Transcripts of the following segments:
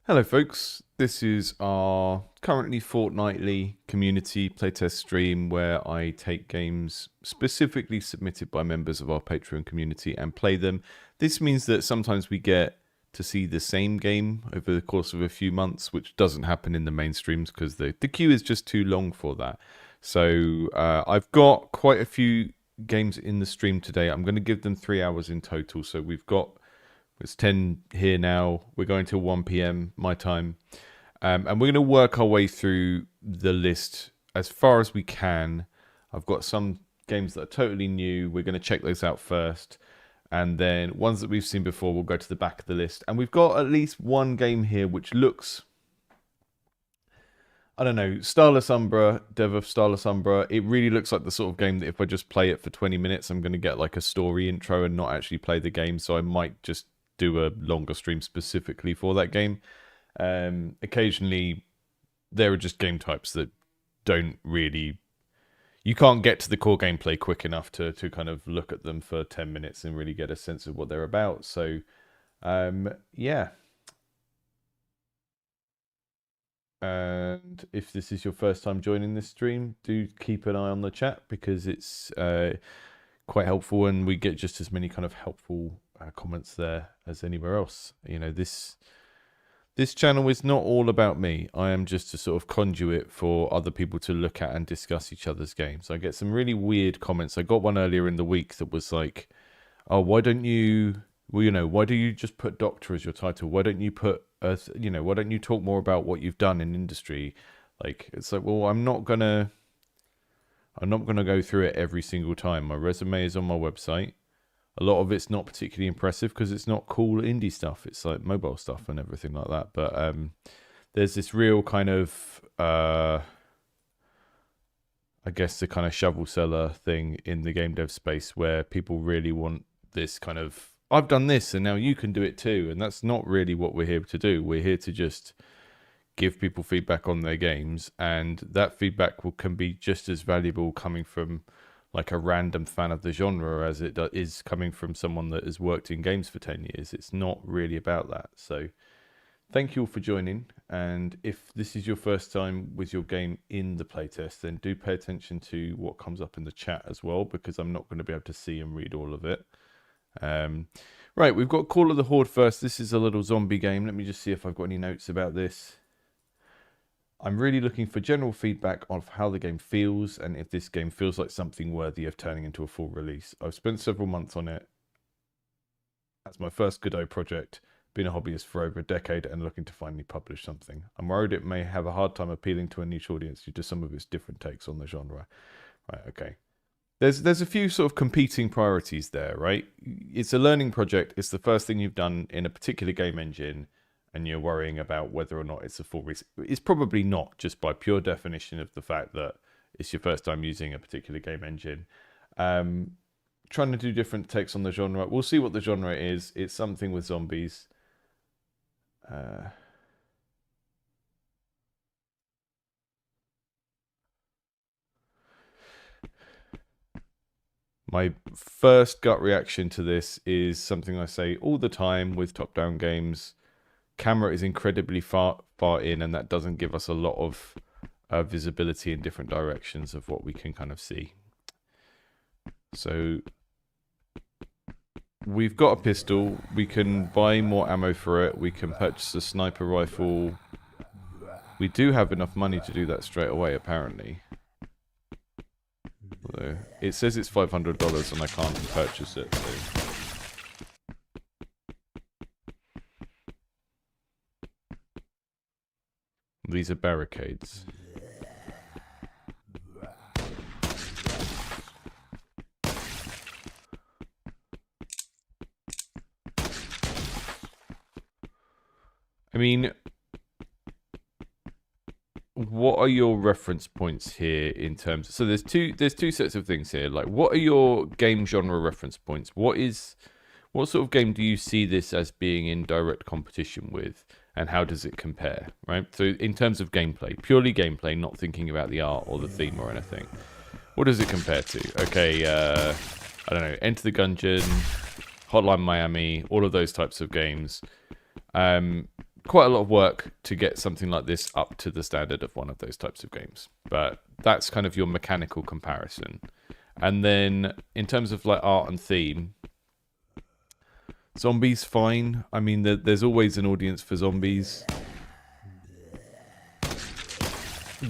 Hello folks, this is our currently fortnightly community playtest stream where I take games specifically submitted by members of our Patreon community and play them. This means that sometimes we get to see the same game over the course of a few months, which doesn't happen in the main streams because the queue is just too long for that. So I've got quite a few games in the stream today. I'm going to give them 3 hours in total. So we've got... It's 10 here now. We're going till 1 p.m. my time. And we're going to work our way through the list as far as we can. I've got some games that are totally new. We're going to check those out first. And then ones that we've seen before, we'll go to the back of the list. And we've got at least one game here which looks... I don't know, Starless Umbra, dev of Starless Umbra. It really looks like the sort of game that if I just play it for 20 minutes, I'm going to get like a story intro and not actually play the game. So I might just do a longer stream specifically for that game. Occasionally, there are just game types that don't really... You can't get to the core gameplay quick enough to kind of look at them for 10 minutes and really get a sense of what they're about. So, yeah. And if this is your first time joining this stream, do keep an eye on the chat because it's quite helpful and we get just as many kind of helpful comments there as anywhere else. You know, this channel is not all about me. I am just a sort of conduit for other people to look at and discuss each other's games. I get some really weird comments. I got one earlier in the week that was like, oh, why don't you, well, you know, why do you just put Doctor as your title? Why don't you put, you know, why don't you talk more about what you've done in industry? Like, it's like, well, I'm not gonna go through it every single time. My resume is on my website. A lot of it's not particularly impressive because it's not cool indie stuff. It's like mobile stuff and everything like that. But there's this real kind of, I guess, the kind of shovel seller thing in the game dev space where people really want this kind of, I've done this and now you can do it too. And that's not really what we're here to do. We're here to just give people feedback on their games. And that feedback can be just as valuable coming from like a random fan of the genre as it is coming from someone that has worked in games for 10 years. It's not really about that. So thank you all for joining. And if this is your first time with your game in the playtest, then do pay attention to what comes up in the chat as well, because I'm not going to be able to see and read all of it. Right, we've got Call of the Horde first. This is a little zombie game. Let me just see if I've got any notes about this. I'm really looking for general feedback of how the game feels and if this game feels like something worthy of turning into a full release. I've spent several months on it. That's my first Godot project. Been a hobbyist for over a decade and looking to finally publish something. I'm worried it may have a hard time appealing to a niche audience due to some of its different takes on the genre. Right, okay. There's a few sort of competing priorities there, right? It's a learning project. It's the first thing you've done in a particular game engine, and you're worrying about whether or not it's a full release. It's probably not, just by pure definition of the fact that it's your first time using a particular game engine. Trying to do different takes on the genre. We'll see what the genre is. It's something with zombies. My first gut reaction to this is something I say all the time with top-down games. Camera is incredibly far in, and that doesn't give us a lot of visibility in different directions of what we can kind of see. So we've got a pistol. We can buy more ammo for it. We can purchase a sniper rifle. We do have enough money to do that straight away, apparently. Although it says it's $500 and I can't purchase it. So. These are barricades. I mean, what are your reference points here in terms of, so there's two sets of things here. Like, what are your game genre reference points? What sort of game do you see this as being in direct competition with? And how does it compare, right? So in terms of gameplay, purely gameplay, not thinking about the art or the theme or anything. What does it compare to? Okay, I don't know, Enter the Gungeon, Hotline Miami, all of those types of games. quite a lot of work to get something like this up to the standard of one of those types of games. But that's kind of your mechanical comparison. And then in terms of like art and theme, zombies fine. I mean, there's always an audience for zombies.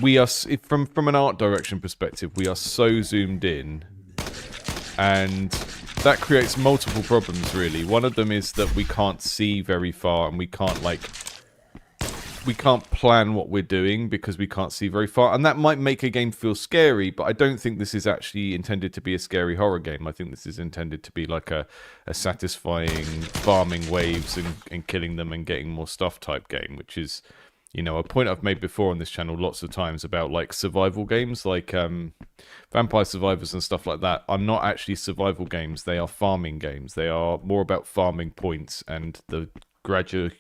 We are, from an art direction perspective, we are so zoomed in, and that creates multiple problems really. One of them is that we can't see very far, and we can't plan what we're doing because we can't see very far, and that might make a game feel scary, but I don't think this is actually intended to be a scary horror game. I think this is intended to be like a satisfying farming waves and killing them and getting more stuff type game, which is, you know, a point I've made before on this channel lots of times about like survival games like Vampire Survivors and stuff like that are not actually survival games. They are farming games. They are more about farming points and the gradual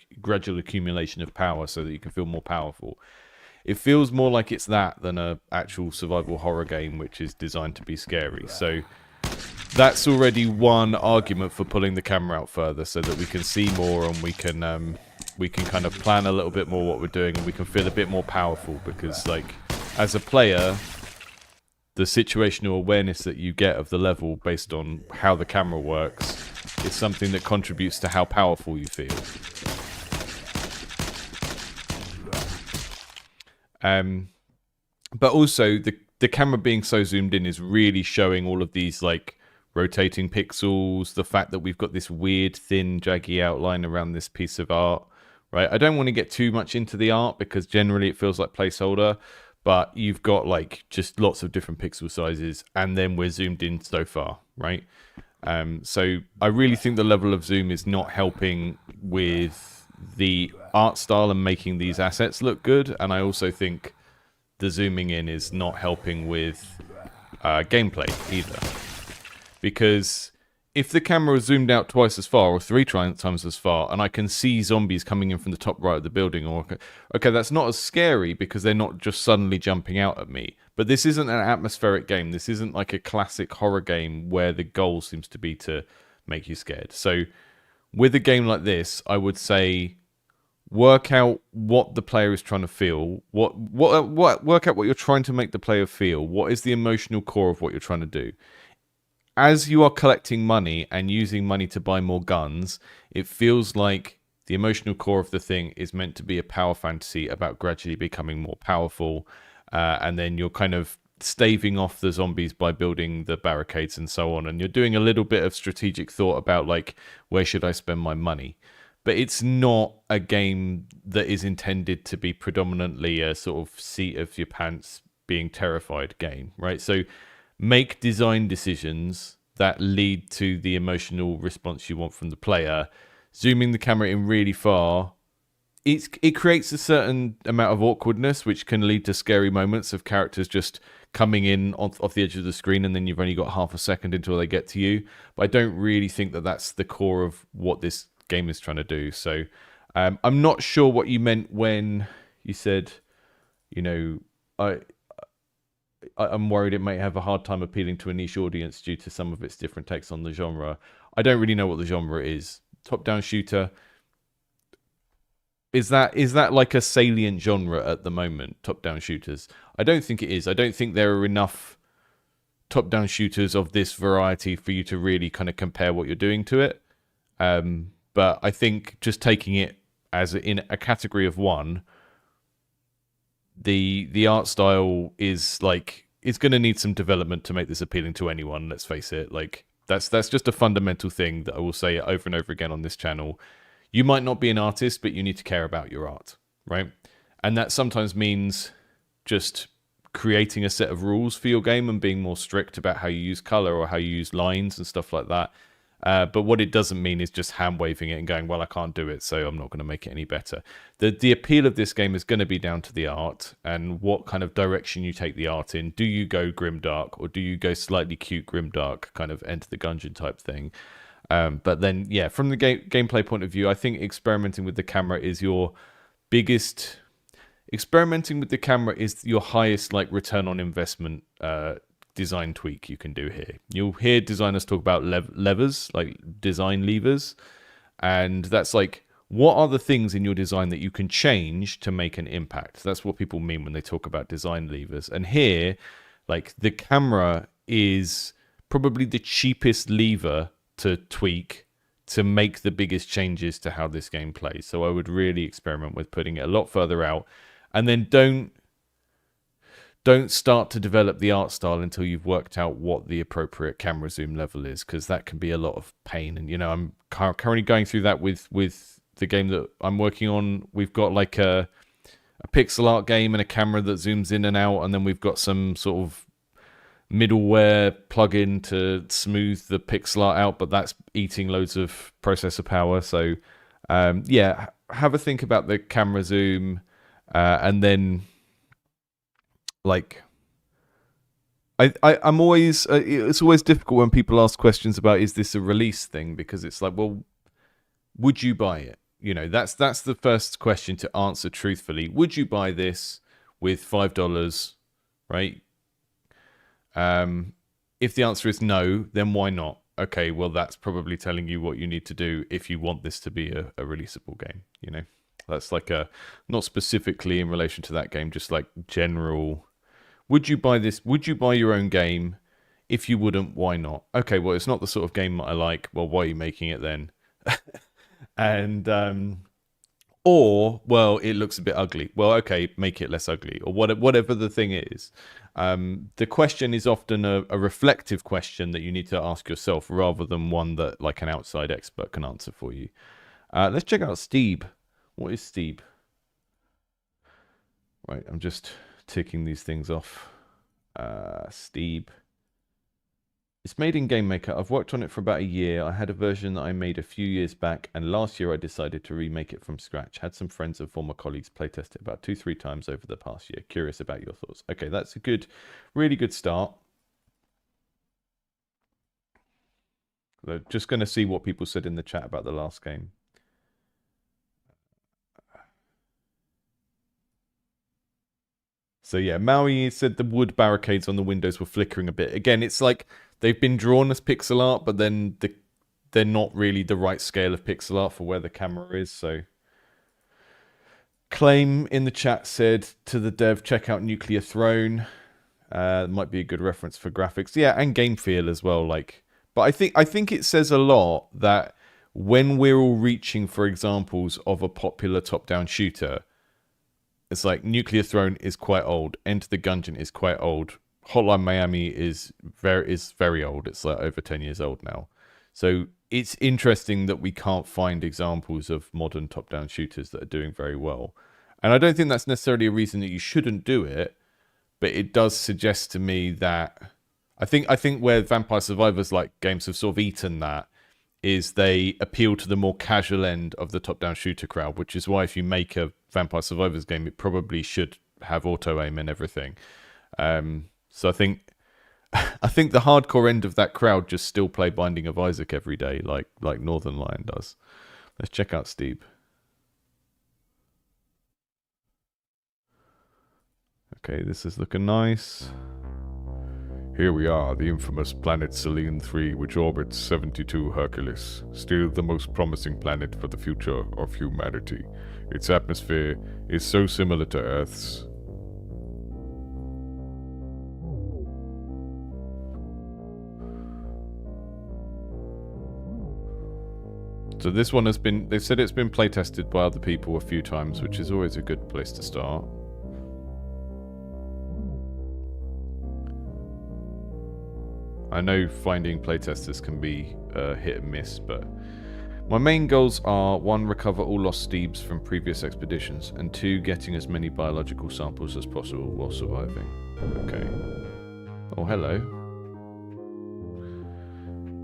accumulation of power so that you can feel more powerful. It feels more like it's that than a actual survival horror game which is designed to be scary. So that's already one argument for pulling the camera out further so that we can see more and we can kind of plan a little bit more what we're doing and we can feel a bit more powerful, because like as a player, the situational awareness that you get of the level based on how the camera works is something that contributes to how powerful you feel. But also the camera being so zoomed in is really showing all of these like rotating pixels, the fact that we've got this weird thin jaggy outline around this piece of art, right? I don't want to get too much into the art because generally it feels like placeholder, but you've got like just lots of different pixel sizes and then we're zoomed in so far, right? So I really think the level of zoom is not helping with the art style and making these assets look good, and I also think the zooming in is not helping with gameplay either. Because if the camera is zoomed out twice as far or 3 times as far and I can see zombies coming in from the top right of the building, or okay, that's not as scary because they're not just suddenly jumping out at me. But this isn't an atmospheric game. This isn't like a classic horror game where the goal seems to be to make you scared. So with a game like this, I would say work out what the player is trying to feel. Work out what you're trying to make the player feel. What is the emotional core of what you're trying to do? As you are collecting money and using money to buy more guns, it feels like the emotional core of the thing is meant to be a power fantasy about gradually becoming more powerful, and then you're kind of staving off the zombies by building the barricades and so on, and you're doing a little bit of strategic thought about like, where should I spend my money? But it's not a game that is intended to be predominantly a sort of seat of your pants being terrified game, right? So make design decisions that lead to the emotional response you want from the player. Zooming the camera in really far, it creates a certain amount of awkwardness, which can lead to scary moments of characters just coming in off the edge of the screen, and then you've only got half a second until they get to you. But I don't really think that that's the core of what this game is trying to do. So I'm not sure what you meant when you said, you know, I'm worried it may have a hard time appealing to a niche audience due to some of its different takes on the genre. I don't really know what the genre is. Top-down shooter. Is that like a salient genre at the moment, top-down shooters? I don't think it is. I don't think there are enough top-down shooters of this variety for you to really kind of compare what you're doing to it. But I think just taking it as in a category of one, the art style is like, it's going to need some development to make this appealing to anyone. Let's face it. Like that's just a fundamental thing that I will say over and over again on this channel. You might not be an artist, but you need to care about your art, right? And that sometimes means just creating a set of rules for your game and being more strict about how you use color or how you use lines and stuff like that. But what it doesn't mean is just hand-waving it and going, well, I can't do it, so I'm not going to make it any better. The appeal of this game is going to be down to the art and what kind of direction you take the art in. Do you go grimdark, or do you go slightly cute grimdark, kind of Enter the Gungeon type thing? But then, yeah, from the gameplay point of view, I think experimenting with the camera is your biggest... Experimenting with the camera is your highest like return on investment design tweak you can do here. You'll hear designers talk about levers, like design levers, and that's like, what are the things in your design that you can change to make an impact? That's what people mean when they talk about design levers. And here, like, the camera is probably the cheapest lever to tweak to make the biggest changes to how this game plays. So I would really experiment with putting it a lot further out, and then don't start to develop the art style until you've worked out what the appropriate camera zoom level is, because that can be a lot of pain. And, you know, I'm currently going through that with the game that I'm working on. We've got like a pixel art game and a camera that zooms in and out, and then we've got some sort of middleware plugin to smooth the pixel art out, but that's eating loads of processor power. So yeah, have a think about the camera zoom, and then like I'm always it's always difficult when people ask questions about, is this a release thing, because it's like, well, would you buy it? You know, that's the first question to answer truthfully. Would you buy this with $5, right? If the answer is no, then why not? Okay, well, that's probably telling you what you need to do if you want this to be a releasable game. You know, that's like not specifically in relation to that game, just like general. Would you buy this? Would you buy your own game? If you wouldn't, why not? Okay, well, it's not the sort of game that I like. Well, why are you making it then? And or, well, it looks a bit ugly. Well, okay, make it less ugly, or whatever the thing is. The question is often a reflective question that you need to ask yourself, rather than one that like an outside expert can answer for you. Let's check out Steeb. What is Steeb? Right, I'm just ticking these things off. Steeb. It's made in Game Maker. I've worked on it for about a year. I had a version that I made a few years back, and last year I decided to remake it from scratch. Had some friends and former colleagues playtest it about 2-3 times over the past year. Curious about your thoughts. Okay, that's a good, really good start. So just going to see what people said in the chat about the last game. So yeah, Maui said the wood barricades on the windows were flickering a bit. Again, it's like they've been drawn as pixel art, but then they're not really the right scale of pixel art for where the camera is. So Claim in the chat said to the dev, check out Nuclear Throne. Might be a good reference for graphics. Yeah, and game feel as well. Like, but I think it says a lot that when we're all reaching for examples of a popular top-down shooter, it's like Nuclear Throne is quite old. Enter the Gungeon is quite old. Hotline Miami is very old. It's like over 10 years old now. So it's interesting that we can't find examples of modern top-down shooters that are doing very well. And I don't think that's necessarily a reason that you shouldn't do it, but it does suggest to me that I think where Vampire Survivors like games have sort of eaten that is they appeal to the more casual end of the top-down shooter crowd, which is why if you make a Vampire Survivors game, it probably should have auto-aim and everything. So I think the hardcore end of that crowd just still play Binding of Isaac every day, like Northern Lion does. Let's check out Steeb. Okay, this is looking nice. Here we are, the infamous planet Selene 3, which orbits 72 Hercules, still the most promising planet for the future of humanity. Its atmosphere is so similar to Earth's. So this one has been, they've said it's been playtested by other people a few times, which is always a good place to start. I know finding playtesters can be hit and miss, but my main goals are 1, recover all lost Steebs from previous expeditions, and 2, getting as many biological samples as possible while surviving. Okay. Oh, hello.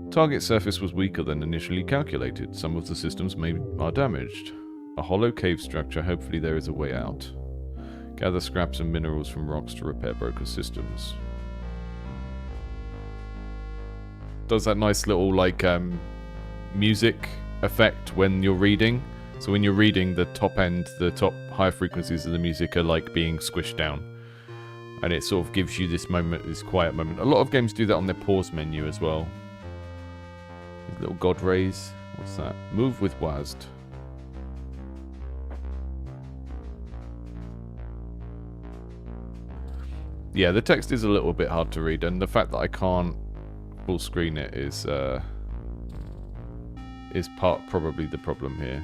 Target surface was weaker than initially calculated. Some of the systems are damaged. A hollow cave structure, hopefully there is a way out. Gather scraps and minerals from rocks to repair broken systems. Does that nice little like music effect when you're reading. So when you're reading, the top higher frequencies of the music are like being squished down. And it sort of gives you this moment, this quiet moment. A lot of games do that on their pause menu as well. These little god rays. What's that? Move with WASD. Yeah, the text is a little bit hard to read, and the fact that I can't full screen it is probably the problem here.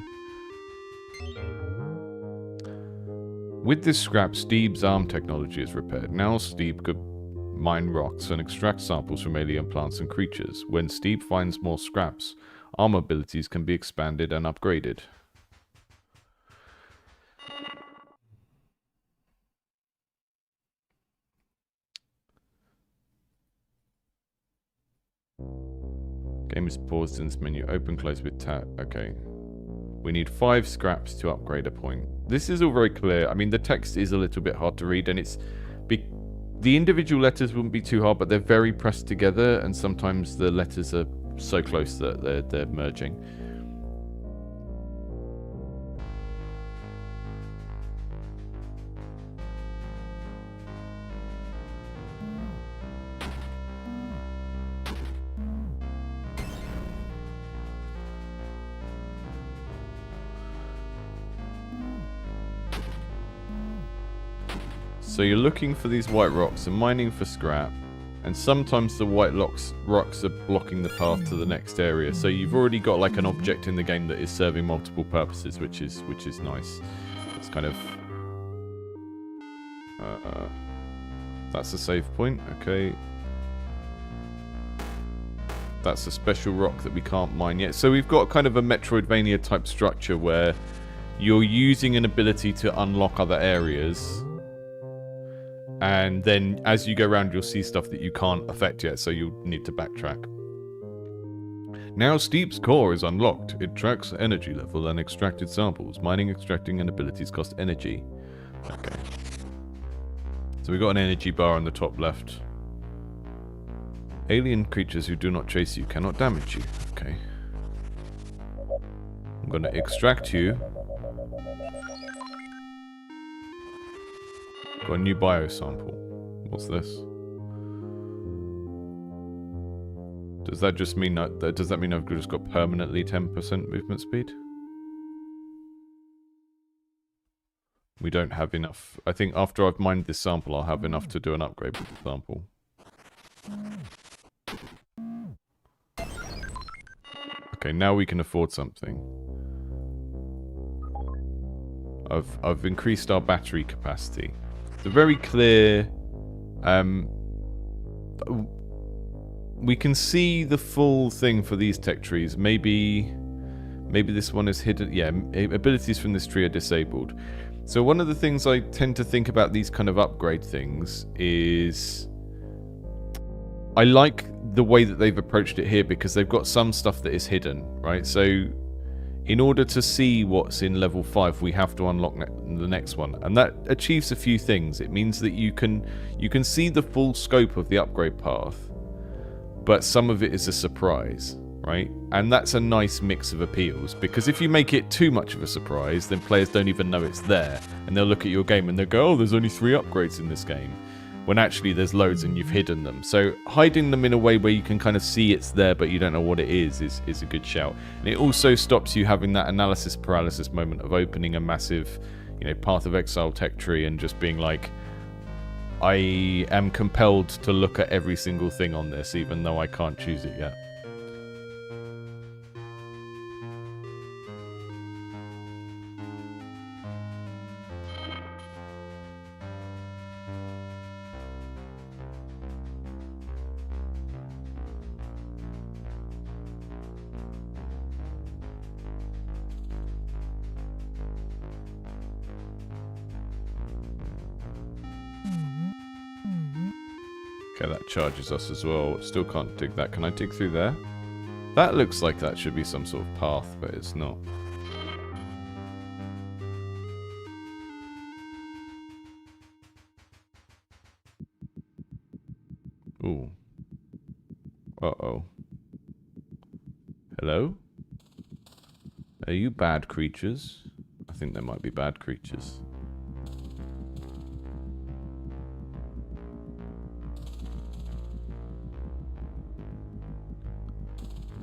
With this scrap, Steeb's arm technology is repaired. Now Steeb could mine rocks and extract samples from alien plants and creatures. When Steeb finds more scraps, arm abilities can be expanded and upgraded. Game is paused in this menu. Open, close with tab. Okay. We need 5 scraps to upgrade a point. This is all very clear. I mean, the text is a little bit hard to read, and it's... the individual letters wouldn't be too hard, but they're very pressed together, and sometimes the letters are so close that they're merging. So you're looking for these white rocks and mining for scrap, and sometimes the white rocks are blocking the path to the next area. So you've already got like an object in the game that is serving multiple purposes, which is nice. It's kind of that's a save point. Okay, that's a special rock that we can't mine yet. So we've got kind of a Metroidvania type structure where you're using an ability to unlock other areas. And then as you go around, you'll see stuff that you can't affect yet, so you'll need to backtrack. Now Steep's core is unlocked. It tracks energy level and extracted samples. Mining, extracting, and abilities cost energy. Okay. So we've got an energy bar on the top left. Alien creatures who do not chase you cannot damage you. Okay. I'm going to extract you. Got a new bio sample. What's this? Does that just mean does that mean I've just got permanently 10% movement speed? We don't have enough. I think after I've mined this sample, I'll have enough to do an upgrade with the sample. Okay, now we can afford something. I've increased our battery capacity. It's a very clear. We can see the full thing for these tech trees. Maybe this one is hidden. Yeah, abilities from this tree are disabled. So one of the things I tend to think about these kind of upgrade things is I like the way that they've approached it here because they've got some stuff that is hidden, right? So in order to see what's in level 5, we have to unlock the next one. And that achieves a few things. It means that you can see the full scope of the upgrade path, but some of it is a surprise, right? And that's a nice mix of appeals, because if you make it too much of a surprise, then players don't even know it's there. And they'll look at your game and they'll go, oh, there's only 3 upgrades in this game. When actually there's loads and you've hidden them. So hiding them in a way where you can kind of see it's there but you don't know what it is a good shout. And it also stops you having that analysis paralysis moment of opening a massive, Path of Exile tech tree and just being like, I am compelled to look at every single thing on this even though I can't choose it yet. Okay, that charges us as well. Still can't dig that. Can I dig through there? That looks like that should be some sort of path, but it's not. Ooh. Uh-oh. Hello? Are you bad creatures? I think there might be bad creatures.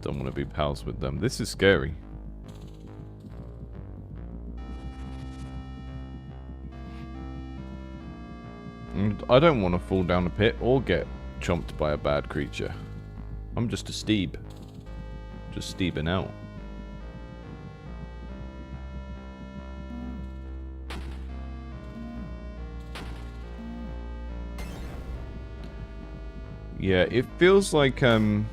Don't want to be pals with them. This is scary. And I don't want to fall down a pit or get chomped by a bad creature. I'm just a Steeb. Just Steebing out. Yeah, it feels like you've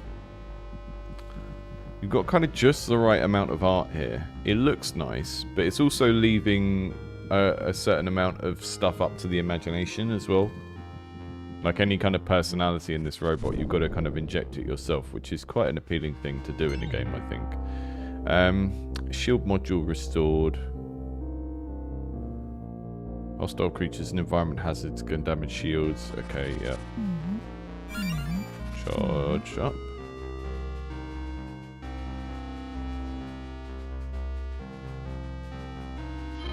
got kind of just the right amount of art here. It looks nice, but it's also leaving a certain amount of stuff up to the imagination as well. Like any kind of personality in this robot, you've got to kind of inject it yourself, which is quite an appealing thing to do in a game, I think. Shield module restored. Hostile creatures and environment hazards can damage shields. Okay, yeah. Charge up.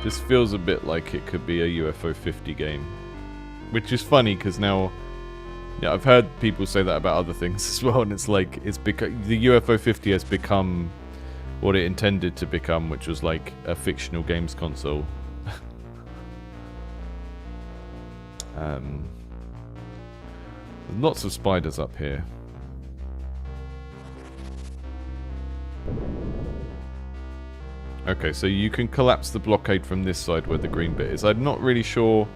This feels a bit like it could be a UFO 50 game. Which is funny because now, yeah, I've heard people say that about other things as well, and it's like the UFO 50 has become what it intended to become, which was like a fictional games console. Lots of spiders up here. Okay, so you can collapse the blockade from this side where the green bit is. I'm not really sure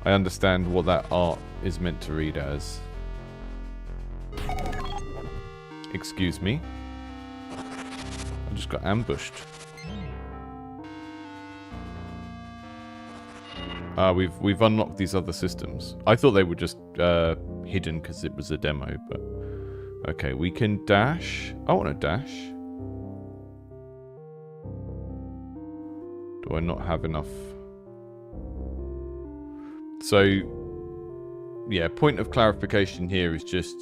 I understand what that art is meant to read as. Excuse me. I just got ambushed. We've unlocked these other systems. I thought they were just hidden because it was a demo, but okay, we can dash. I want to dash. Do I not have enough? So, yeah, point of clarification here is just...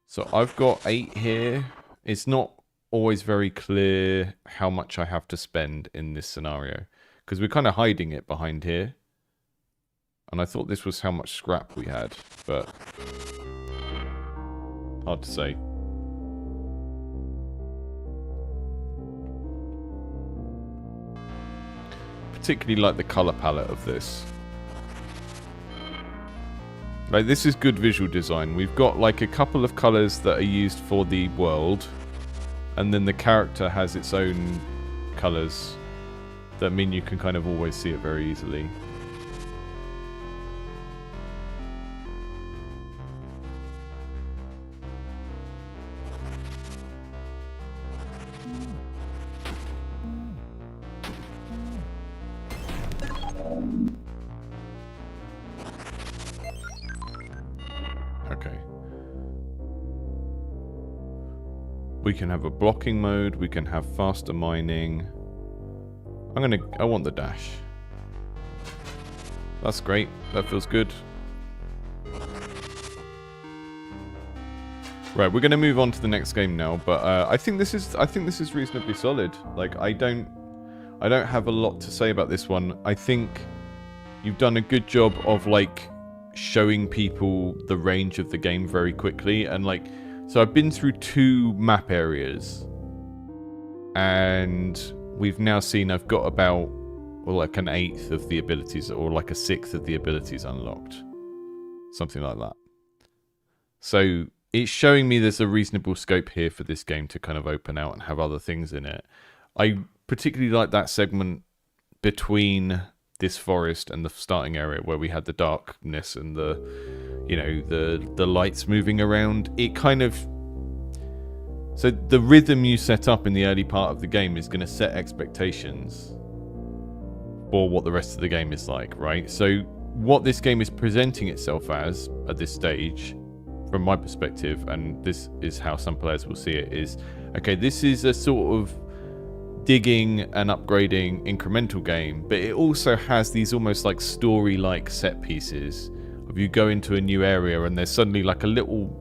So I've got 8 here. It's not always very clear how much I have to spend in this scenario, because we're kind of hiding it behind here. And I thought this was how much scrap we had, but hard to say. Particularly like the color palette of this. Like, this is good visual design. We've got like a couple of colors that are used for the world, and then the character has its own colors that mean you can kind of always see it very easily. Okay. We can have a blocking mode, we can have faster mining. I want the dash. That's great. That feels good. Right, we're going to move on to the next game now, but I think this is reasonably solid. Like, I don't have a lot to say about this one. I think you've done a good job of like showing people the range of the game very quickly, and like, so I've been through 2 map areas, and we've now seen I've got about, well, like an 1/8 of the abilities, or like a 1/6 of the abilities unlocked. Something like that. So it's showing me there's a reasonable scope here for this game to kind of open out and have other things in it. I particularly like that segment between this forest and the starting area where we had the darkness and the, you know, the lights moving around. It kind of... So the rhythm you set up in the early part of the game is going to set expectations for what the rest of the game is like, right? So what this game is presenting itself as at this stage, from my perspective, and this is how some players will see it, is, okay, this is a sort of digging and upgrading incremental game, but it also has these almost like story-like set pieces of you go into a new area and there's suddenly like a little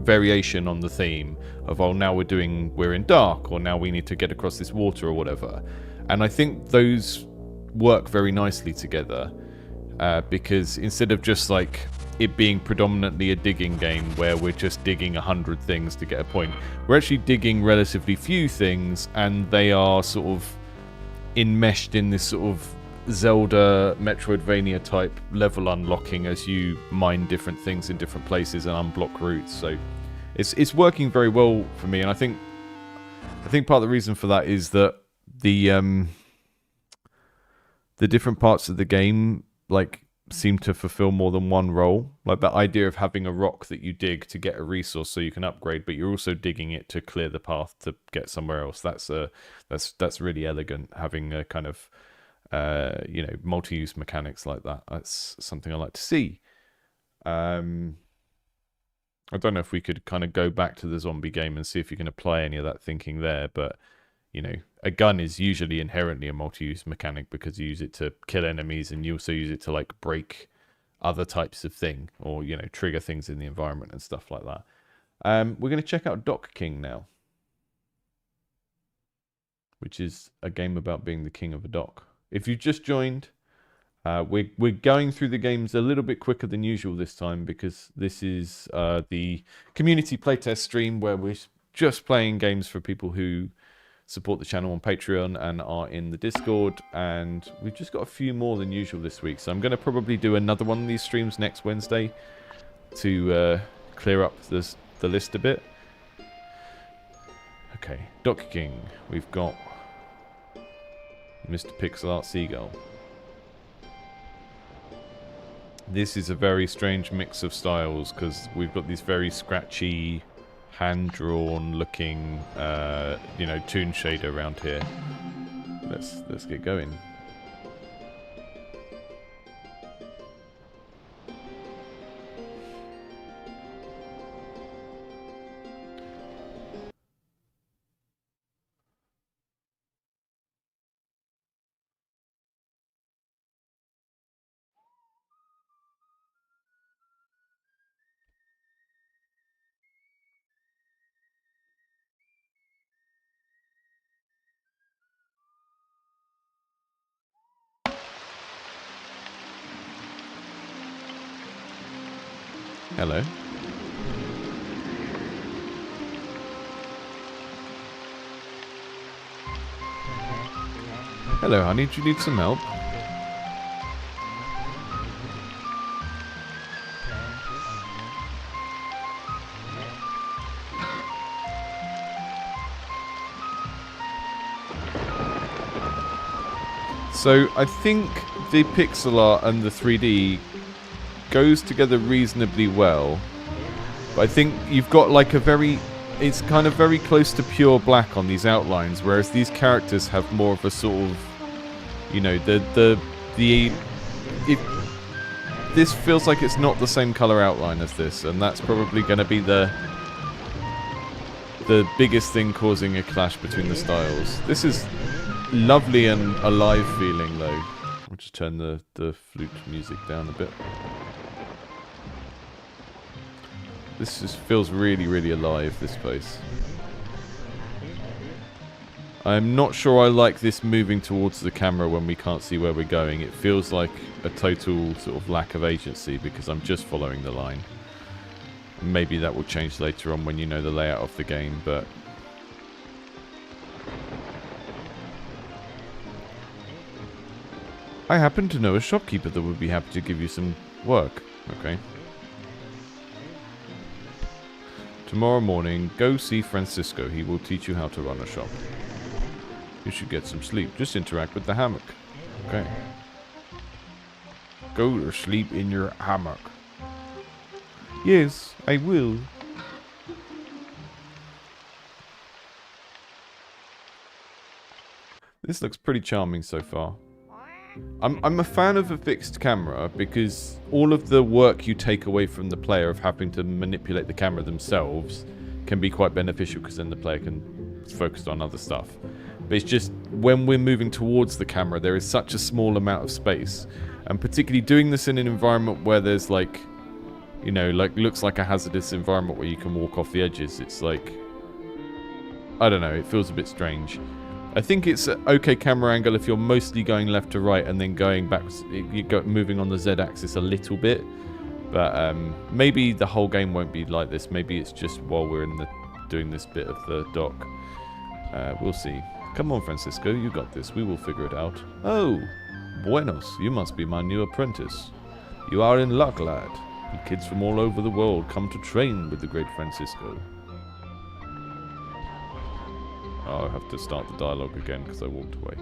variation on the theme of, oh, now we're in dark, or now we need to get across this water or whatever. And I think those work very nicely together, because instead of just like it being predominantly a digging game where we're just digging 100 things to get a point, we're actually digging relatively few things, and they are sort of enmeshed in this sort of Zelda Metroidvania type level unlocking as you mine different things in different places and unblock routes. So it's working very well for me, and I think part of the reason for that is that the different parts of the game like seem to fulfill more than one role. Like that idea of having a rock that you dig to get a resource so you can upgrade, but you're also digging it to clear the path to get somewhere else. That's really elegant, having a kind of multi-use mechanics like that. That's something I like to see. I don't know if we could kind of go back to the zombie game and see if you can apply any of that thinking there, but a gun is usually inherently a multi-use mechanic because you use it to kill enemies and you also use it to like break other types of thing or trigger things in the environment and stuff like that. We're going to check out Dock King now, which is a game about being the king of a dock. If you've just joined, we're going through the games a little bit quicker than usual this time because this is the community playtest stream where we're just playing games for people who support the channel on Patreon and are in the Discord, and we've just got a few more than usual this week, so I'm going to probably do another one of these streams next Wednesday to clear up the list a bit. Okay, Dock King. We've got Mr. Pixel Art Seagull. This is a very strange mix of styles because we've got these very scratchy, hand-drawn looking, toon shader around here. Let's get going. Hello. Hello, honey. Do you need some help? So I think the pixel art and the 3D goes together reasonably well, but I think you've got like it's kind of very close to pure black on these outlines, whereas these characters have more of a sort of, this feels like it's not the same color outline as this, and that's probably going to be the biggest thing causing a clash between the styles. This is lovely and alive feeling though. I'll just turn the flute music down a bit. This just feels really, really alive, this place. I'm not sure I like this moving towards the camera when we can't see where we're going. It feels like a total sort of lack of agency because I'm just following the line. Maybe that will change later on when you know the layout of the game, but... I happen to know a shopkeeper that would be happy to give you some work. Okay. Tomorrow morning, go see Francisco. He will teach you how to run a shop. You should get some sleep. Just interact with the hammock. Okay. Go to sleep in your hammock. Yes, I will. This looks pretty charming so far. I'm a fan of a fixed camera because all of the work you take away from the player of having to manipulate the camera themselves can be quite beneficial because then the player can focus on other stuff. But it's just when we're moving towards the camera, there is such a small amount of space, and particularly doing this in an environment where there's like, looks like a hazardous environment where you can walk off the edges. It's like, I don't know, it feels a bit strange. I think it's an okay camera angle if you're mostly going left to right and then going back, moving on the Z-axis a little bit. But maybe the whole game won't be like this. Maybe it's just while we're doing this bit of the dock. We'll see. Come on, Francisco, you got this. We will figure it out. Oh, Buenos, you must be my new apprentice. You are in luck, lad. The kids from all over the world come to train with the great Francisco. Oh, I have to start the dialogue again because I walked away.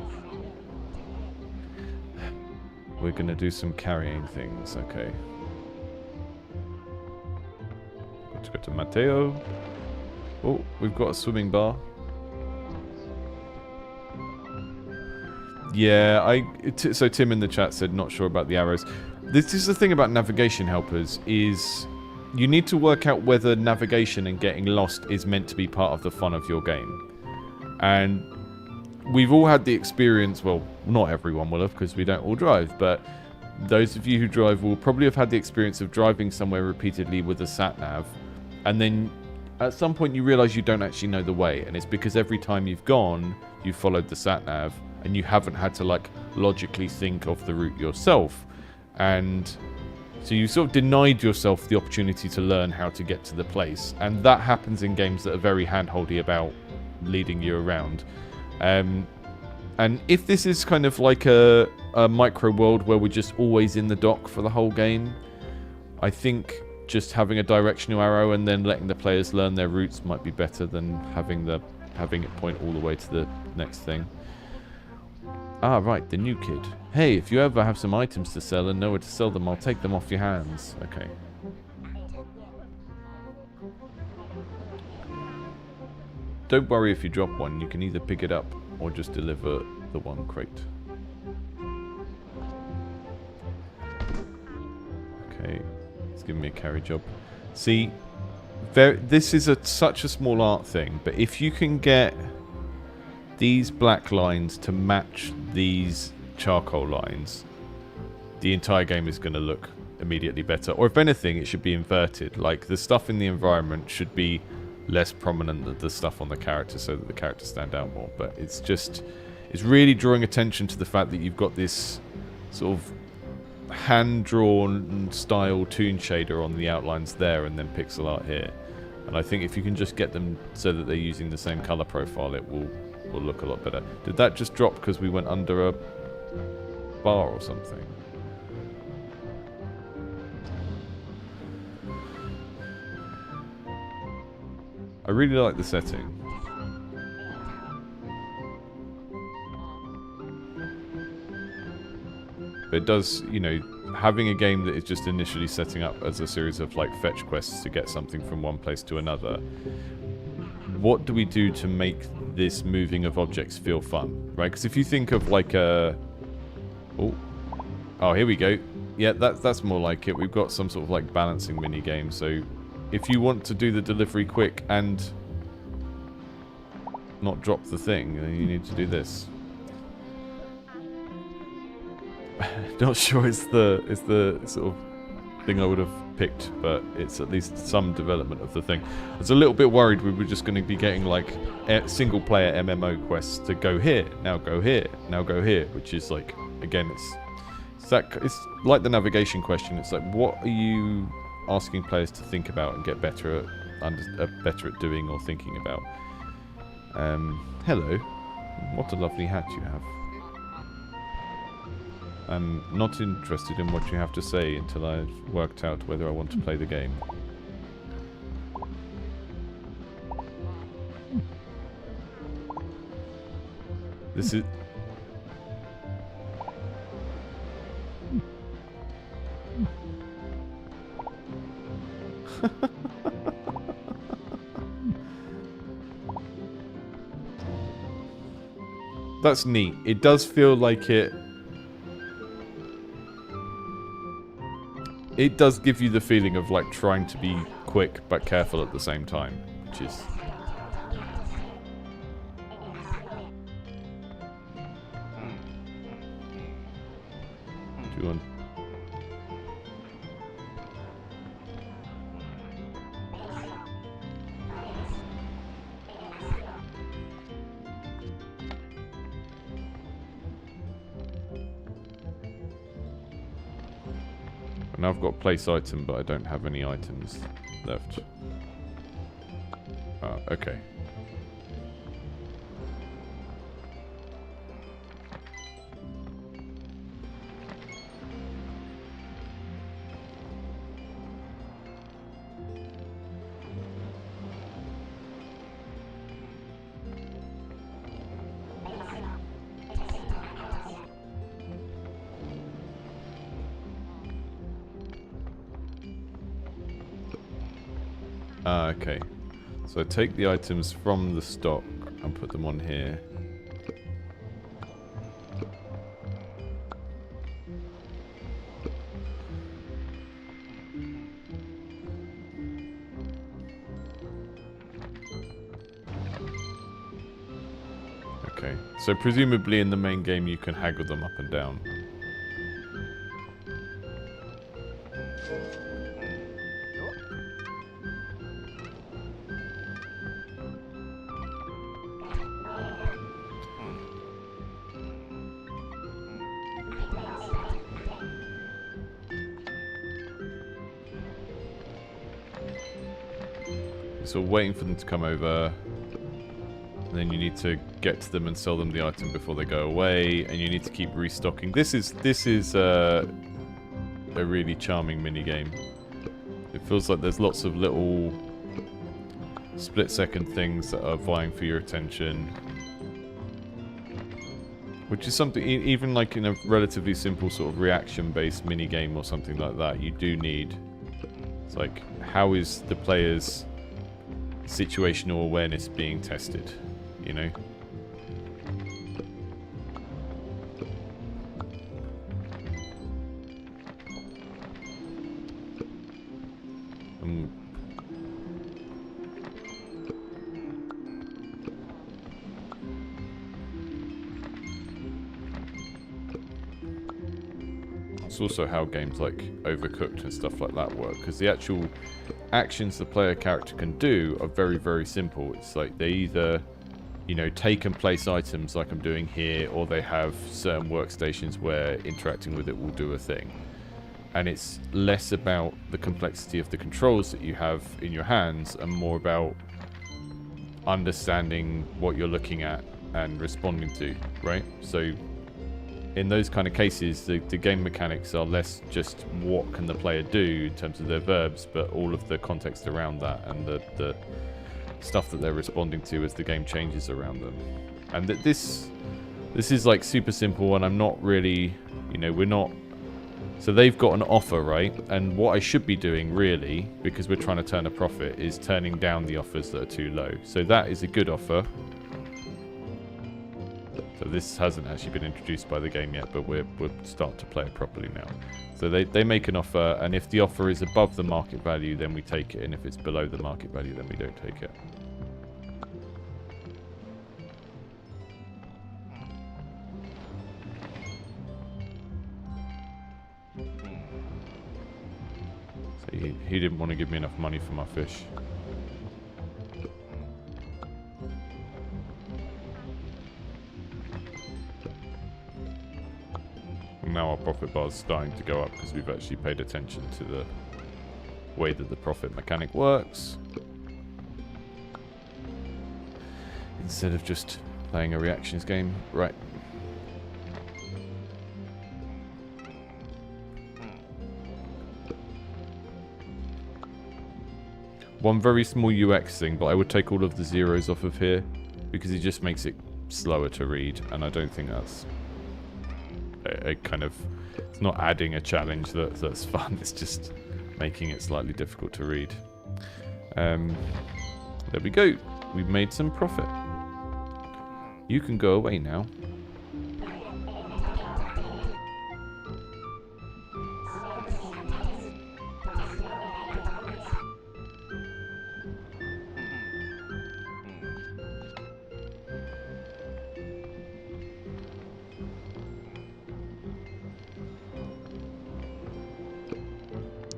We're going to do some carrying things, okay. Let's go to Mateo. Oh, we've got a swimming bar. Yeah, so Tim in the chat said not sure about the arrows. This is the thing about navigation helpers, is you need to work out whether navigation and getting lost is meant to be part of the fun of your game. And we've all had the experience, well, not everyone will have because we don't all drive, but those of you who drive will probably have had the experience of driving somewhere repeatedly with a sat-nav, and then at some point you realise you don't actually know the way, and it's because every time you've gone, you've followed the sat-nav, and you haven't had to, like, logically think of the route yourself. And so you sort of denied yourself the opportunity to learn how to get to the place. And that happens in games that are very handholdy about leading you around. And if this is kind of like a micro world where we're just always in the dock for the whole game, I think just having a directional arrow and then letting the players learn their routes might be better than having it point all the way to the next thing. Ah, right, the new kid. Hey, if you ever have some items to sell and know where to sell them, I'll take them off your hands. Okay. Don't worry if you drop one. You can either pick it up or just deliver the one crate. Okay, it's giving me a carry job. See, this is such a small art thing, but if you can get these black lines to match these charcoal lines, the entire game is going to look immediately better. Or if anything, it should be inverted. Like, the stuff in the environment should be less prominent than the stuff on the character so that the characters stand out more. But it's really drawing attention to the fact that you've got this sort of hand-drawn style toon shader on the outlines there and then pixel art here. And I think if you can just get them so that they're using the same color profile, it will look a lot better. Did that just drop because we went under a bar or something? I really like the setting. But it does, you know, having a game that is just initially setting up as a series of like fetch quests to get something from one place to another. What do we do to make this moving of objects feel fun, right? Because if you think of like a... Oh, here we go. Yeah, that's more like it. We've got some sort of like balancing mini game. So if you want to do the delivery quick and not drop the thing, then you need to do this. Not sure it's the sort of thing I would have picked, but it's at least some development of the thing. I was a little bit worried we were just going to be getting like single player MMO quests to go here, now go here, now go here, which is like, again, it's like the navigation question. It's like, what are you asking players to think about and get better at doing or thinking about? Hello, what a lovely hat you have. I'm not interested in what you have to say until I've worked out whether I want to play the game. This is... That's neat. It does feel like it does give you the feeling of like trying to be quick but careful at the same time, which is... Do you want... Now I've got place item, but I don't have any items left. Okay. Ah, okay. So I take the items from the stock and put them on here. Okay, so presumably in the main game you can haggle them up and down. So waiting for them to come over. And then you need to get to them and sell them the item before they go away, and you need to keep restocking. This is a really charming mini game. It feels like there's lots of little split-second things that are vying for your attention, which is something even like in a relatively simple sort of reaction-based mini game or something like that. You do need. It's like, how is the player's situational awareness being tested? You know? It's also how games like Overcooked and stuff like that work, because the actual actions the player character can do are very, very simple. It's like they either, you know, take and place items like I'm doing here, or they have certain workstations where interacting with it will do a thing. And it's less about the complexity of the controls that you have in your hands and more about understanding what you're looking at and responding to, right? So in those kind of cases, the game mechanics are less just what can the player do in terms of their verbs, but all of the context around that and the stuff that they're responding to as the game changes around them. And this is like super simple, and I'm not really, you know, we're not. So they've got an offer, right? And what I should be doing really, because we're trying to turn a profit, is turning down the offers that are too low. So that is a good offer. So this hasn't actually been introduced by the game yet, but we'll start to play it properly now. So they make an offer, and if the offer is above the market value, then we take it, and if it's below the market value, then we don't take it. So he didn't want to give me enough money for my fish. Now our profit bar is starting to go up because we've actually paid attention to the way that the profit mechanic works, instead of just playing a reactions game. Right. One very small UX thing, but I would take all of the zeros off of here because it just makes it slower to read, and I don't think that's a kind of, it's not adding a challenge that's fun, it's just making it slightly difficult to read. There we go, we've made some profit. You can go away now.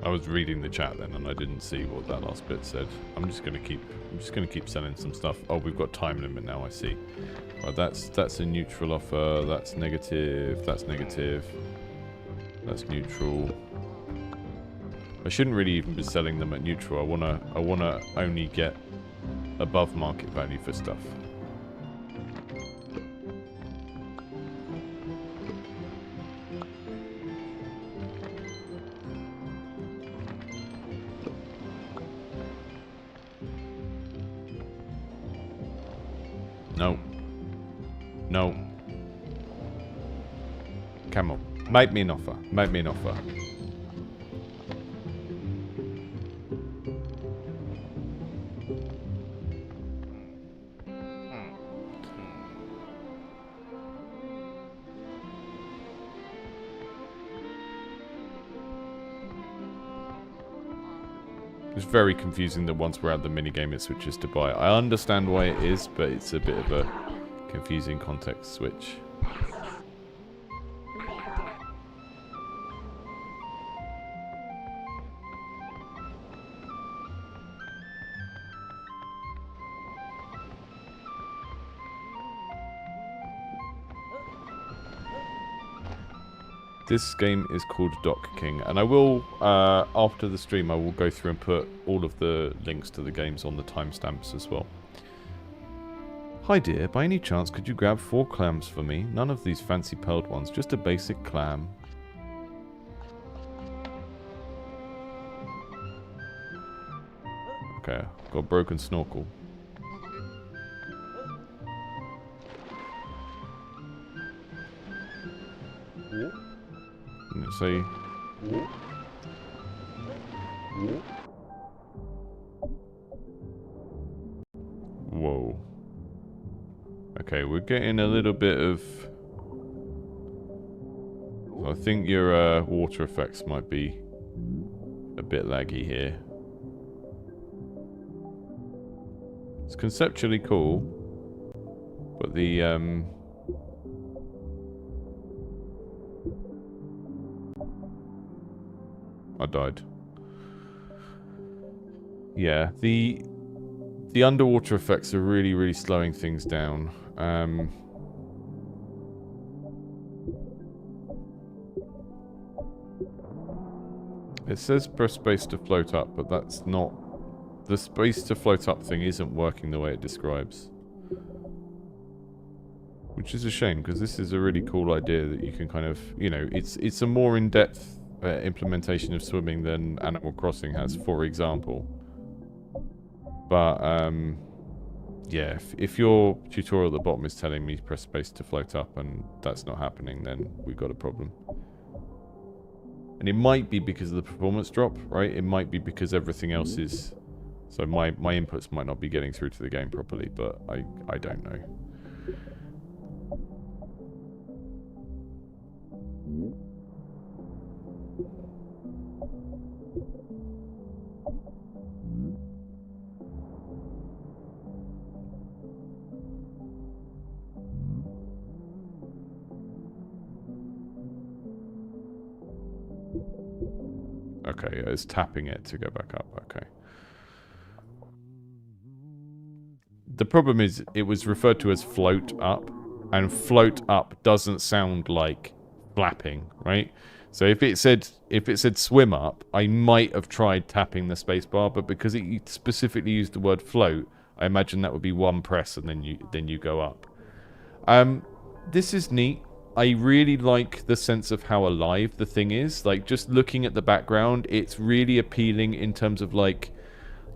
I was reading the chat then, and I didn't see what that last bit said. I'm just gonna keep selling some stuff. Oh, we've got time limit now. I see. Right, that's a neutral offer. That's negative. That's negative. That's neutral. I shouldn't really even be selling them at neutral. I wanna only get above market value for stuff. No. No. Come on. Make me an offer. Make me an offer. It's very confusing that once we're at the minigame it switches to buy. I understand why it is, but it's a bit of a confusing context switch. This game is called Dock King, and I will, after the stream, I will go through and put all of the links to the games on the timestamps as well. Hi dear, by any chance could you grab 4 clams for me? None of these fancy pearled ones, just a basic clam. Okay, got a broken snorkel. So, whoa. Okay, we're getting a little bit of... I think your water effects might be a bit laggy here. It's conceptually cool, but the I died. Yeah, the underwater effects are really slowing things down. It says press space to float up, but that's not... The space to float up thing isn't working the way it describes. Which is a shame, because this is a really cool idea that you can kind of... You know, it's a more in-depth implementation of swimming than Animal Crossing has, for example. But, yeah, if your tutorial at the bottom is telling me press space to float up and that's not happening, then we've got a problem. And it might be because of the performance drop, right? It might be because everything else is... So my inputs might not be getting through to the game properly, but I don't know. Okay, it's tapping it to go back up. Okay. The problem is it was referred to as float up, and float up doesn't sound like flapping, right? So if it said swim up, I might have tried tapping the spacebar, but because it specifically used the word float, I imagine that would be one press and then you go up. This is neat. I really like the sense of how alive the thing is. Like, just looking at the background, it's really appealing in terms of, like,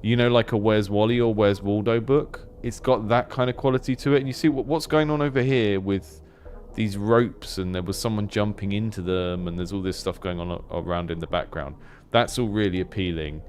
you know, like a Where's Wally or Where's Waldo book. It's got that kind of quality to it. And you see what's going on over here with these ropes, and there was someone jumping into them, and there's all this stuff going on around in the background. That's all really appealing.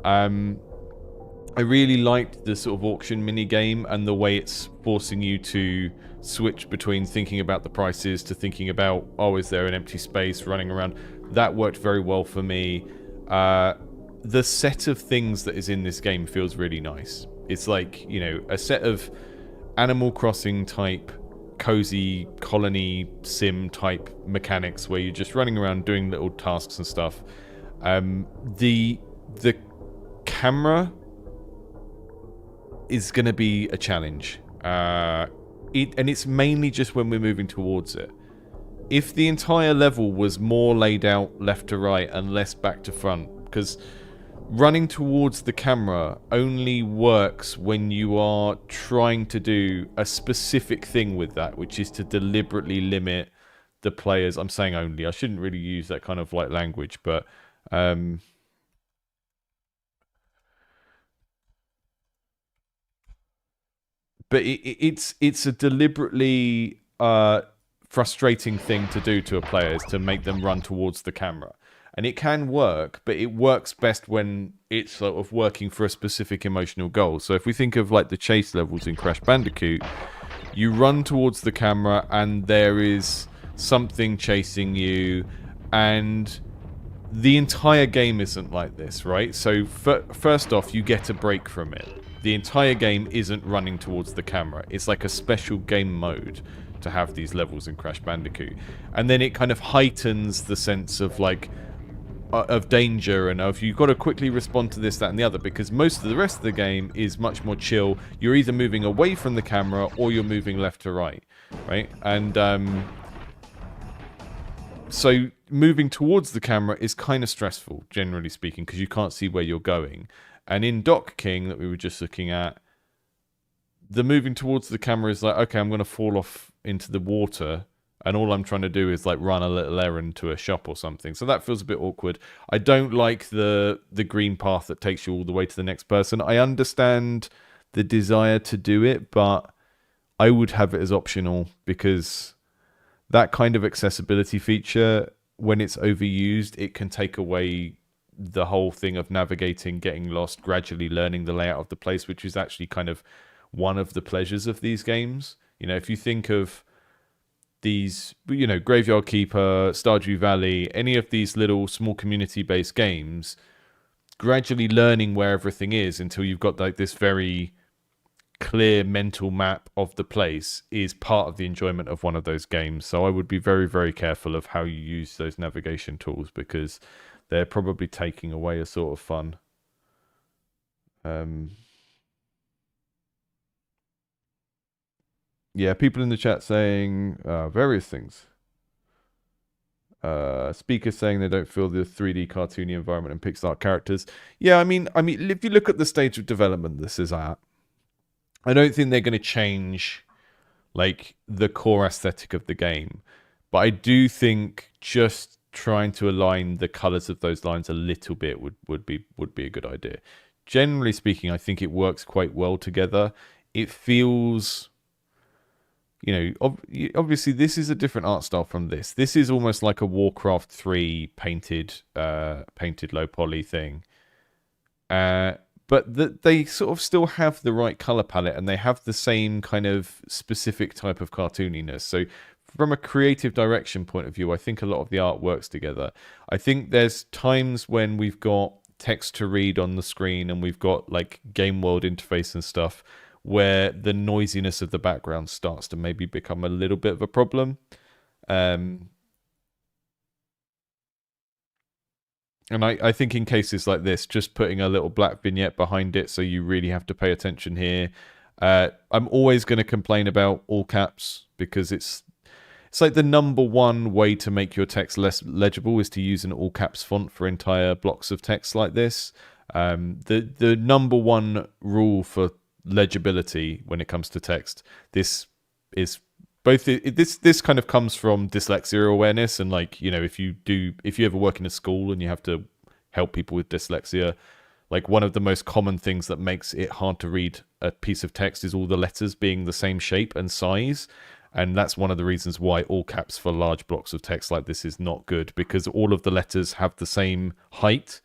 I really liked the sort of auction mini game and the way it's forcing you to switch between thinking about the prices to thinking about, oh, is there an empty space running around? That worked very well for me. The set of things that is in this game feels really nice. It's like, you know, a set of Animal Crossing type cozy colony sim type mechanics where you're just running around doing little tasks and stuff. The camera is going to be a challenge. And it's mainly just when we're moving towards it. If the entire level was more laid out left to right and less back to front, because running towards the camera only works when you are trying to do a specific thing with that, which is to deliberately limit the players. I'm saying only. I shouldn't really use that kind of like language, but it's a deliberately frustrating thing to do to a player, is to make them run towards the camera. And it can work, but it works best when it's sort of working for a specific emotional goal. So if we think of like the chase levels in Crash Bandicoot, you run towards the camera and there is something chasing you, and the entire game isn't like this, right? So first off, you get a break from it. The entire game isn't running towards the camera. It's like a special game mode to have these levels in Crash Bandicoot. And then it kind of heightens the sense of like of danger and of you've got to quickly respond to this, that and the other, because most of the rest of the game is much more chill. You're either moving away from the camera or you're moving left to right? And so moving towards the camera is kind of stressful, generally speaking, because you can't see where you're going. And in Dock King, that we were just looking at, the moving towards the camera is like, okay, I'm going to fall off into the water, and all I'm trying to do is like run a little errand to a shop or something. So that feels a bit awkward. I don't like the green path that takes you all the way to the next person. I understand the desire to do it, but I would have it as optional, because that kind of accessibility feature, when it's overused, it can take away the whole thing of navigating, getting lost, gradually learning the layout of the place, which is actually kind of one of the pleasures of these games. You know, if you think of these, you know, Graveyard Keeper, Stardew Valley, any of these little small community-based games, gradually learning where everything is until you've got like this very clear mental map of the place is part of the enjoyment of one of those games. So I would be very, very careful of how you use those navigation tools, because they're probably taking away a sort of fun. Yeah, people in the chat saying various things. Speakers saying they don't feel the 3D cartoony environment and Pixar characters. Yeah, I mean, if you look at the stage of development this is at, I don't think they're going to change like the core aesthetic of the game, but I do think just trying to align the colors of those lines a little bit would be a good idea. Generally speaking, I think it works quite well together. It feels, you know, obviously this is a different art style from this. This is almost like a Warcraft 3 painted low poly thing. But they sort of still have the right color palette, and they have the same kind of specific type of cartooniness. So from a creative direction point of view, I think a lot of the art works together. I think there's times when we've got text to read on the screen and we've got like game world interface and stuff where the noisiness of the background starts to maybe become a little bit of a problem. And I think in cases like this, just putting a little black vignette behind it so you really have to pay attention here. I'm always going to complain about all caps, because it's like the number one way to make your text less legible is to use an all caps font for entire blocks of text like this. The number one rule for legibility when it comes to text, this is both this kind of comes from dyslexia awareness, and like, you know, if you ever work in a school and you have to help people with dyslexia, like one of the most common things that makes it hard to read a piece of text is all the letters being the same shape and size. And that's one of the reasons why all caps for large blocks of text like this is not good, because all of the letters have the same height.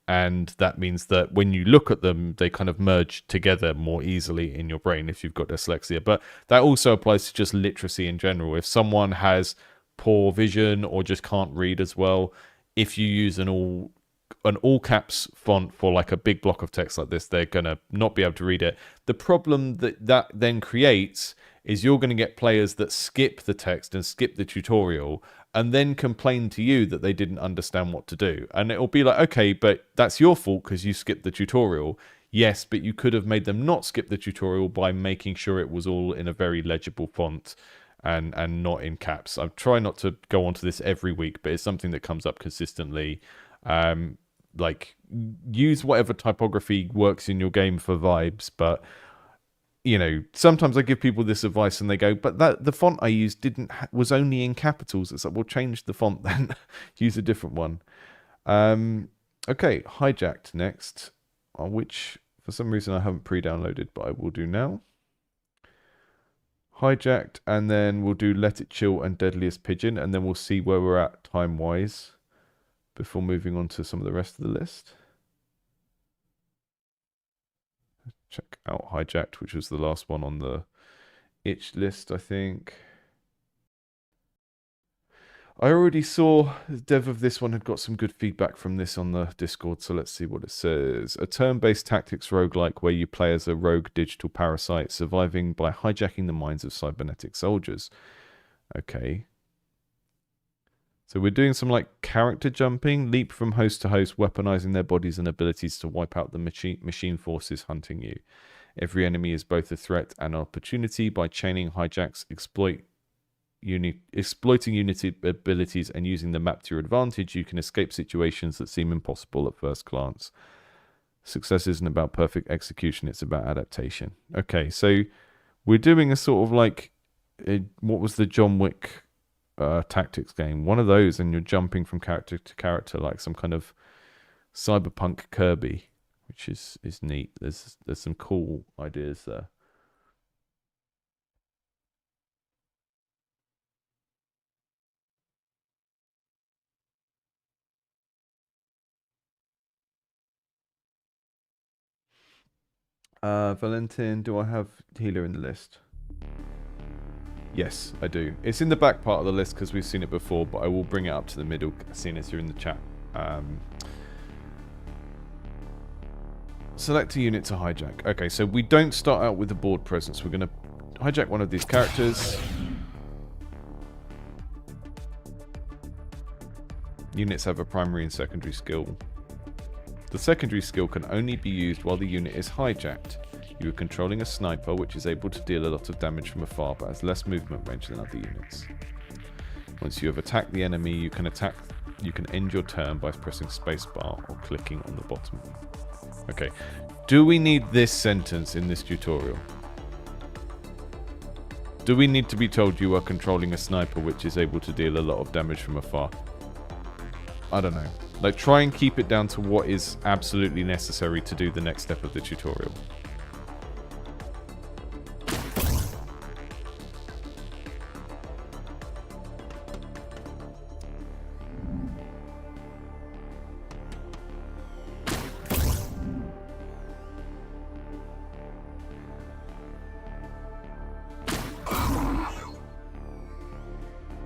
And that means that when you look at them, they kind of merge together more easily in your brain if you've got dyslexia. But that also applies to just literacy in general. If someone has poor vision or just can't read as well, if you use an all caps font for like a big block of text like this, they're going to not be able to read it. The problem that then creates is you're going to get players that skip the text and skip the tutorial and then complain to you that they didn't understand what to do. And it'll be like, okay, but that's your fault because you skipped the tutorial. Yes, but you could have made them not skip the tutorial by making sure it was all in a very legible font and not in caps. I try not to go on to this every week, but it's something that comes up consistently. Like, use whatever typography works in your game for vibes, but you know, sometimes I give people this advice and they go, but that the font I used was only in capitals. It's like, well, change the font then. Use a different one. Okay, Hijacked next, which for some reason I haven't pre-downloaded, but I will do now. Hijacked, and then we'll do Let It Chill and Deadliest Pigeon, and then we'll see where we're at time-wise before moving on to some of the rest of the list. Check out Hijacked, which was the last one on the itch list, I think. I already saw the dev of this one had got some good feedback from this on the Discord, so let's see what it says. A turn-based tactics roguelike where you play as a rogue digital parasite, surviving by hijacking the minds of cybernetic soldiers. Okay. So we're doing some like character jumping, leap from host to host, weaponizing their bodies and abilities to wipe out the machine forces hunting you. Every enemy is both a threat and an opportunity. By chaining hijacks, exploiting Unity abilities and using the map to your advantage, you can escape situations that seem impossible at first glance. Success isn't about perfect execution, it's about adaptation. Okay, so we're doing a sort of like, what was the John Wick tactics game? One of those, and you're jumping from character to character like some kind of cyberpunk Kirby, which is neat. There's some cool ideas there. Valentin, do I have healer in the list? Yes, I do. It's in the back part of the list because we've seen it before, but I will bring it up to the middle, seeing as you're in the chat. Select a unit to hijack. Okay, so we don't start out with the board presence. We're going to hijack one of these characters. Units have a primary and secondary skill. The secondary skill can only be used while the unit is hijacked. You are controlling a sniper, which is able to deal a lot of damage from afar, but has less movement range than other units. Once you have attacked the enemy, you can end your turn by pressing spacebar or clicking on the bottom. Okay, do we need this sentence in this tutorial? Do we need to be told you are controlling a sniper, which is able to deal a lot of damage from afar? I don't know. Like, try and keep it down to what is absolutely necessary to do the next step of the tutorial.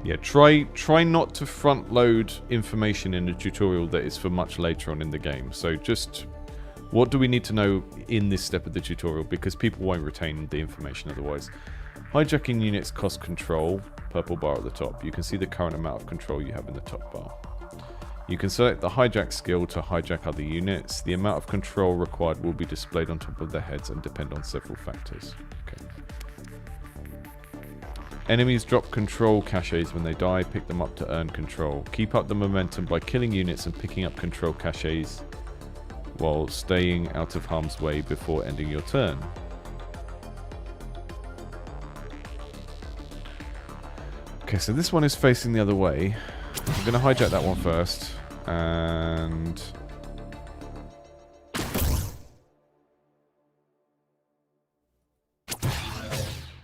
Yeah, try not to front load information in a tutorial that is for much later on in the game. So just, what do we need to know in this step of the tutorial? Because people won't retain the information otherwise. Hijacking units cost control, purple bar at the top. You can see the current amount of control you have in the top bar. You can select the hijack skill to hijack other units. The amount of control required will be displayed on top of their heads and depend on several factors. Okay. Enemies drop control caches when they die. Pick them up to earn control. Keep up the momentum by killing units and picking up control caches while staying out of harm's way before ending your turn. Okay, so this one is facing the other way. I'm going to hijack that one first. And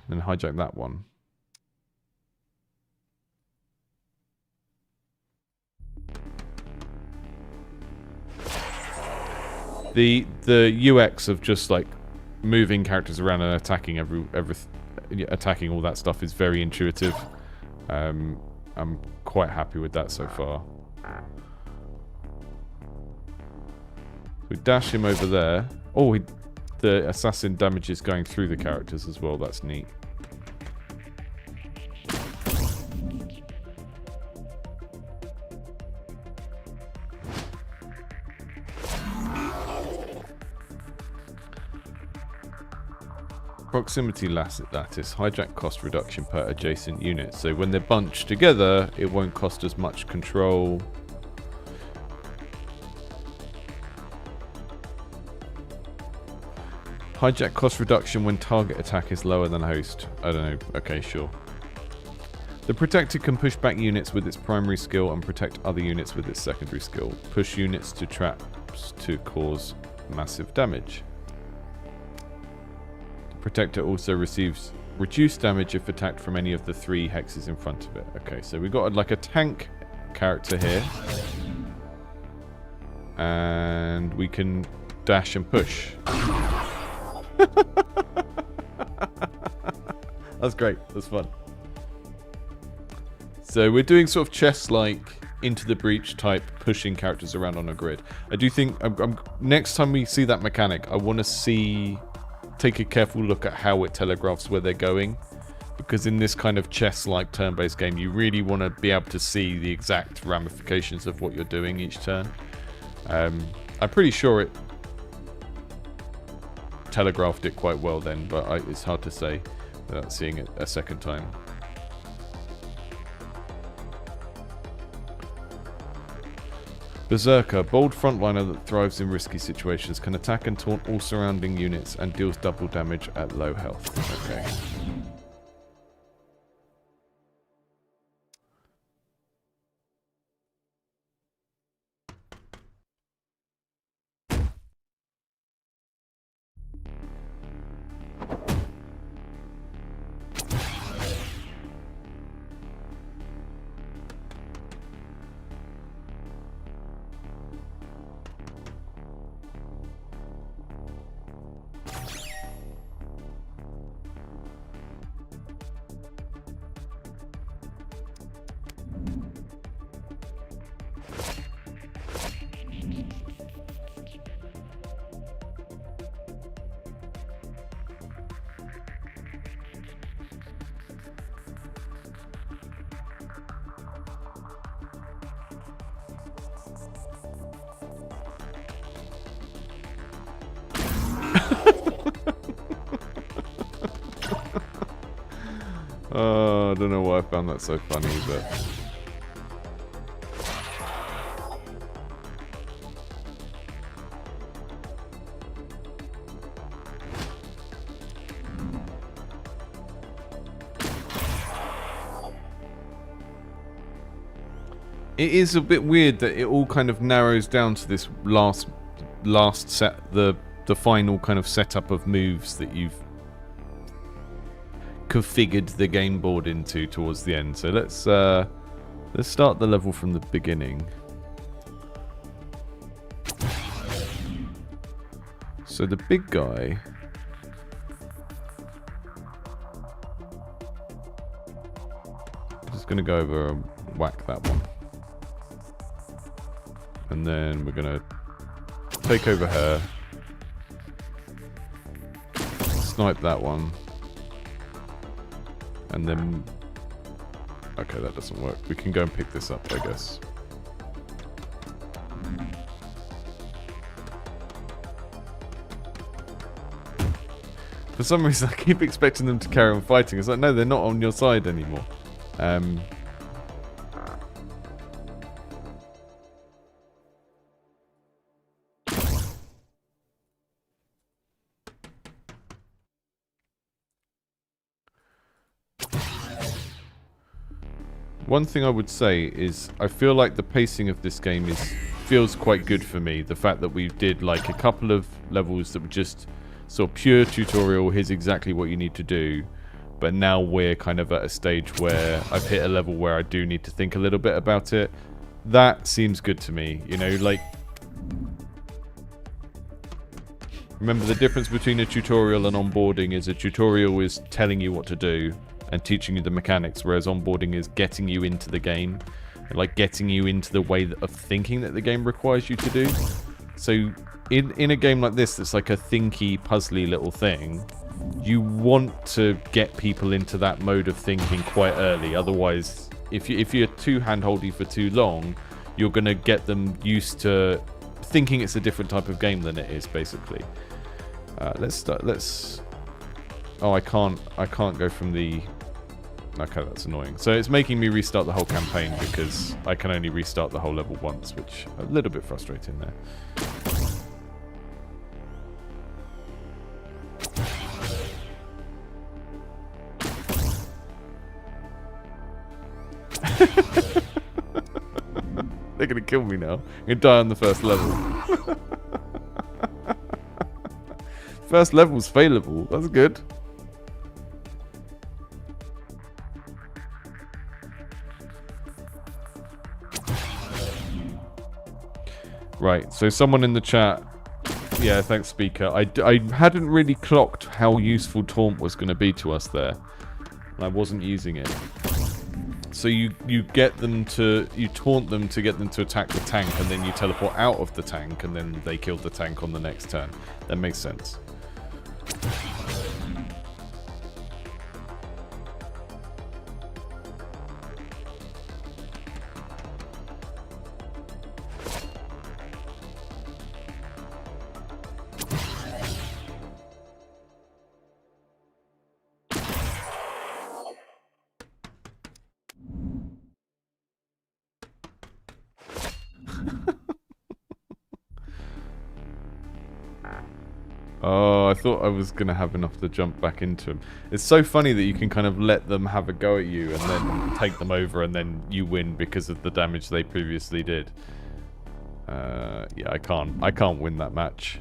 then hijack that one. The UX of just like moving characters around and attacking attacking all that stuff is very intuitive. I'm quite happy with that so far. We dash him over there. Oh, the assassin damages going through the characters as well. That's neat. Proximity lattice, hijack cost reduction per adjacent unit. So when they're bunched together, it won't cost as much control. Hijack cost reduction when target attack is lower than host. I don't know. Okay, sure. The protector can push back units with its primary skill and protect other units with its secondary skill. Push units to traps to cause massive damage. Protector also receives reduced damage if attacked from any of the 3 hexes in front of it. Okay, so we've got like a tank character here. And we can dash and push. That's great. That's fun. So we're doing sort of chess-like, into the breach type, pushing characters around on a grid. I do think, next time we see that mechanic, I want to take a careful look at how it telegraphs where they're going. Because in this kind of chess-like turn-based game, you really want to be able to see the exact ramifications of what you're doing each turn. I'm pretty sure it telegraphed it quite well then, but it's hard to say without seeing it a second time. Berserker, bold frontliner that thrives in risky situations, can attack and taunt all surrounding units and deals double damage at low health. Okay. I don't know why I found that so funny, but... It is a bit weird that it all kind of narrows down to this last set, the final kind of setup of moves that you've configured the game board into towards the end. So let's start the level from the beginning. So the big guy, I'm just going to go over and whack that one. And then we're going to take over her, snipe that one. And then... Okay, that doesn't work. We can go and pick this up, I guess. For some reason, I keep expecting them to carry on fighting. It's like, no, they're not on your side anymore. One thing I would say is I feel like the pacing of this game feels quite good for me. The fact that we did like a couple of levels that were just sort of pure tutorial, here's exactly what you need to do. But now we're kind of at a stage where I've hit a level where I do need to think a little bit about it. That seems good to me, you know, like... Remember, the difference between a tutorial and onboarding is a tutorial is telling you what to do and teaching you the mechanics, whereas onboarding is getting you into the game, like getting you into the way of thinking that the game requires you to do. So in a game like this that's like a thinky, puzzly little thing, you want to get people into that mode of thinking quite early. Otherwise, if you're too hand-holdy for too long, you're going to get them used to thinking it's a different type of game than it is, basically. Let's... Oh, I can't go from the... Okay, that's annoying. So it's making me restart the whole campaign because I can only restart the whole level once, which a little bit frustrating there. They're gonna kill me now. I'm gonna die on the first level. First level's failable. That's good. Right, so someone in the chat, yeah, thanks speaker, I hadn't really clocked how useful taunt was going to be to us there, and I wasn't using it. So you get them to, you taunt them to get them to attack the tank, and then you teleport out of the tank, and then they kill the tank on the next turn. That makes sense. Oh, I thought I was going to have enough to jump back into him. It's so funny that you can kind of let them have a go at you and then take them over and then you win because of the damage they previously did. Yeah, I can't win that match.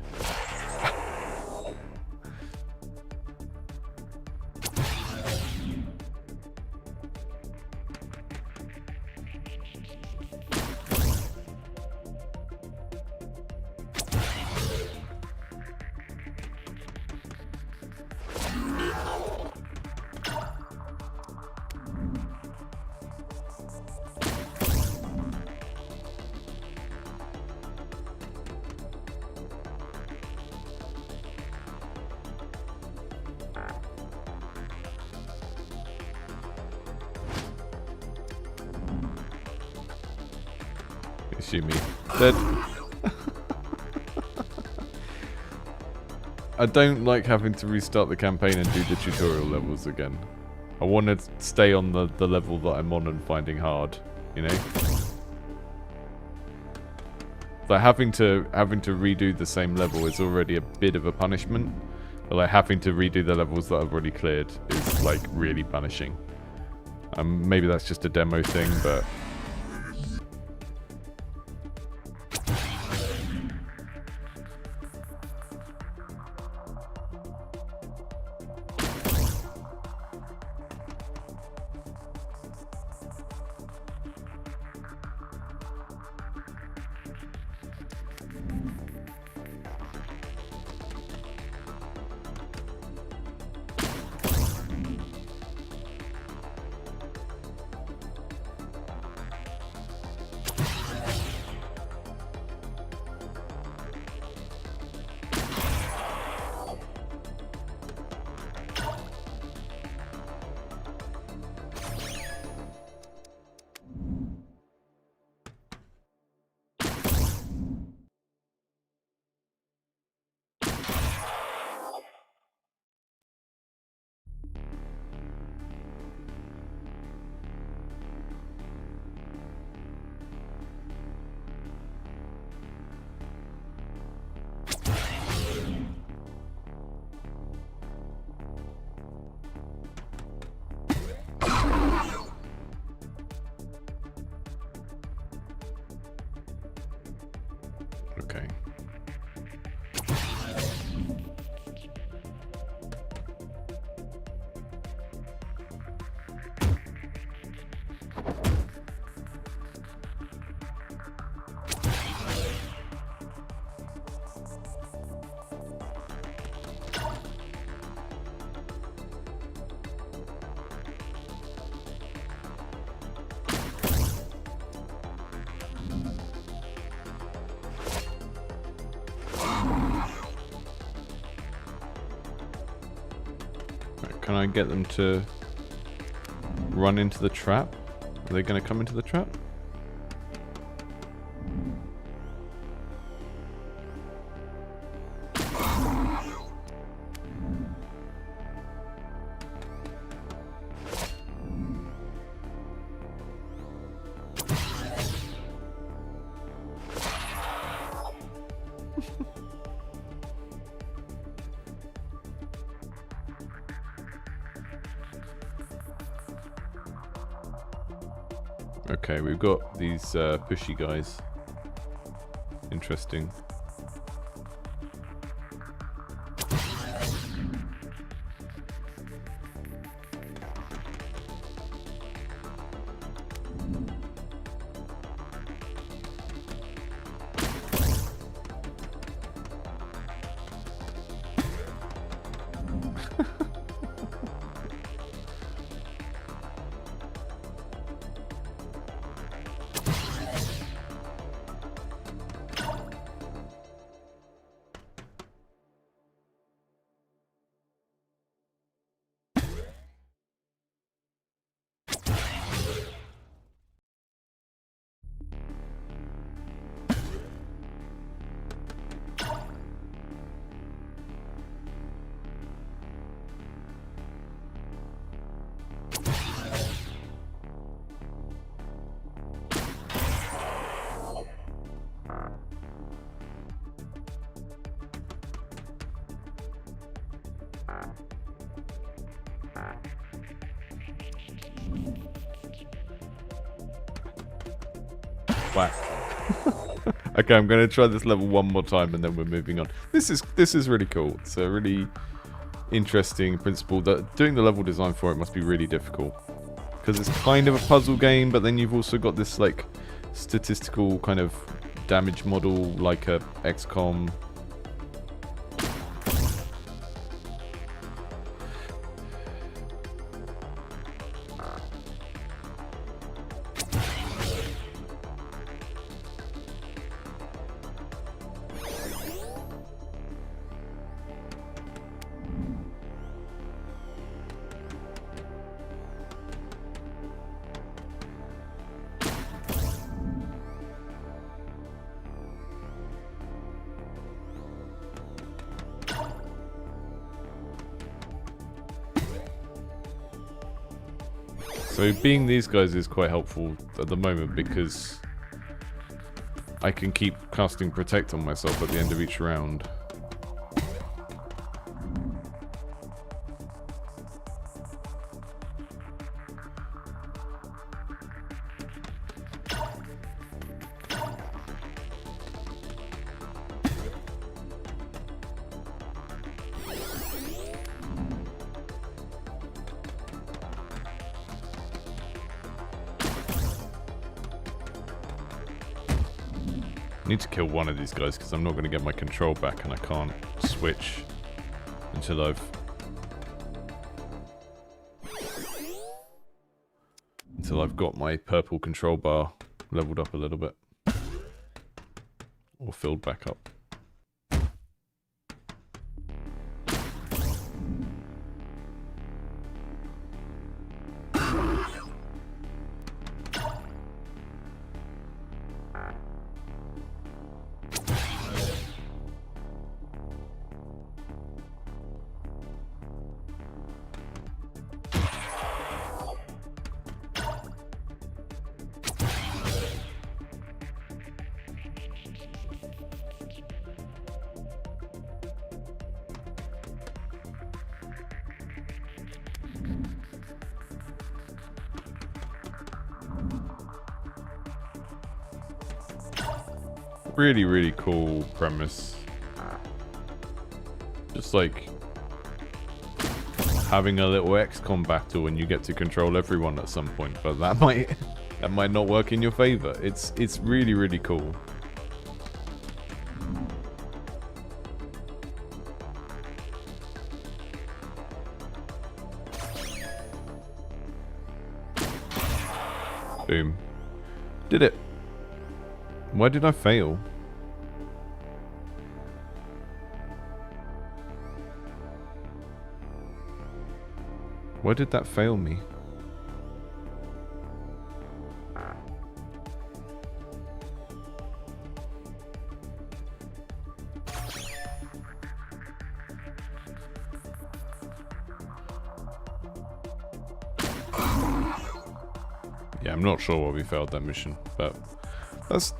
Me dead. I don't like having to restart the campaign and do the tutorial levels again. I want to stay on the level that I'm on and finding hard, you know? Like having to redo the same level is already a bit of a punishment. But like having to redo the levels that I've already cleared is like really punishing. Maybe that's just a demo thing, but okay. Can I get them to run into the trap? Are they going to come into the trap? Okay, we've got these pushy guys. Interesting. Wow. Okay, I'm going to try this level one more time and then we're moving on. This is really cool. It's a really interesting principle. That doing the level design for it must be really difficult. Because it's kind of a puzzle game, but then you've also got this like statistical kind of damage model like a XCOM. So being these guys is quite helpful at the moment because I can keep casting Protect on myself at the end of each round. I need to kill one of these guys because I'm not going to get my control back and I can't switch until I've got my purple control bar leveled up a little bit or filled back up. Really, really cool premise. Just like having a little XCOM battle and you get to control everyone at some point, but that might not work in your favor. It's really, really cool. Boom. Did it. Why did I fail? Why did that fail me? Yeah, I'm not sure why we failed that mission, but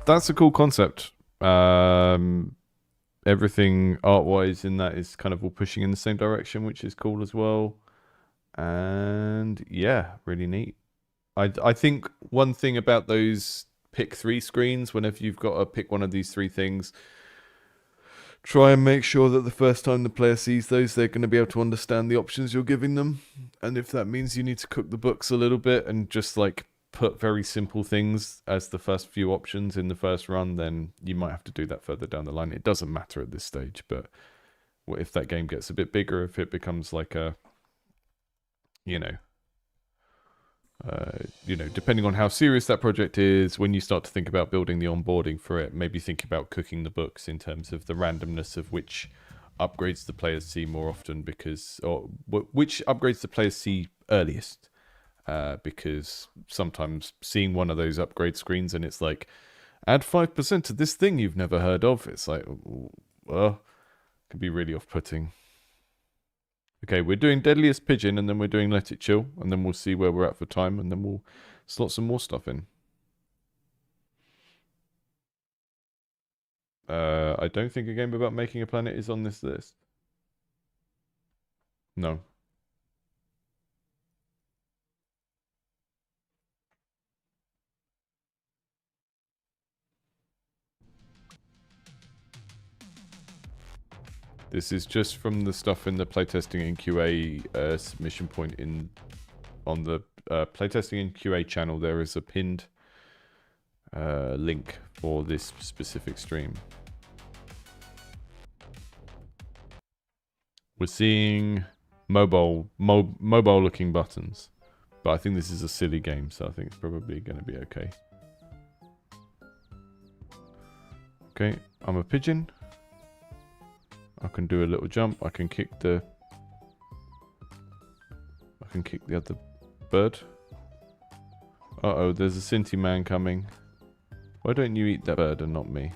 that's a cool concept. Everything art-wise in that is kind of all pushing in the same direction, which is cool as well. And yeah, really neat. I think one thing about those pick 3 screens, whenever you've got to pick one of these 3 things, try and make sure that the first time the player sees those, they're going to be able to understand the options you're giving them. And if that means you need to cook the books a little bit and just like put very simple things as the first few options in the first run, then you might have to do that further down the line. It doesn't matter at this stage, but what if that game gets a bit bigger, if it becomes like a, depending on how serious that project is, when you start to think about building the onboarding for it, maybe think about cooking the books in terms of the randomness of which upgrades the players see more often, or which upgrades the players see earliest. Because sometimes seeing one of those upgrade screens and it's like, add 5% to this thing you've never heard of, it's like, well, can be really off-putting. Okay, we're doing Deadliest Pigeon and then we're doing Let It Chill, and then we'll see where we're at for time, and then we'll slot some more stuff in. I don't think a game about making a planet is on this list. No. This is just from the stuff in the playtesting and QA submission point on the playtesting and QA channel. There is a pinned link for this specific stream. We're seeing mobile looking buttons, but I think this is a silly game, so I think it's probably going to be okay. Okay, I'm a pigeon. I can do a little jump. I can kick the other bird. Uh-oh, there's a Sinti man coming. Why don't you eat that bird and not me?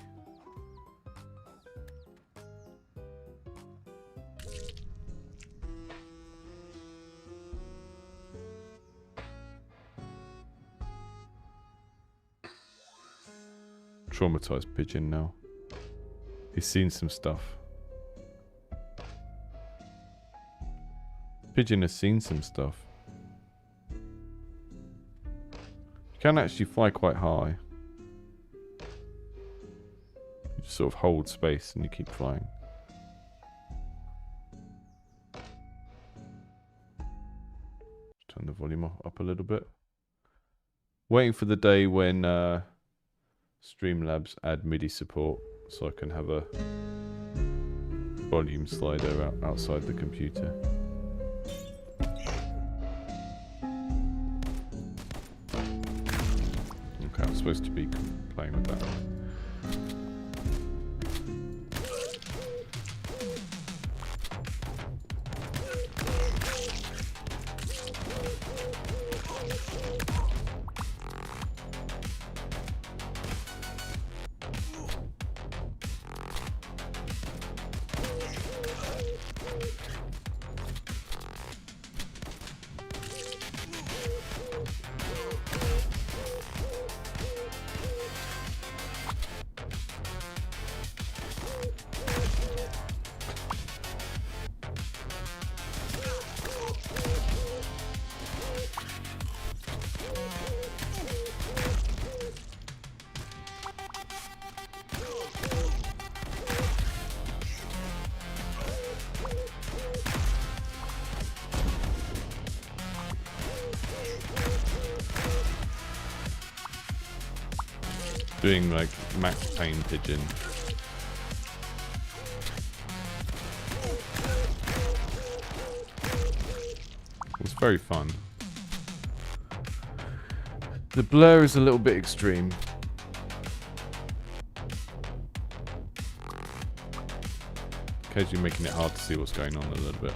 Traumatized pigeon now. He's seen some stuff. Pigeon has seen some stuff. You can actually fly quite high. You just sort of hold space and you keep flying. Turn the volume up a little bit. Waiting for the day when Streamlabs add MIDI support so I can have a volume slider outside the computer. Okay, I'm supposed to be playing with that. Doing like Max Payne pigeon. It's very fun. The blur is a little bit extreme. Occasionally making it hard to see what's going on a little bit.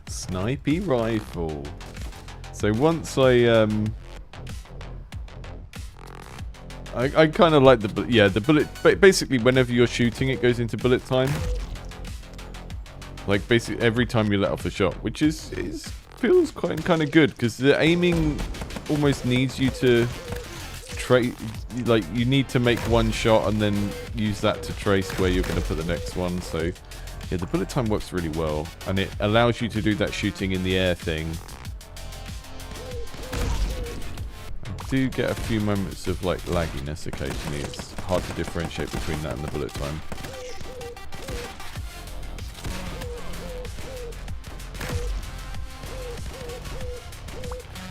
Snipey rifle. So once I kind of like the bullet. Basically, whenever you're shooting, it goes into bullet time. Like basically every time you let off a shot, which feels quite kind of good because the aiming almost needs you to like you need to make one shot and then use that to trace where you're going to put the next one. So yeah, the bullet time works really well, and it allows you to do that shooting in the air thing. I do get a few moments of like lagginess occasionally. It's hard to differentiate between that and the bullet time.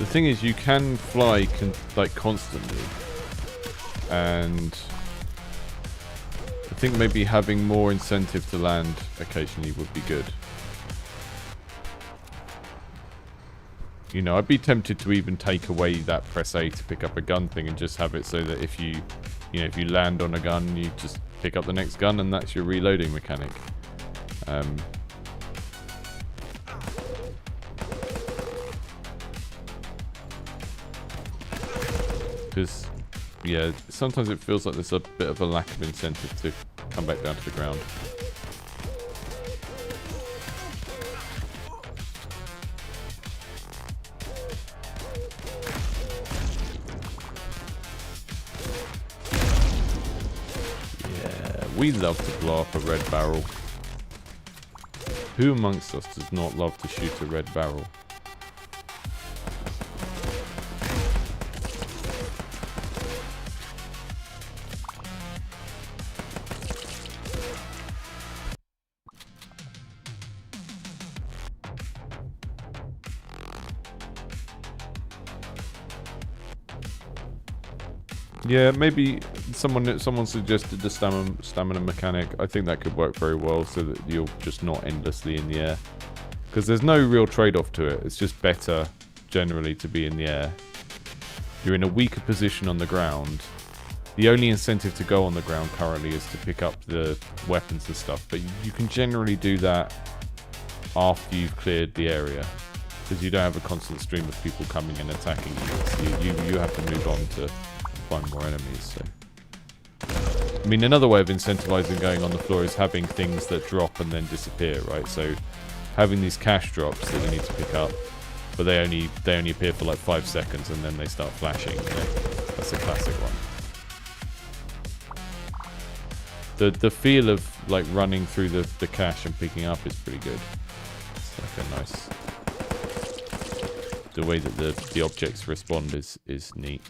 The thing is, you can fly like constantly, and I think maybe having more incentive to land occasionally would be good. You know, I'd be tempted to even take away that press A to pick up a gun thing and just have it so that if you know, if you land on a gun, you just pick up the next gun and that's your reloading mechanic. Because, yeah, sometimes it feels like there's a bit of a lack of incentive to come back down to the ground. Yeah, we love to blow up a red barrel. Who amongst us does not love to shoot a red barrel? Yeah, maybe someone suggested the stamina mechanic. I think that could work very well so that you're just not endlessly in the air. Because there's no real trade-off to it. It's just better, generally, to be in the air. You're in a weaker position on the ground. The only incentive to go on the ground currently is to pick up the weapons and stuff. But you can generally do that after you've cleared the area. Because you don't have a constant stream of people coming and attacking you. So you have to move on to find more enemies. So, I mean, another way of incentivizing going on the floor is having things that drop and then disappear, right? So having these cash drops that you need to pick up, but they only appear for like 5 seconds and then they start flashing. You know? That's a classic one. The feel of like running through the cache and picking up is pretty good. It's like a nice, the way that the objects respond is neat.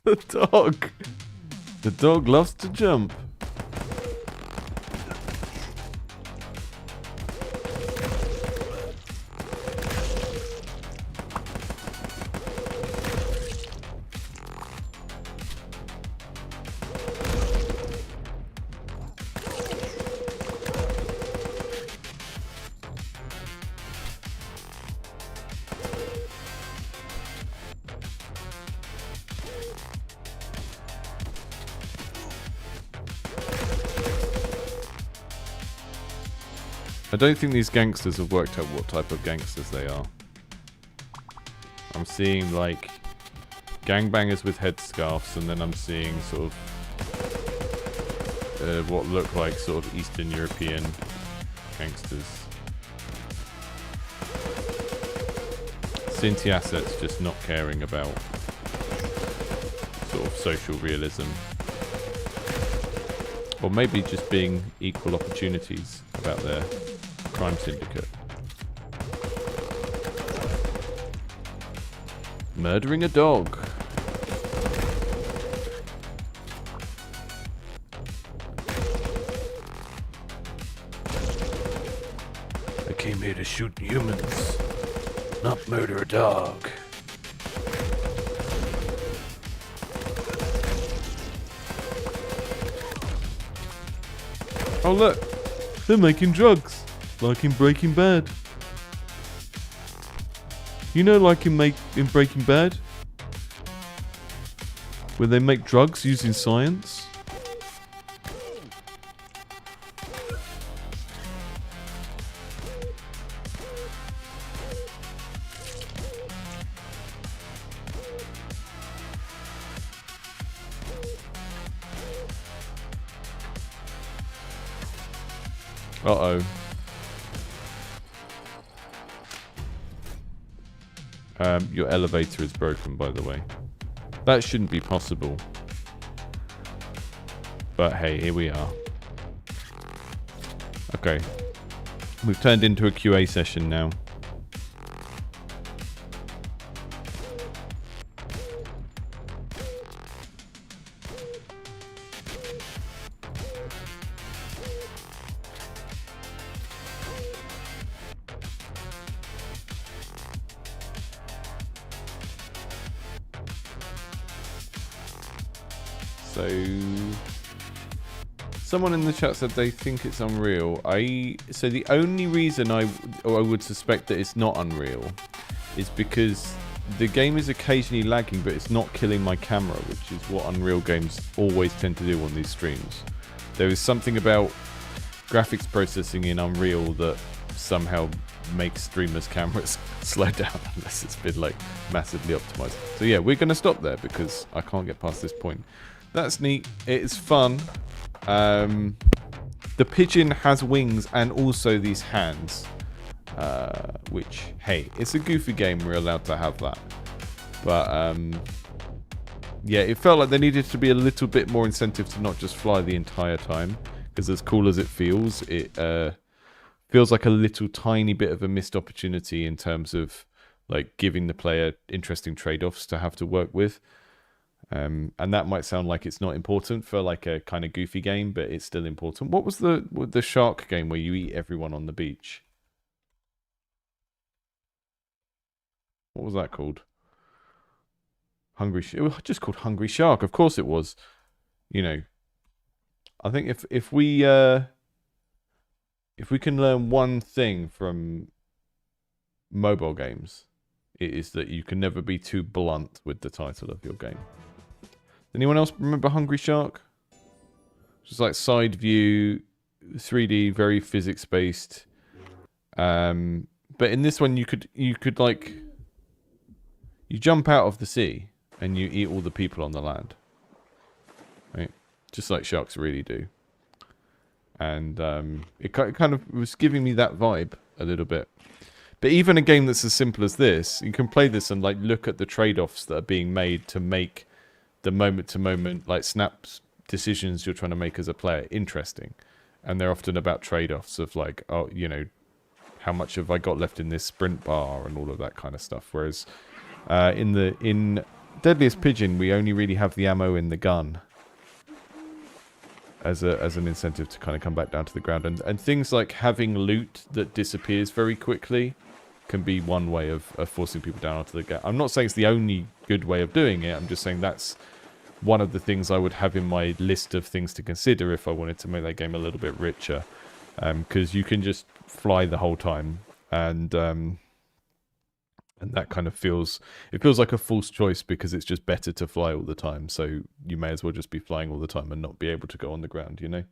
The dog. The dog loves to jump. I don't think these gangsters have worked out what type of gangsters they are. I'm seeing like gangbangers with headscarves, and then I'm seeing sort of what look like sort of Eastern European gangsters. Cinti assets just not caring about sort of social realism. Or maybe just being equal opportunities about their crime syndicate. Murdering a dog. I came here to shoot humans, not murder a dog. Oh look, they're making drugs. Like in Breaking Bad. You know, like in Breaking Bad, where they make drugs using science. Uh-oh. Your elevator is broken, by the way. That shouldn't be possible. But hey, here we are. Okay. We've turned into a QA session now. So, someone in the chat said they think it's Unreal. So the only reason I would suspect that it's not Unreal is because the game is occasionally lagging, but it's not killing my camera, which is what Unreal games always tend to do on these streams. There is something about graphics processing in Unreal that somehow makes streamers' cameras slow down unless it's been like massively optimized. So yeah, we're going to stop there because I can't get past this point. That's neat. It's fun. The pigeon has wings and also these hands, which, hey, it's a goofy game. We're allowed to have that. But yeah, it felt like there needed to be a little bit more incentive to not just fly the entire time, because as cool as it feels like a little tiny bit of a missed opportunity in terms of like giving the player interesting trade-offs to have to work with. And that might sound like it's not important for like a kind of goofy game, but it's still important. What was the shark game where you eat everyone on the beach? What was that called? It was just called Hungry Shark. Of course it was. You know, I think if we can learn one thing from mobile games, it is that you can never be too blunt with the title of your game. Anyone else remember Hungry Shark? Just like side view, 3D, very physics based. But in this one, you could like you jump out of the sea and you eat all the people on the land, right? Just like sharks really do. And it kind of was giving me that vibe a little bit. But even a game that's as simple as this, you can play this and like look at the trade-offs that are being made to make the moment-to-moment, like snaps decisions you're trying to make as a player interesting. And they're often about trade-offs of like, oh, you know, how much have I got left in this sprint bar and all of that kind of stuff. Whereas in Deadliest Pigeon, we only really have the ammo in the gun as an incentive to kind of come back down to the ground. And things like having loot that disappears very quickly can be one way of forcing people down onto the ground. I'm not saying it's the only good way of doing it. I'm just saying that's one of the things I would have in my list of things to consider if I wanted to make that game a little bit richer. Because you can just fly the whole time. And that kind of feels like a false choice because it's just better to fly all the time. So you may as well just be flying all the time and not be able to go on the ground, you know?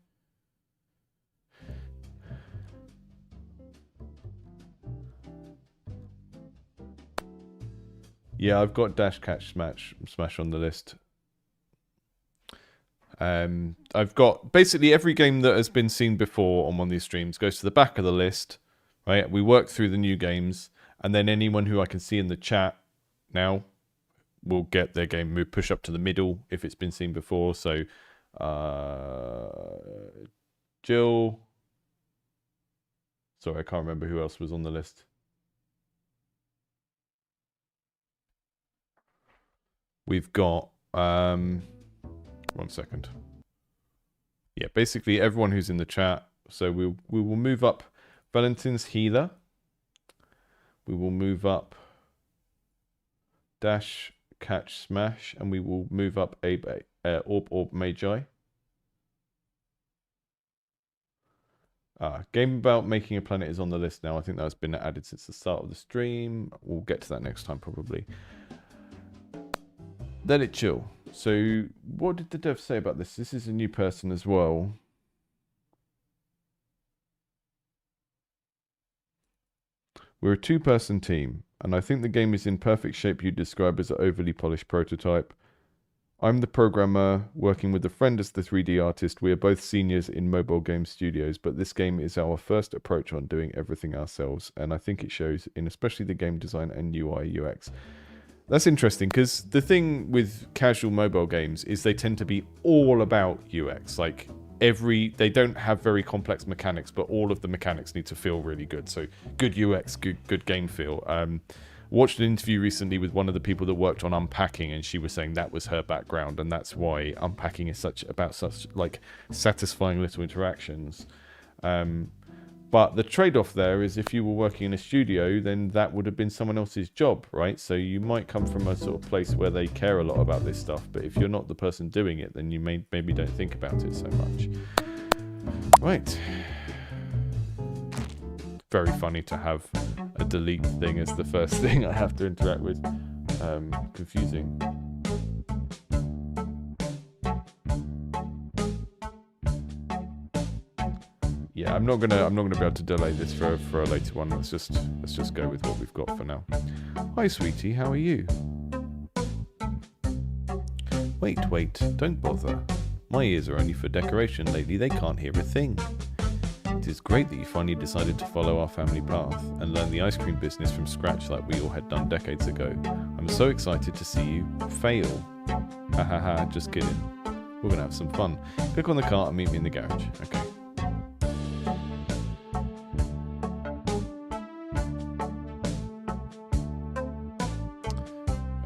Yeah, I've got Dash Catch Smash on the list. I've got basically every game that has been seen before on one of these streams goes to the back of the list, right? We work through the new games, and then anyone who I can see in the chat now will get their game moved, push up to the middle if it's been seen before. So, Jill. Sorry, I can't remember who else was on the list. We've got, 1 second. Yeah, basically everyone who's in the chat. So we will move up Valentin's Healer. We will move up Dash Catch Smash, and we will move up Orb Orb Magi. Game about making a planet is on the list now. I think that's been added since the start of the stream. We'll get to that next time probably. Let it chill. So, what did the dev say about this? This is a new person as well. We're a 2-person team, and I think the game is in perfect shape you'd describe as an overly polished prototype. I'm the programmer, working with a friend as the 3D artist. We are both seniors in mobile game studios, but this game is our first approach on doing everything ourselves, and I think it shows in especially the game design and UI UX. That's interesting, because the thing with casual mobile games is they tend to be all about UX. Like, they don't have very complex mechanics, but all of the mechanics need to feel really good. So good UX, good game feel. Watched an interview recently with one of the people that worked on unpacking, and she was saying that was her background, and that's why unpacking is such like satisfying little interactions. But the trade-off there is if you were working in a studio, then that would have been someone else's job, right? So you might come from a sort of place where they care a lot about this stuff, but if you're not the person doing it, then you maybe don't think about it so much. Right. Very funny to have a delete thing as the first thing I have to interact with. Confusing. Yeah, I'm not gonna be able to delay this for a later one. Let's just go with what we've got for now. Hi, sweetie, how are you? Wait, don't bother. My ears are only for decoration lately. They can't hear a thing. It is great that you finally decided to follow our family path and learn the ice cream business from scratch like we all had done decades ago. I'm so excited to see you fail. Ha ha ha, just kidding. We're gonna have some fun. Click on the cart and meet me in the garage. Okay.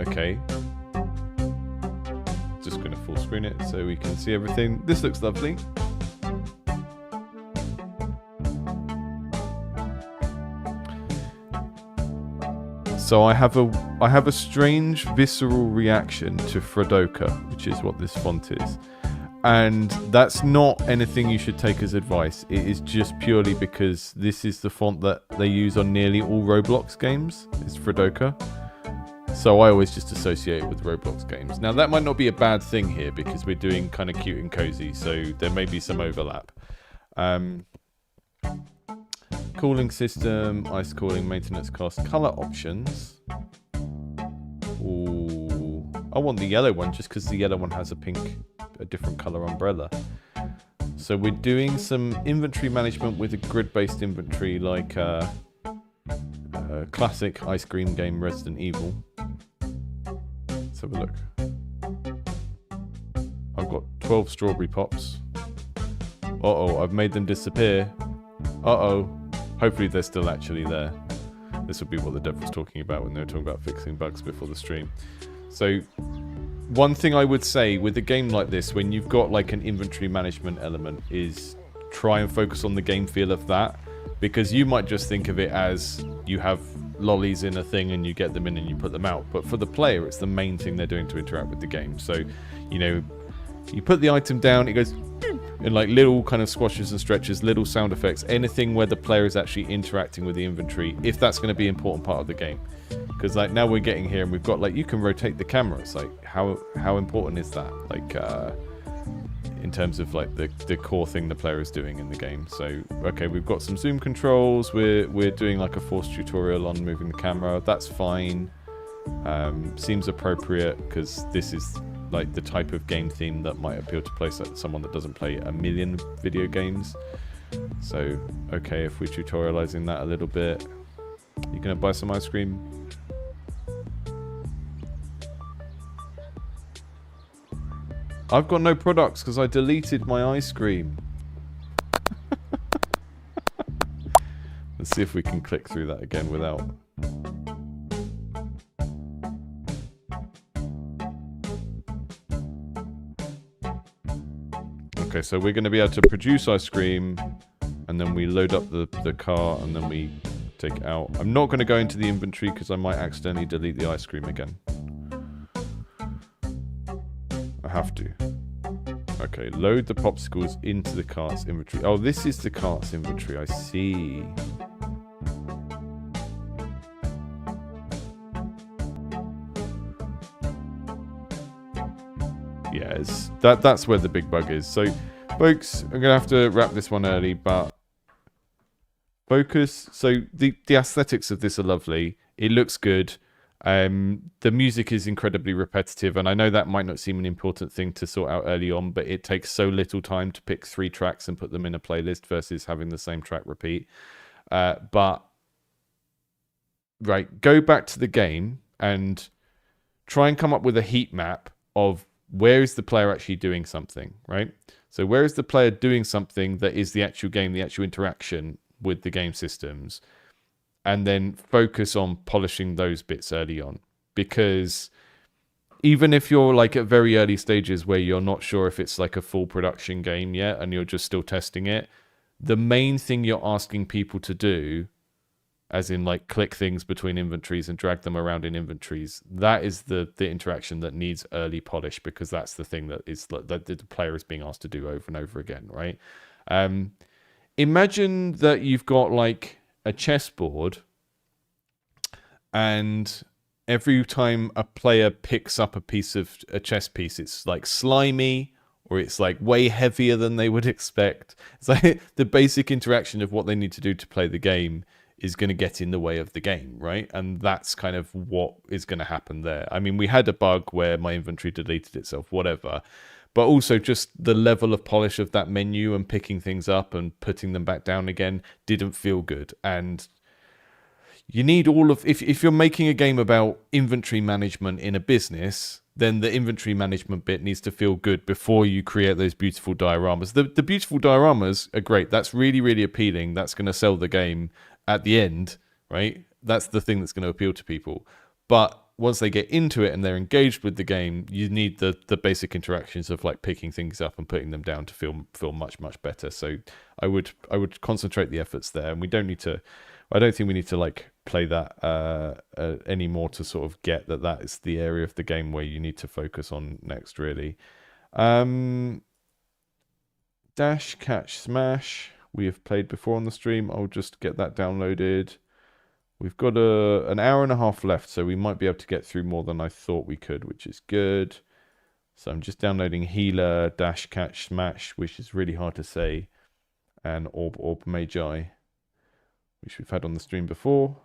Okay. Just going to full screen it so we can see everything. This looks lovely. So I have a strange visceral reaction to Fredoka, which is what this font is. And that's not anything you should take as advice. It is just purely because this is the font that they use on nearly all Roblox games. It's Fredoka. So I always just associate it with Roblox games. Now that might not be a bad thing here because we're doing kind of cute and cozy, so there may be some overlap. Cooling system, ice cooling, maintenance cost, color options. Ooh, I want the yellow one just because the yellow one has a different color umbrella. So we're doing some inventory management with a grid-based inventory like classic ice cream game Resident Evil. Let's have a look. I've got 12 strawberry pops. Uh-oh, I've made them disappear. Uh-oh. Hopefully they're still actually there. This would be what the dev was talking about when they were talking about fixing bugs before the stream. So, one thing I would say with a game like this, when you've got like an inventory management element, is try and focus on the game feel of that. Because you might just think of it as you have lollies in a thing and you get them in and you put them out. But for the player, it's the main thing they're doing to interact with the game. So, you know, you put the item down, it goes in like little kind of squashes and stretches, little sound effects, anything where the player is actually interacting with the inventory, if that's going to be an important part of the game. Because like now we're getting here and we've got like, you can rotate the camera. It's like, how important is that? Like, in terms of like the core thing the player is doing in the game. So okay, we've got some zoom controls, we're doing like a forced tutorial on moving the camera. That's fine. Seems appropriate because this is like the type of game theme that might appeal to someone that doesn't play a million video games. So okay, if we're tutorializing that a little bit. You gonna buy some ice cream? I've got no products because I deleted my ice cream. Let's see if we can click through that again without... Okay, so we're going to be able to produce ice cream, and then we load up the car, and then we take it out. I'm not going to go into the inventory because I might accidentally delete the ice cream again. I have to. Okay, load the popsicles into the cart's inventory. Oh, this is the cart's inventory. I see. Yes, that's where the big bug is. So, folks, I'm going to have to wrap this one early, but focus. So, the aesthetics of this are lovely. It looks good. The music is incredibly repetitive, and I know that might not seem an important thing to sort out early on, but it takes so little time to pick 3 tracks and put them in a playlist versus having the same track repeat. But right, go back to the game and try and come up with a heat map of where is the player actually doing something, right? So where is the player doing something that is the actual game, the actual interaction with the game systems, and then focus on polishing those bits early on. Because even if you're like at very early stages where you're not sure if it's like a full production game yet and you're just still testing it, the main thing you're asking people to do, as in like click things between inventories and drag them around in inventories, that is the interaction that needs early polish, because that's the thing that is that the player is being asked to do over and over again, right? Imagine that you've got like a chessboard, and every time a player picks up a chess piece, it's like slimy, or it's like way heavier than they would expect. It's like the basic interaction of what they need to do to play the game is going to get in the way of the game, right? And that's kind of what is going to happen there. I mean, we had a bug where my inventory deleted itself, whatever. But also just the level of polish of that menu and picking things up and putting them back down again didn't feel good. And you need all of... If you're making a game about inventory management in a business, then the inventory management bit needs to feel good before you create those beautiful dioramas. The beautiful dioramas are great. That's really, really appealing. That's going to sell the game at the end, right? That's the thing that's going to appeal to people. But once they get into it and they're engaged with the game, you need the basic interactions of like picking things up and putting them down to feel much, much better. So I would concentrate the efforts there, and we don't need to... I don't think we need to like play that anymore to sort of get that is the area of the game where you need to focus on next, really. Dash, catch, smash. We have played before on the stream. I'll just get that downloaded. We've got an hour and a half left, so we might be able to get through more than I thought we could, which is good. So I'm just downloading Healer, Dash, Catch, Smash, which is really hard to say, and Orb Orb Magi, which we've had on the stream before.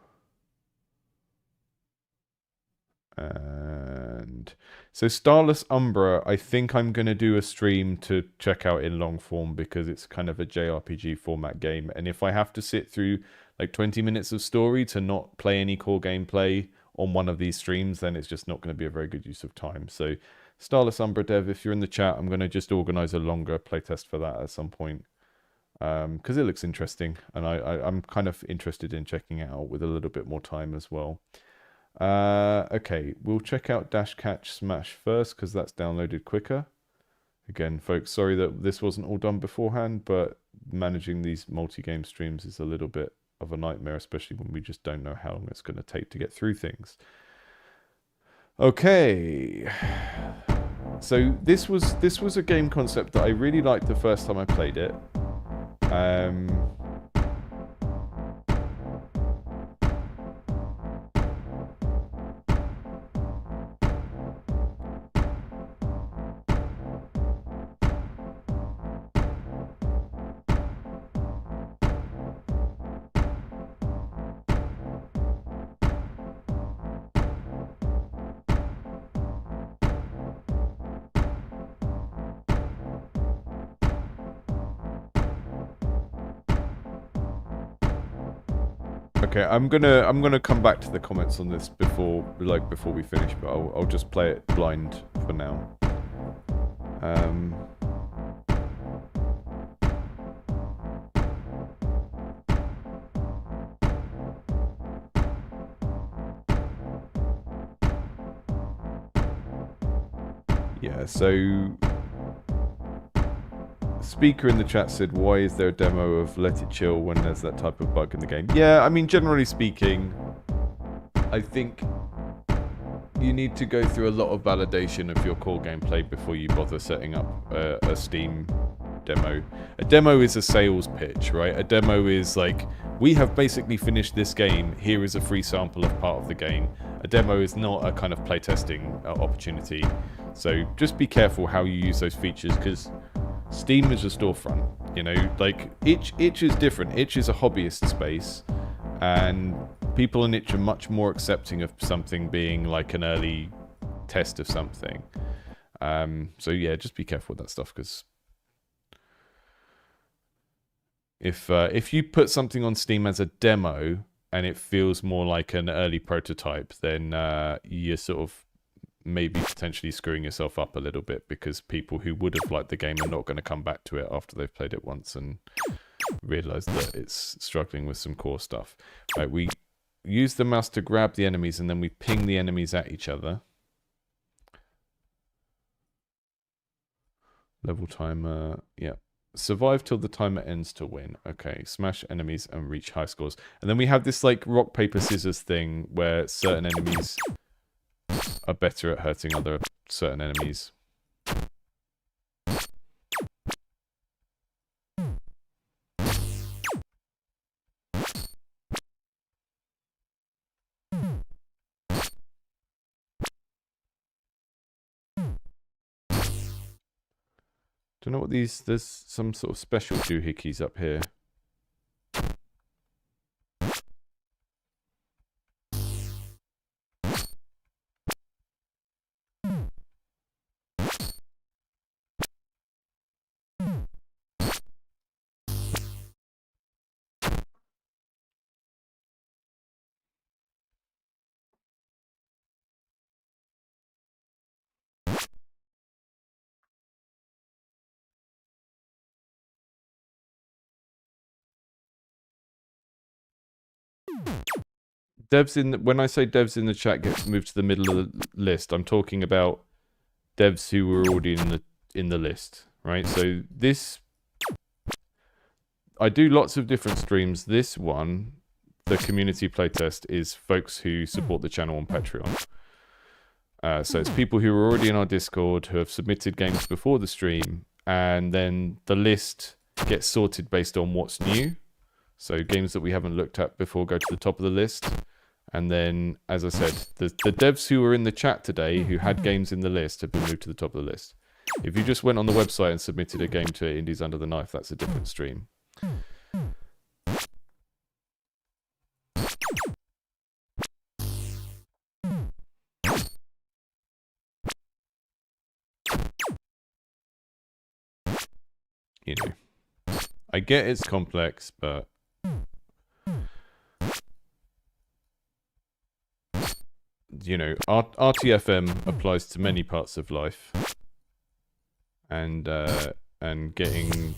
And so Starless Umbra, I think I'm going to do a stream to check out in long form, because it's kind of a JRPG format game. And if I have to sit through like 20 minutes of story to not play any core gameplay on one of these streams, then it's just not going to be a very good use of time. So Starless Umbra dev, if you're in the chat, I'm going to just organize a longer playtest for that at some point, because it looks interesting, and I'm kind of interested in checking it out with a little bit more time as well. Okay, we'll check out Dash Catch Smash first, because that's downloaded quicker. Again, folks, sorry that this wasn't all done beforehand, but managing these multi-game streams is a little bit of a nightmare, especially when we just don't know how long it's going to take to get through things. Okay, so this was a game concept that I really liked the first time I played it. Okay, I'm gonna come back to the comments on this before we finish, but I'll just play it blind for now. Yeah, so Speaker in the chat said, why is there a demo of Let It Chill when there's that type of bug in the game? Yeah, I mean, generally speaking, I think you need to go through a lot of validation of your core gameplay before you bother setting up a Steam demo. A demo is a sales pitch, right? A demo is like, we have basically finished this game, here is a free sample of part of the game. A demo is not a kind of playtesting opportunity. So just be careful how you use those features, because Steam is a storefront, you know, like Itch is different. Itch is a hobbyist space, and people on Itch are much more accepting of something being like an early test of something. So yeah, just be careful with that stuff, because if you put something on Steam as a demo and it feels more like an early prototype, then you're sort of maybe potentially screwing yourself up a little bit, because people who would have liked the game are not going to come back to it after they've played it once and realize that it's struggling with some core stuff. Right, we use the mouse to grab the enemies, and then we ping the enemies at each other. Level timer, yeah. Survive till the timer ends to win. Okay, smash enemies and reach high scores. And then we have this like rock, paper, scissors thing where certain enemies are better at hurting other certain enemies. Don't know what these, there's some sort of special doohickeys up here. Devs in the, when I say devs in the chat get moved to the middle of the list, I'm talking about devs who were already in the list, right? So this, I do lots of different streams. This one, the community playtest, is folks who support the channel on Patreon. So it's people who are already in our Discord who have submitted games before the stream, and then the list gets sorted based on what's new. So games that we haven't looked at before go to the top of the list. And then, as I said, the devs who were in the chat today who had games in the list have been moved to the top of the list. If you just went on the website and submitted a game to Indies Under the Knife, that's a different stream. You know, I get it's complex, but you know, RTFM applies to many parts of life, and getting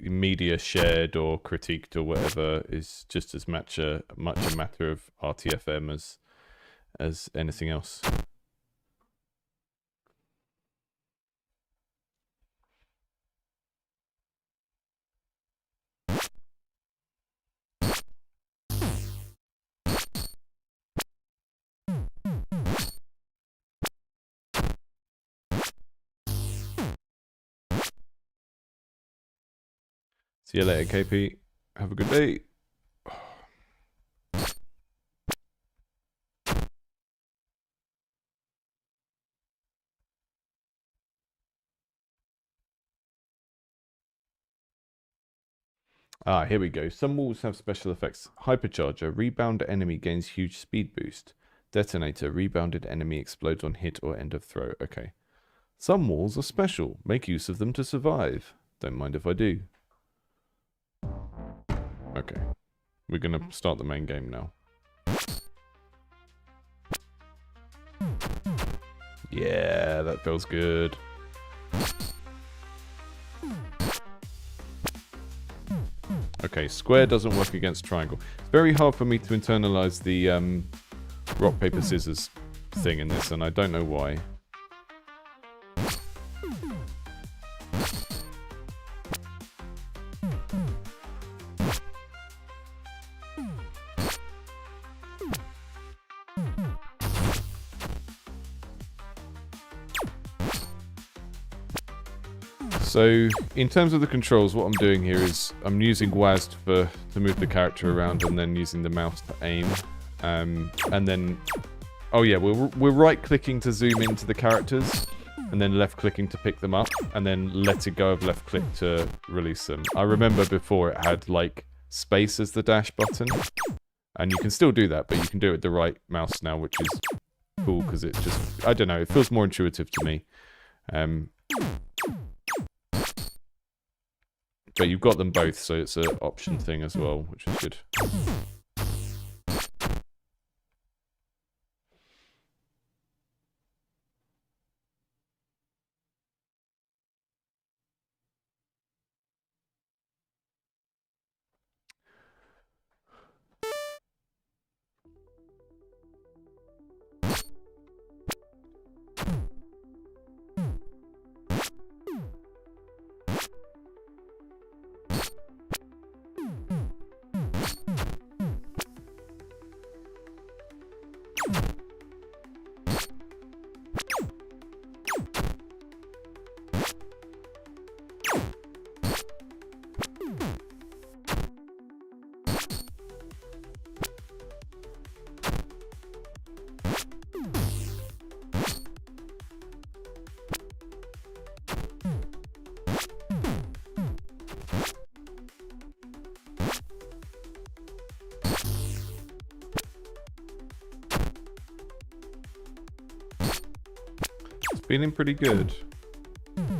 media shared or critiqued or whatever is just as much a matter of RTFM as anything else. See you later, KP. Have a good day. Ah, here we go. Some walls have special effects. Hypercharger, rebound enemy gains huge speed boost. Detonator, rebounded enemy explodes on hit or end of throw. Okay. Some walls are special. Make use of them to survive. Don't mind if I do. Okay. We're going to start the main game now. Yeah, that feels good. Okay, square doesn't work against triangle. It's very hard for me to internalize the rock, paper, scissors thing in this, and I don't know why. So, in terms of the controls, what I'm doing here is I'm using WASD to move the character around, and then using the mouse to aim. And then, oh yeah, we're right-clicking to zoom into the characters, and then left-clicking to pick them up, and then letting go of left-click to release them. I remember before it had, like, space as the dash button, and you can still do that, but you can do it with the right mouse now, which is cool, because it just, I don't know, it feels more intuitive to me. But you've got them both, so it's an option thing as well, which is good. Feeling pretty good. I'm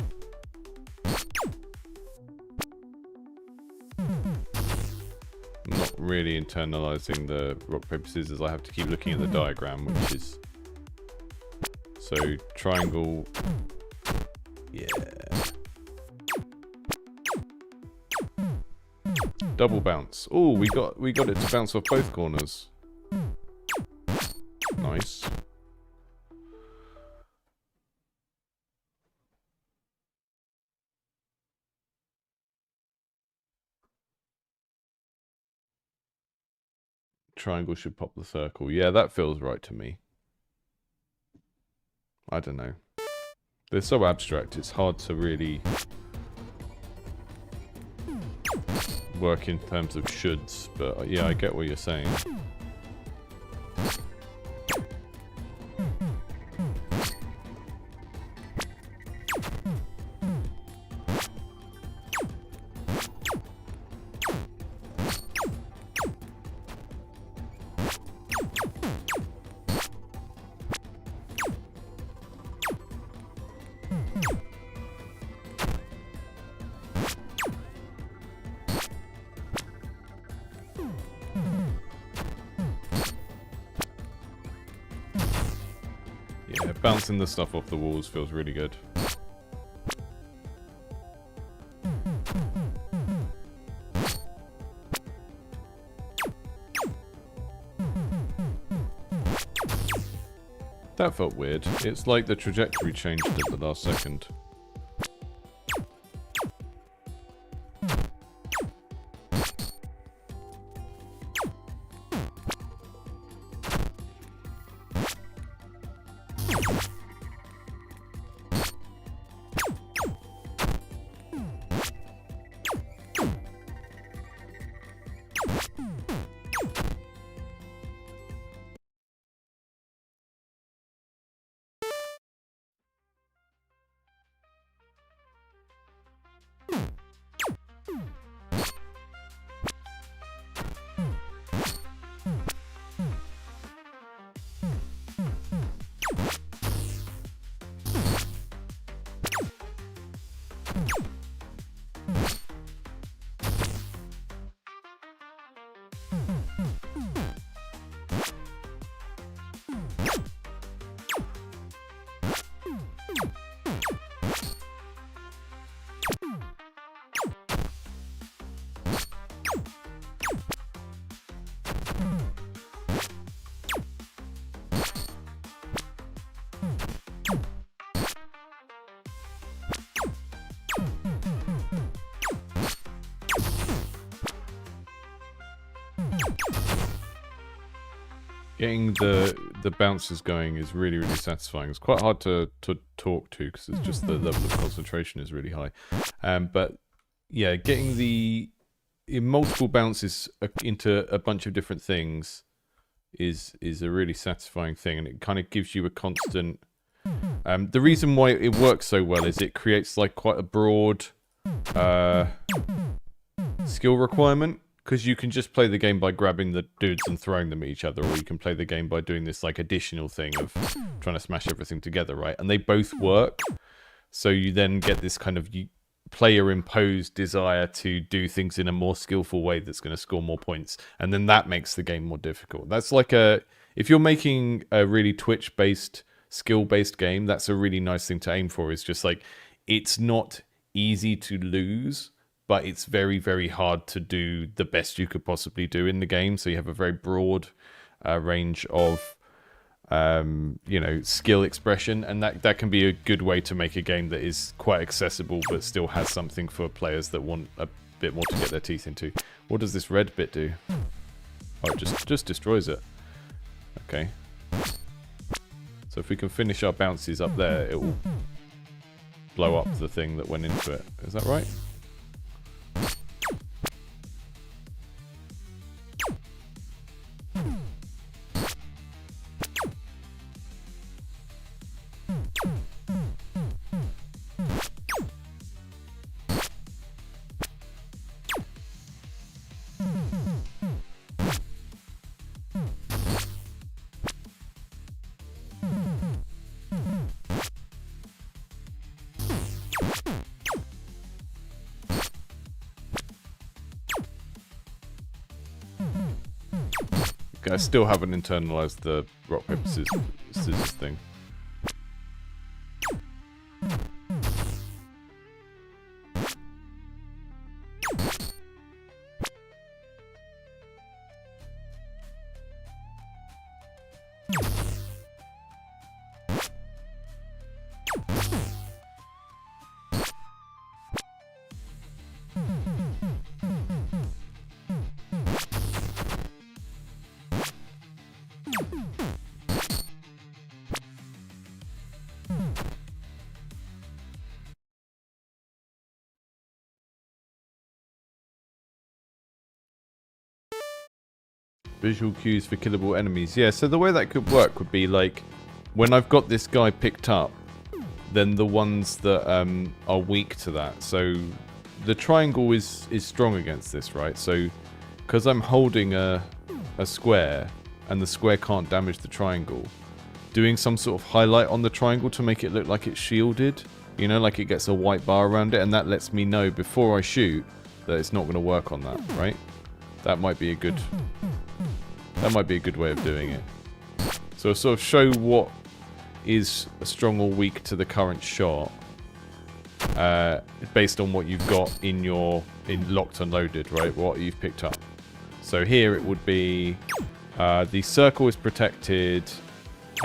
not really internalizing the rock, paper, scissors. I have to keep looking at the diagram, which is... So, triangle... Yeah. Double bounce. Oh, we got it to bounce off both corners. Nice. Triangle should pop the circle. Yeah, that feels right to me. I don't know. They're so abstract, it's hard to really work in terms of shoulds, but yeah, I get what you're saying. Bouncing the stuff off the walls feels really good. That felt weird. It's like the trajectory changed at the last second. Getting the bounces going is really, really satisfying. It's quite hard to talk to because it's just the level of concentration is really high. But yeah, getting the multiple bounces into a bunch of different things is a really satisfying thing, and it kind of gives you a constant... the reason why it works so well is it creates like quite a broad skill requirement. Because you can just play the game by grabbing the dudes and throwing them at each other, or you can play the game by doing this like additional thing of trying to smash everything together, right? And they both work. So you then get this kind of player-imposed desire to do things in a more skillful way that's going to score more points. And then that makes the game more difficult. That's like if you're making a really Twitch-based, skill-based game, that's a really nice thing to aim for. Is just like, it's not easy to lose, but it's very, very hard to do the best you could possibly do in the game. So you have a very broad range of, skill expression. And that can be a good way to make a game that is quite accessible, but still has something for players that want a bit more to get their teeth into. What does this red bit do? Oh, it just destroys it. Okay. So if we can finish our bounces up there, it will blow up the thing that went into it. Is that right? I still haven't internalized the rock, paper, scissors thing. Visual cues for killable enemies. Yeah, so the way that could work would be like, when I've got this guy picked up, then the ones that are weak to that. So the triangle is strong against this, right? So because I'm holding a square and the square can't damage the triangle, doing some sort of highlight on the triangle to make it look like it's shielded, you know, like it gets a white bar around it, and that lets me know before I shoot that it's not going to work on that, right? That might be a good way of doing it. So sort of show what is strong or weak to the current shot, based on what you've got in locked and loaded, right? What you've picked up. So here it would be the circle is protected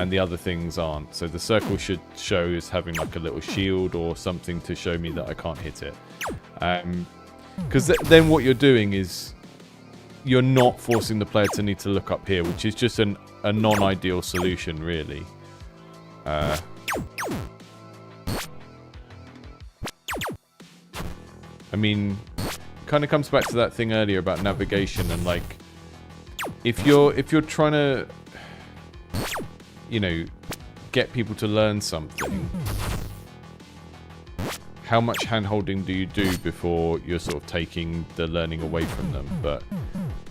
and the other things aren't. So the circle should show as having like a little shield or something to show me that I can't hit it. Because then what you're doing is you're not forcing the player to need to look up here, which is just a non-ideal solution, really. I mean, it kind of comes back to that thing earlier about navigation and like, if you're trying to, you know, get people to learn something, how much hand-holding do you do before you're sort of taking the learning away from them? But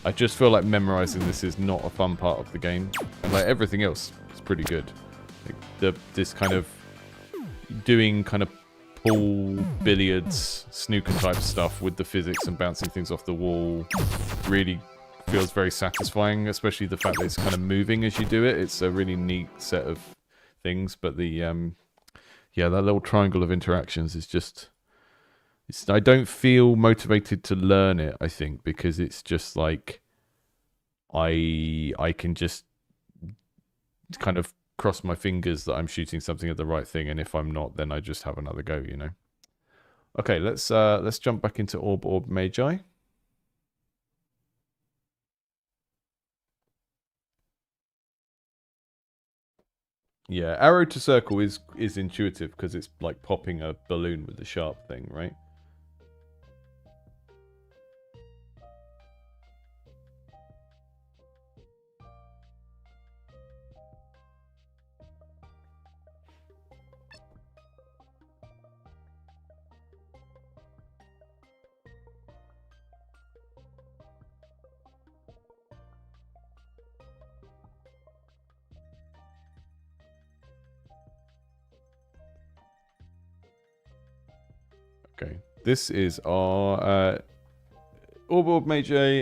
I just feel like memorizing this is not a fun part of the game, and like everything else is pretty good. Like this kind of doing kind of pool, billiards, snooker type stuff with the physics and bouncing things off the wall really feels very satisfying, especially the fact that it's kind of moving as you do it. It's a really neat set of things, but the yeah, that little triangle of interactions is just... I don't feel motivated to learn it, I think, because it's just like... I can just kind of cross my fingers that I'm shooting something at the right thing, and if I'm not, then I just have another go, you know? Okay, let's jump back into Orb Orb Magi. Yeah, arrow to circle is intuitive because it's like popping a balloon with the sharp thing, right? Okay, this is our Orb Orb Magi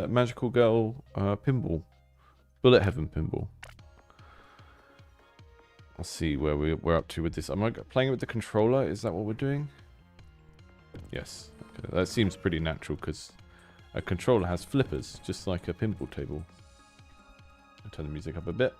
Magical Girl pinball. Bullet Heaven pinball. Let's see where we're up to with this. Am I playing with the controller? Is that what we're doing? Yes. Okay. That seems pretty natural because a controller has flippers, just like a pinball table. I'll turn the music up a bit.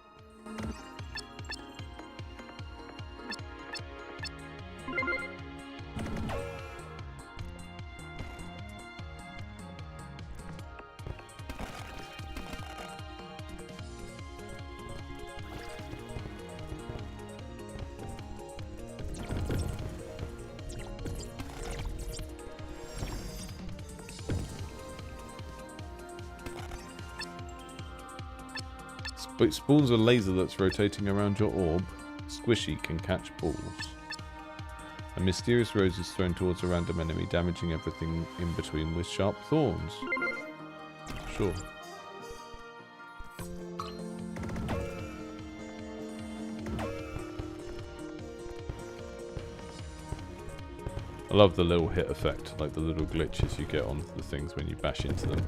It spawns a laser that's rotating around your orb. Squishy can catch balls. A mysterious rose is thrown towards a random enemy, damaging everything in between with sharp thorns. Sure. I love the little hit effect, like the little glitches you get on the things when you bash into them.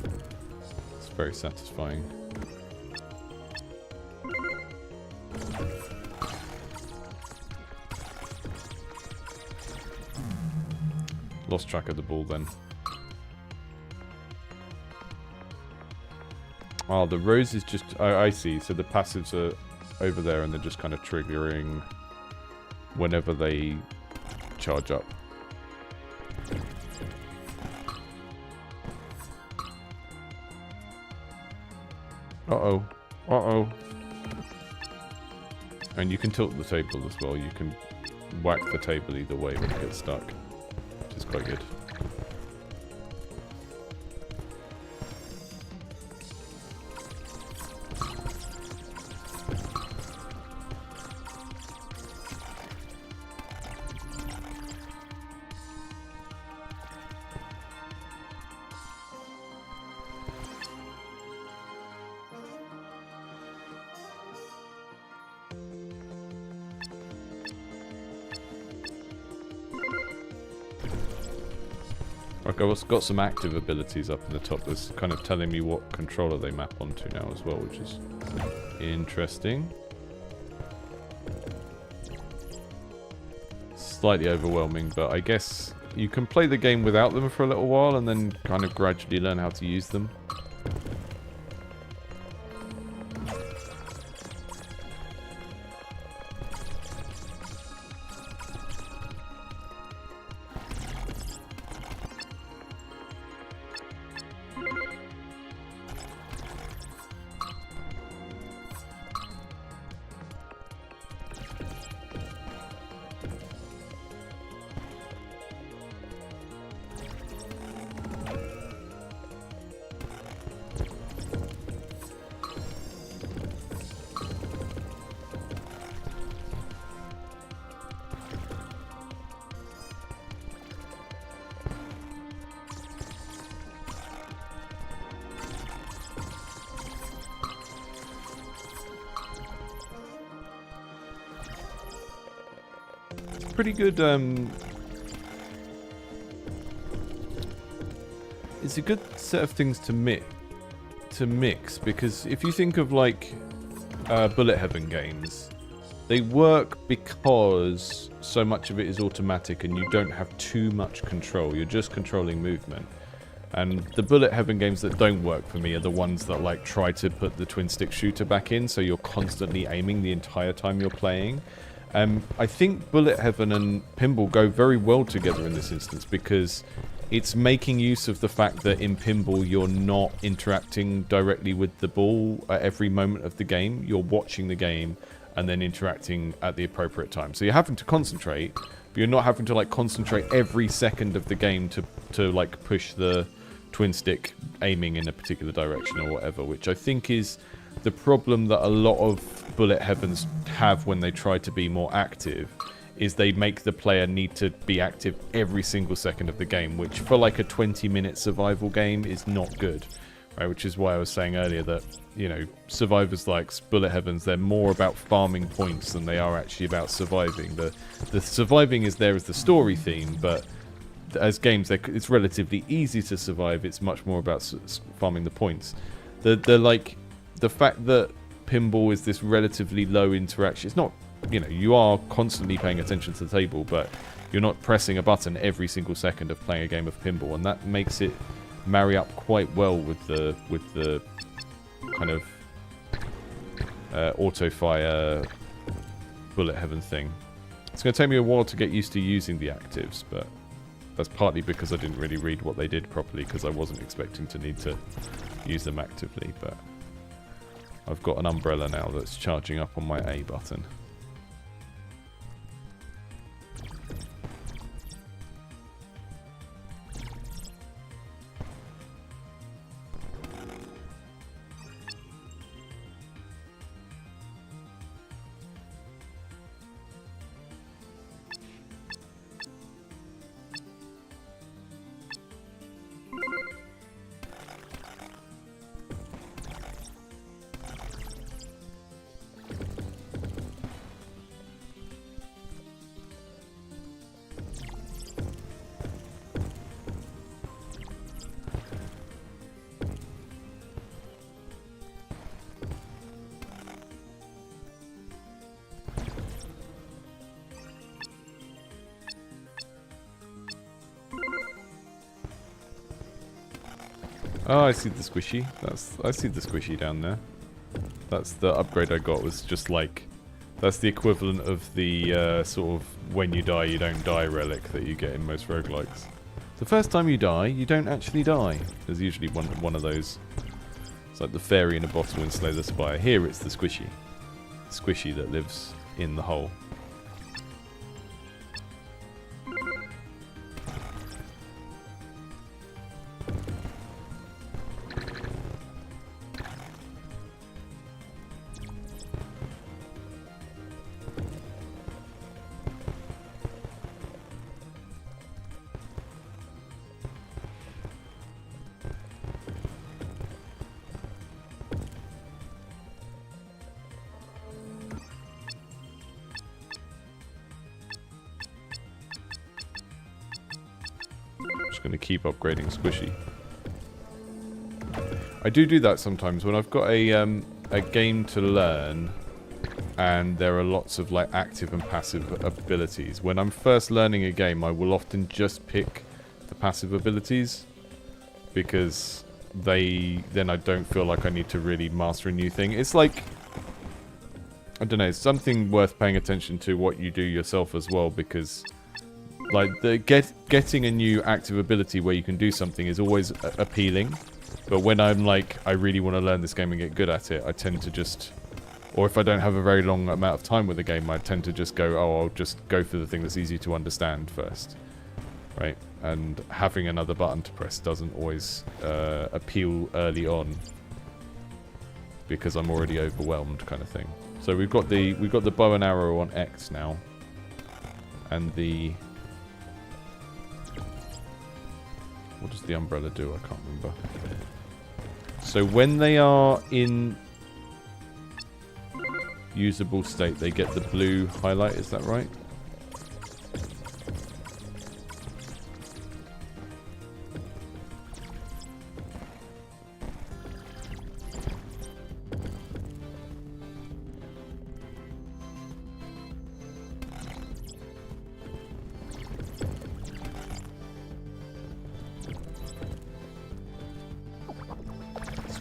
It's very satisfying. Lost track of the ball then. Oh, the rose is just... Oh, I see. So the passives are over there and they're just kind of triggering whenever they charge up. Uh-oh. Uh-oh. And you can tilt the table as well. You can whack the table either way when it gets stuck. Which is quite good. I've got some active abilities up in the top that's kind of telling me what controller they map onto now as well, which is interesting. Slightly overwhelming, but I guess you can play the game without them for a little while and then kind of gradually learn how to use them. Pretty good, it's a good set of things to mix, because if you think of like bullet heaven games, they work because so much of it is automatic and you don't have too much control, you're just controlling movement. And the bullet heaven games that don't work for me are the ones that like try to put the twin stick shooter back in, so you're constantly aiming the entire time you're playing. I think Bullet Heaven and Pinball go very well together in this instance because it's making use of the fact that in Pinball you're not interacting directly with the ball at every moment of the game. You're watching the game and then interacting at the appropriate time. So you're having to concentrate, but you're not having to like concentrate every second of the game to like push the twin stick aiming in a particular direction or whatever, which I think is the problem that a lot of bullet heavens have when they try to be more active, is they make the player need to be active every single second of the game, which for like a 20-minute survival game is not good, right? Which is why I was saying earlier that, you know, survivors like bullet heavens, they're more about farming points than they are actually about surviving. The surviving is there as the story theme, but as games, it's relatively easy to survive. It's much more about farming the points. The fact that pinball is this relatively low interaction, it's not, you know, you are constantly paying attention to the table, but you're not pressing a button every single second of playing a game of pinball, and that makes it marry up quite well with the kind of auto fire bullet heaven thing. It's going to take me a while to get used to using the actives, but that's partly because I didn't really read what they did properly, because I wasn't expecting to need to use them actively. But I've got an umbrella now that's charging up on my A button. Oh, I see the squishy. I see the squishy down there. That's the upgrade I got. Was just like, that's the equivalent of the sort of when you die, you don't die relic that you get in most roguelikes. The first time you die, you don't actually die. There's usually one of those. It's like the fairy in a bottle in Slay the Spire. Here it's the squishy. Squishy that lives in the hole. Going to keep upgrading squishy. I do that sometimes when I've got a game to learn and there are lots of like active and passive abilities. When I'm first learning a game, I will often just pick the passive abilities because then I don't feel like I need to really master a new thing. It's like, I don't know, it's something worth paying attention to what you do yourself as well, because like, getting a new active ability where you can do something is always appealing. But when I'm like, I really want to learn this game and get good at it, I tend to just... Or if I don't have a very long amount of time with the game, I tend to just go, oh, I'll just go for the thing that's easy to understand first. Right? And having another button to press doesn't always appeal early on. Because I'm already overwhelmed, kind of thing. So we've got the bow and arrow on X now. And the... What does the umbrella do? I can't remember. So when they are in usable state, they get the blue highlight, is that right?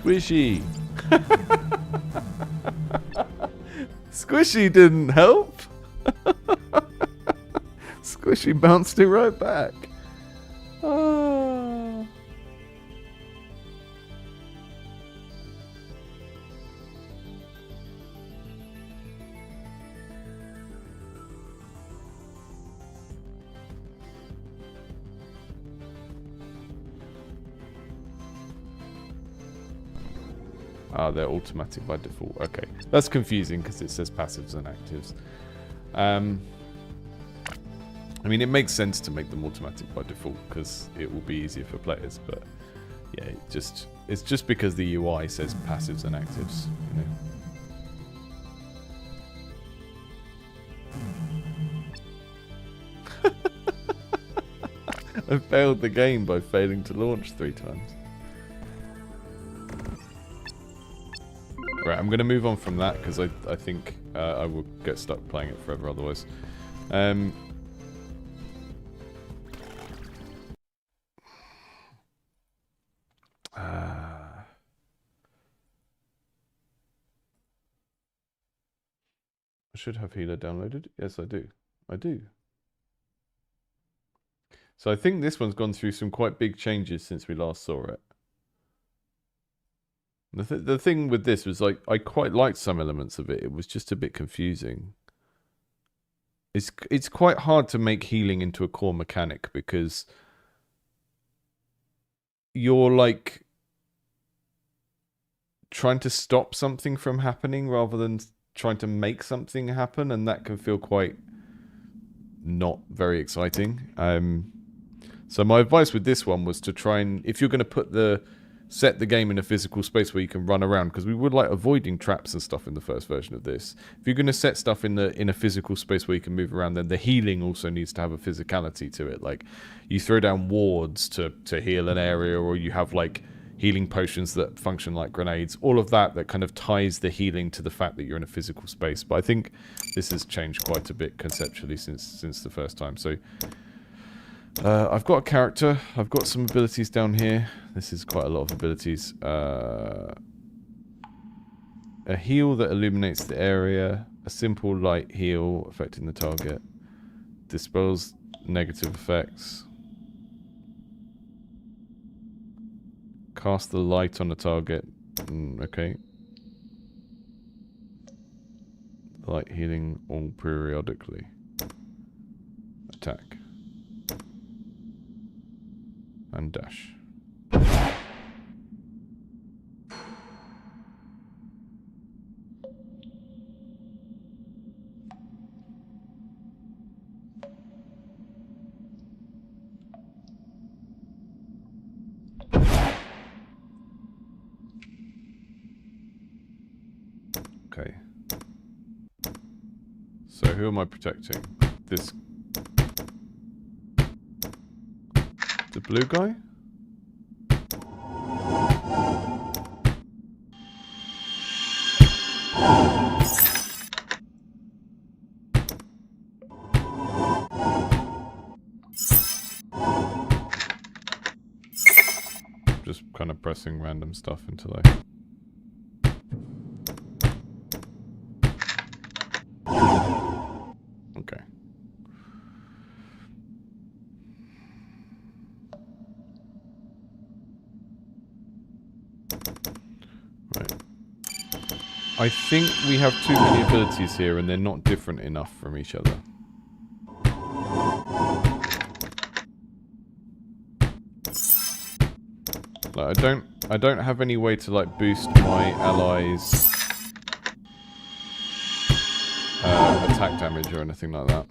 Squishy! Squishy didn't help! Squishy bounced it right back. Ah. Ah, they're automatic by default. Okay. That's confusing because it says passives and actives. I mean, it makes sense to make them automatic by default because it will be easier for players, but yeah, it's just because the UI says passives and actives, you know. I failed the game by failing to launch 3 times. Right, I'm going to move on from that because I think I will get stuck playing it forever otherwise. I should have Healer downloaded. Yes, I do. I do. So I think this one's gone through some quite big changes since we last saw it. The thing with this was, like, I quite liked some elements of it. It was just a bit confusing. It's quite hard to make healing into a core mechanic because you're, like, trying to stop something from happening rather than trying to make something happen, and that can feel quite not very exciting. So my advice with this one was to try and, if you're going to set the game in a physical space where you can run around, because we would like avoiding traps and stuff in the first version of this. If you're going to set stuff in a physical space where you can move around, then the healing also needs to have a physicality to it. Like, you throw down wards to heal an area, or you have, like, healing potions that function like grenades. All of that kind of ties the healing to the fact that you're in a physical space. But I think this has changed quite a bit conceptually since the first time. So I've got a character. I've got some abilities down here. This is quite a lot of abilities. A heal that illuminates the area. A simple light heal affecting the target. Dispels negative effects. Cast the light on the target. Okay. Light healing all periodically. Attack. And dash. Okay. So who am I protecting? This... The blue guy? Just kind of pressing random stuff until I... Okay. Right. I think we have too many abilities here and they're not different enough from each other. Like, I don't have any way to like boost my allies' attack damage or anything like that.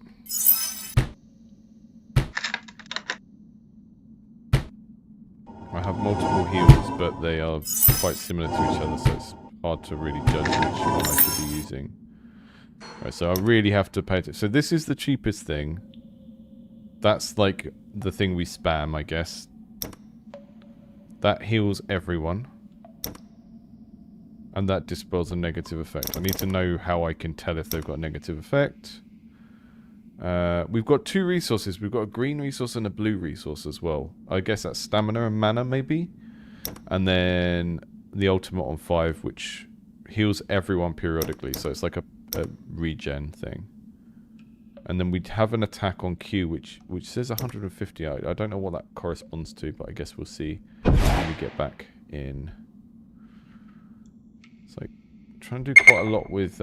I have multiple heals, but they are quite similar to each other, so it's hard to really judge which one I should be using. Right, so I really have to pay attention. So this is the cheapest thing. That's like the thing we spam, I guess. That heals everyone. And that dispels a negative effect. I need to know how I can tell if they've got a negative effect. We've got two resources. We've got a green resource and a blue resource as well. I guess that's stamina and mana, maybe. And then the ultimate on 5, which heals everyone periodically. So it's like a regen thing. And then we have an attack on Q, which says 150. I don't know what that corresponds to, but I guess we'll see when we get back in. It's like trying to do quite a lot with...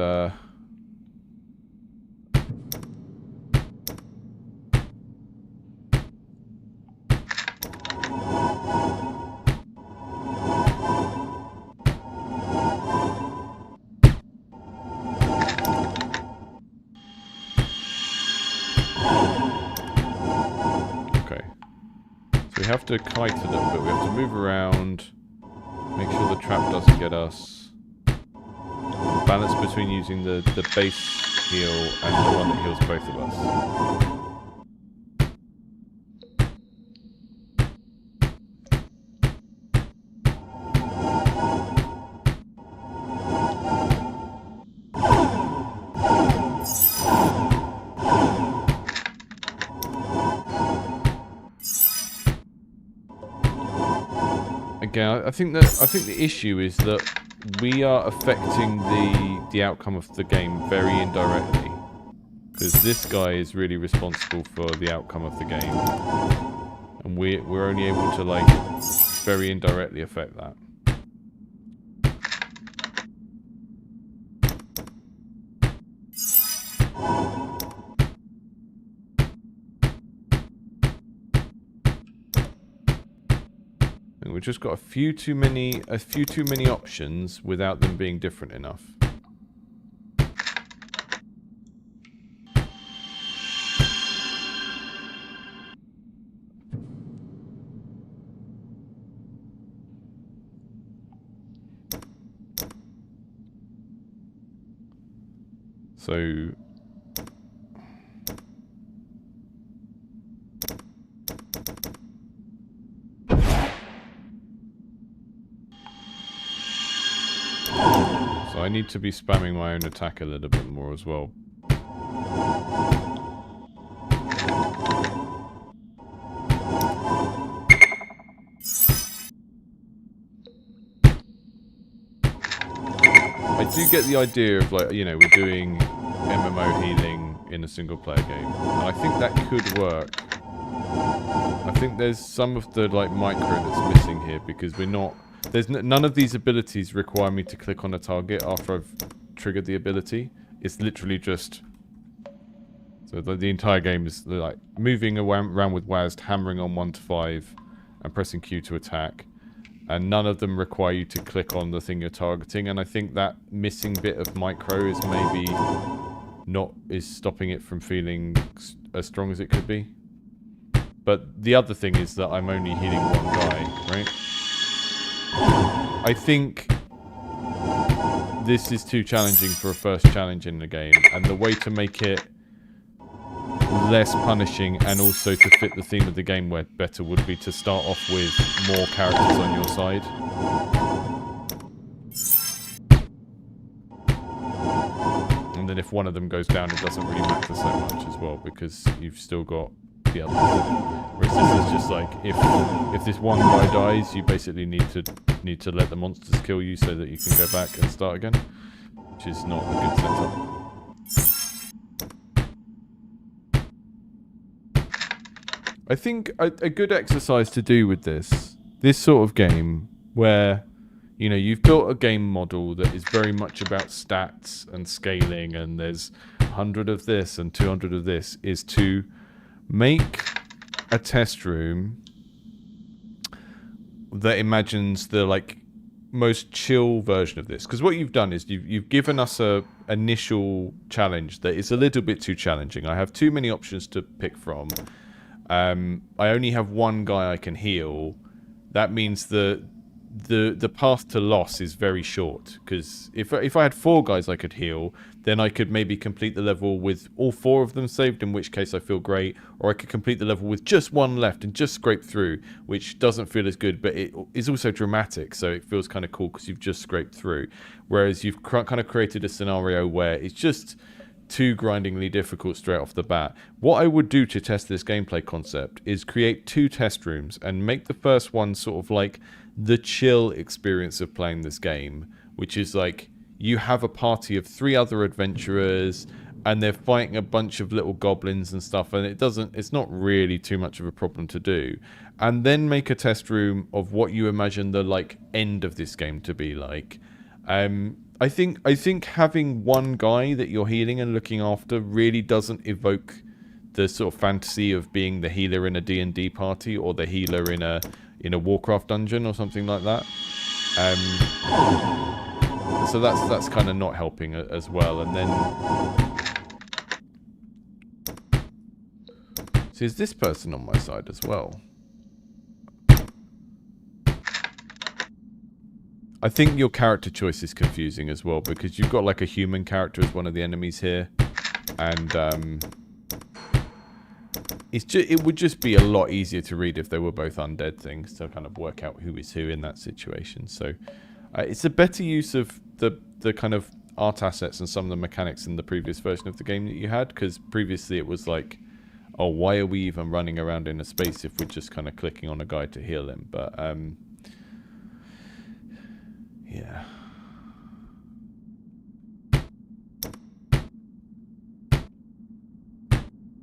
We have to kite a little bit. We have to move around, make sure the trap doesn't get us. Balance between using the base heal and the one that heals both of us. Again, I think the issue is that we are affecting the outcome of the game very indirectly, because this guy is really responsible for the outcome of the game, and we're only able to like very indirectly affect that. We've just got a few too many options without them being different enough. So I need to be spamming my own attack a little bit more as well. do get the idea of, like, you know, we're doing MMO healing in a single player game, and I think that could work. I think there's some of the, like, micro that's missing here, because we're not... There's none of these abilities require me to click on a target after I've triggered the ability. It's literally just... So the entire game is, like, moving around with WASD, hammering on 1 to 5, and pressing Q to attack. And none of them require you to click on the thing you're targeting, and I think that missing bit of micro is maybe is stopping it from feeling as strong as it could be. But the other thing is that I'm only healing one guy, right? I think this is too challenging for a first challenge in the game, and the way to make it less punishing and also to fit the theme of the game better would be to start off with more characters on your side. And then if one of them goes down, it doesn't really matter so much as well, because you've still got the other one. Whereas this is just like, if this one guy dies, you basically need to let the monsters kill you so that you can go back and start again, which is not a good setup. I think a good exercise to do with this sort of game, where, you know, you've built a game model that is very much about stats and scaling, and there's 100 of this and 200 of this, is to make a test room that imagines the, like, most chill version of this. Because what you've done is you've given us a initial challenge that is a little bit too challenging. I have too many options to pick from. I only have one guy I can heal. That means the path to loss is very short, because if I had 4 guys I could heal, then I could maybe complete the level with all 4 of them saved, in which case I feel great, or I could complete the level with just 1 left and just scrape through, which doesn't feel as good, but it is also dramatic, so it feels kind of cool because you've just scraped through. Whereas you've kind of created a scenario where it's just too grindingly difficult straight off the bat. What I would do to test this gameplay concept is create 2 test rooms and make the first one sort of like the chill experience of playing this game, which is like you have a party of 3 other adventurers and they're fighting a bunch of little goblins and stuff, and it's not really too much of a problem to do. And then make a test room of what you imagine the, like, end of this game to be like. I think having one guy that you're healing and looking after really doesn't evoke the sort of fantasy of being the healer in a D&D party, or the healer in a Warcraft dungeon or something like that. So that's kind of not helping as well. And then, see, is this person on my side as well? I think your character choice is confusing as well, because you've got like a human character as one of the enemies here, and it would just be a lot easier to read if they were both undead things, to kind of work out who is who in that situation. So it's a better use of the kind of art assets and some of the mechanics in the previous version of the game that you had, because previously it was like, oh, why are we even running around in a space if we're just kind of clicking on a guy to heal him? But yeah.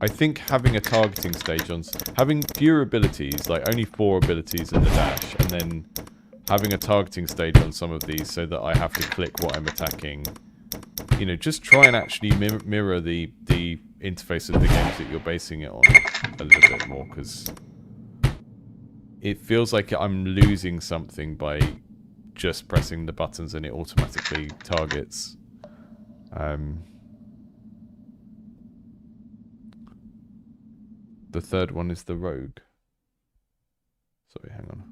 I think having a targeting stage having fewer abilities, like only 4 abilities in the dash, and then having a targeting stage on some of these so that I have to click what I'm attacking. You know, just try and actually mirror the interface of the games that you're basing it on a little bit more, because it feels like I'm losing something by just pressing the buttons and it automatically targets. The third one is the rogue. Sorry, hang on.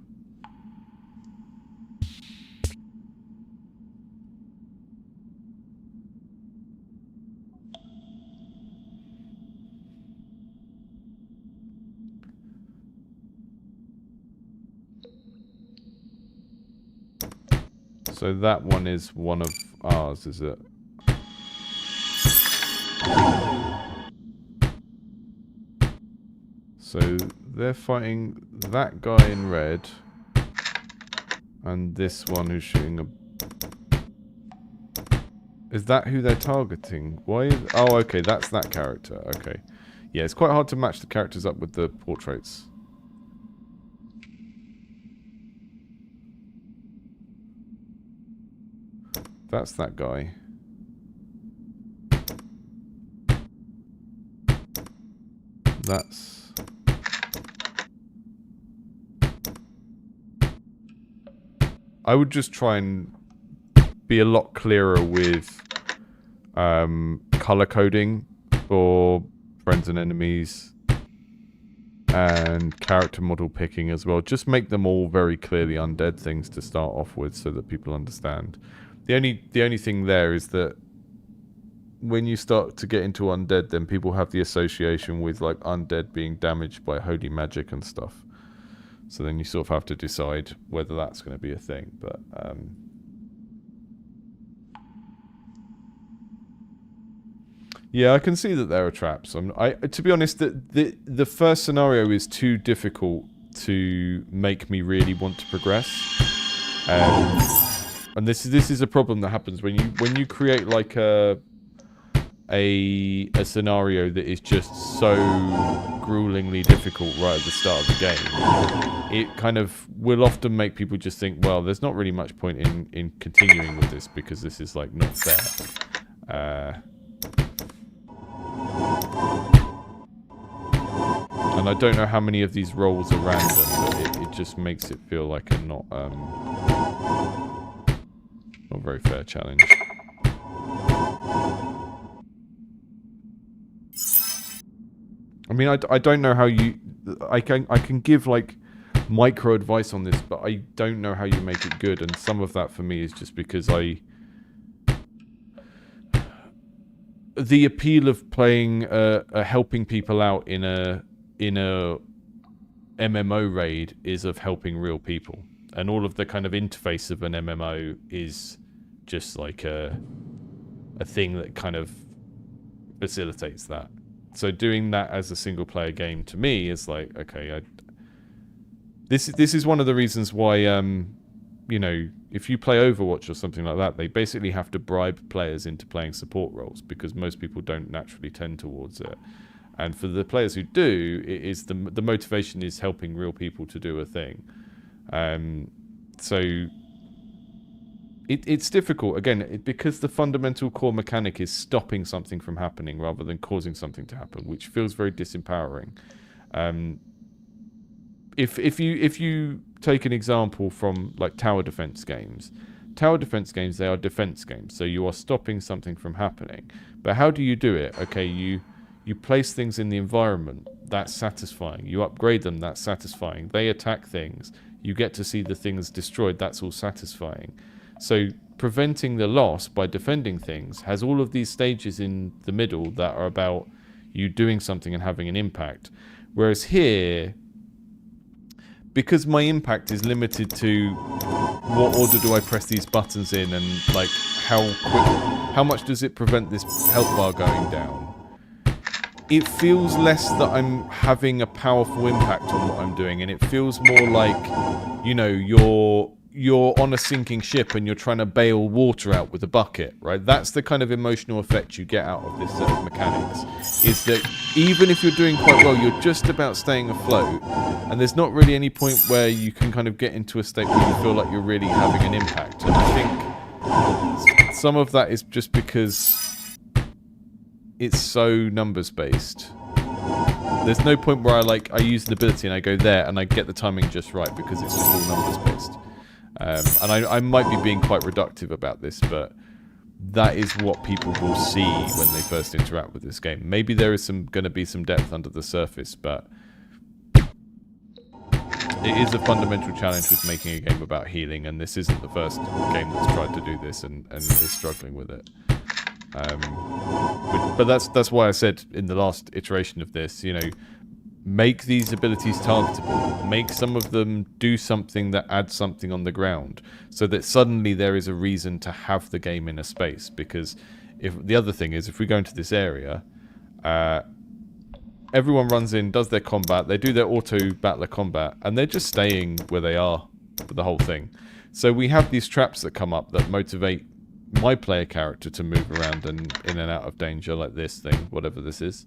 So that one is one of ours, is it? So they're fighting that guy in red and this one who's shooting a Is that who they're targeting? Why is... Oh, okay, that's that character. Okay. Yeah, it's quite hard to match the characters up with the portraits. That's that guy. That's... I would just try and be a lot clearer with color coding for friends and enemies and character model picking as well. Just make them all very clearly undead things to start off with so that people understand. The only thing there is that when you start to get into undead, then people have the association with like undead being damaged by holy magic and stuff. So then you sort of have to decide whether that's going to be a thing. But yeah, I can see that there are traps. To be honest, the first scenario is too difficult to make me really want to progress. And this is a problem that happens when you create like a scenario that is just so gruelingly difficult right at the start of the game. It kind of will often make people just think, well, there's not really much point in continuing with this because this is like not fair. And I don't know how many of these rolls are random, but it just makes it feel like a not very fair challenge. I mean, I don't know how you... I can give, like, micro advice on this, but I don't know how you make it good, and some of that for me is just because the appeal of playing, helping people out in a MMO raid is of helping real people. And all of the kind of interface of an MMO is just like a thing that kind of facilitates that. So doing that as a single player game to me is like, okay, this is one of the reasons why you know, if you play Overwatch or something like that, they basically have to bribe players into playing support roles because most people don't naturally tend towards it. And for the players who do, it is the motivation is helping real people to do a thing. So it's difficult, again, because the fundamental core mechanic is stopping something from happening rather than causing something to happen, which feels very disempowering. If you take an example from like tower defense games, they are defense games, so you are stopping something from happening. But how do you do it? Okay, you place things in the environment, that's satisfying. You upgrade them, that's satisfying. They attack things, you get to see the things destroyed, that's all satisfying. So preventing the loss by defending things has all of these stages in the middle that are about you doing something and having an impact. Whereas here, because my impact is limited to what order do I press these buttons in and like how much does it prevent this health bar going down, it feels less that I'm having a powerful impact on what I'm doing, and it feels more like, you know, you're on a sinking ship and you're trying to bail water out with a bucket, right? That's the kind of emotional effect you get out of this set of mechanics, is that even if you're doing quite well, you're just about staying afloat, and there's not really any point where you can kind of get into a state where you feel like you're really having an impact. And I think some of that is just because it's so numbers based. There's no point where I use an ability and I go there and I get the timing just right because it's just all numbers based. And I might be being quite reductive about this, but that is what people will see when they first interact with this game. Maybe there is going to be some depth under the surface, but it is a fundamental challenge with making a game about healing, and this isn't the first game that's tried to do this and is struggling with it. But that's why I said in the last iteration of this, you know, make these abilities targetable. Make some of them do something that adds something on the ground, so that suddenly there is a reason to have the game in a space. Because if the other thing is, if we go into this area, everyone runs in, does their combat, they do their auto battler combat, and they're just staying where they are for the whole thing. So we have these traps that come up that motivate my player character to move around and in and out of danger like this thing, whatever this is.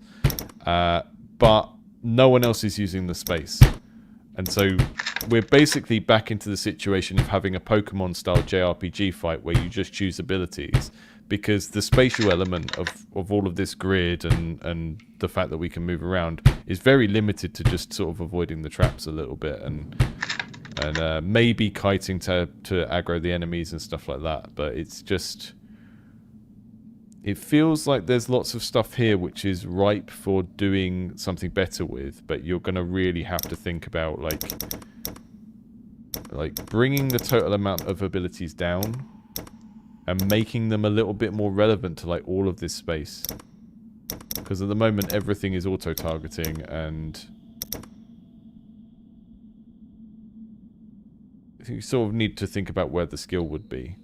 But no one else is using the space. And so we're basically back into the situation of having a Pokemon-style JRPG fight where you just choose abilities, because the spatial element of all of this grid and the fact that we can move around is very limited to just sort of avoiding the traps a little bit and maybe kiting to aggro the enemies and stuff like that. But it's just... It feels like there's lots of stuff here which is ripe for doing something better with, but you're going to really have to think about like bringing the total amount of abilities down and making them a little bit more relevant to like all of this space. Because at the moment everything is auto-targeting, and you sort of need to think about where the skill would be.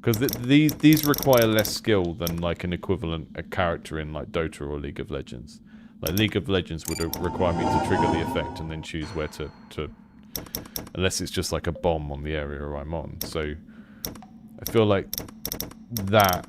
Because these require less skill than like an equivalent a character in like Dota or League of Legends. Like League of Legends would require me to trigger the effect and then choose where to unless it's just like a bomb on the area I'm on. So I feel like that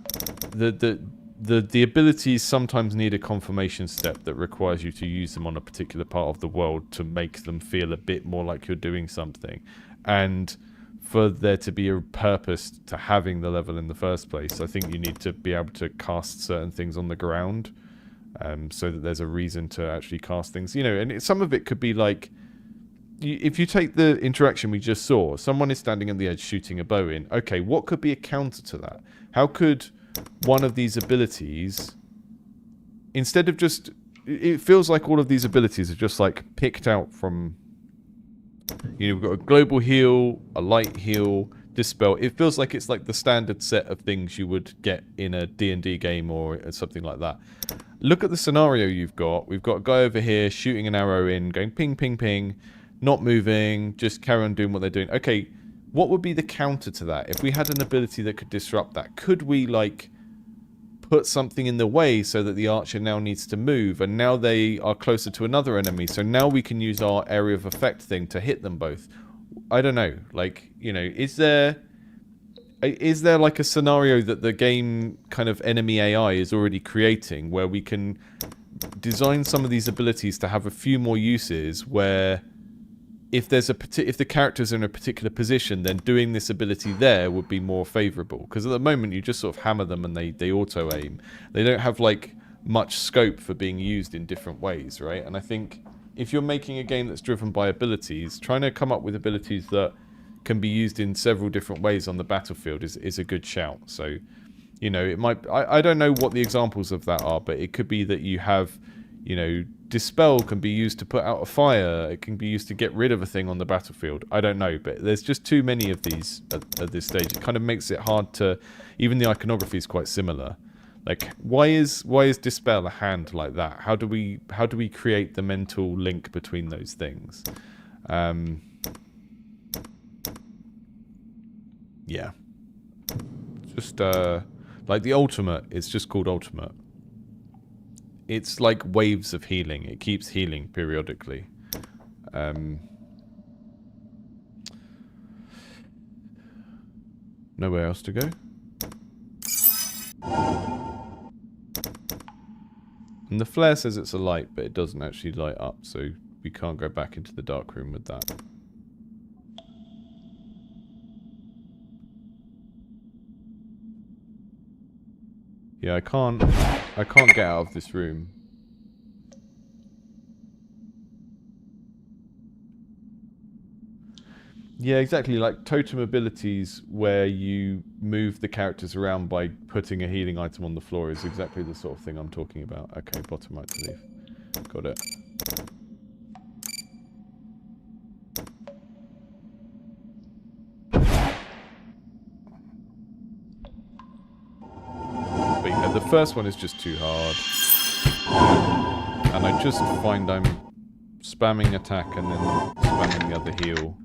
the abilities sometimes need a confirmation step that requires you to use them on a particular part of the world to make them feel a bit more like you're doing something. And for there to be a purpose to having the level in the first place, I think you need to be able to cast certain things on the ground, so that there's a reason to actually cast things. You know, and some of it could be like, if you take the interaction we just saw, someone is standing on the edge shooting a bow in. Okay, what could be a counter to that? How could one of these abilities, instead of just... It feels like all of these abilities are just like picked out from... You know, we've got a global heal, a light heal, dispel. It feels like it's like the standard set of things you would get in a D&D game or something like that. Look at the scenario you've got. We've got a guy over here shooting an arrow in, going ping, ping, ping, not moving, just carry on doing what they're doing. Okay, what would be the counter to that? If we had an ability that could disrupt that, could we, like, put something in the way so that the archer now needs to move, and now they are closer to another enemy, so now we can use our area of effect thing to hit them both? I don't know. Like, you know, is there like a scenario that the game kind of enemy AI is already creating where we can design some of these abilities to have a few more uses, where if there's if the character's in a particular position, then doing this ability there would be more favorable? Because at the moment you just sort of hammer them and they auto aim. They don't have like much scope for being used in different ways, right? And I think if you're making a game that's driven by abilities, trying to come up with abilities that can be used in several different ways on the battlefield is a good shout. So, you know, it might... I don't know what the examples of that are, but it could be that you have, you know, dispel can be used to put out a fire. It can be used to get rid of a thing on the battlefield. I don't know, but there's just too many of these at this stage. It kind of makes it hard to... Even the iconography is quite similar. Like, why is dispel a hand like that? How do we create the mental link between those things? Yeah. Just like the ultimate, it's just called ultimate. It's like waves of healing. It keeps healing periodically. Nowhere else to go. And the flare says it's a light, but it doesn't actually light up, so we can't go back into the dark room with that. Yeah, I can't get out of this room. Yeah, exactly. Like totem abilities where you move the characters around by putting a healing item on the floor is exactly the sort of thing I'm talking about. Okay, bottom right to leave. Got it. But yeah, the first one is just too hard. And I just find I'm spamming attack and then spamming the other heal.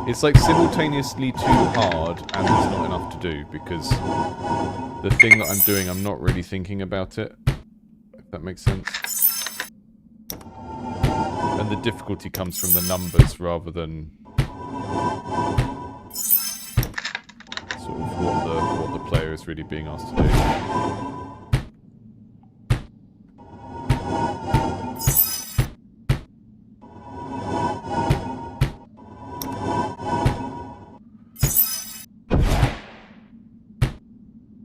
It's like simultaneously too hard and there's not enough to do, because the thing that I'm doing, I'm not really thinking about it. If that makes sense. And the difficulty comes from the numbers rather than sort of what the player is really being asked to do.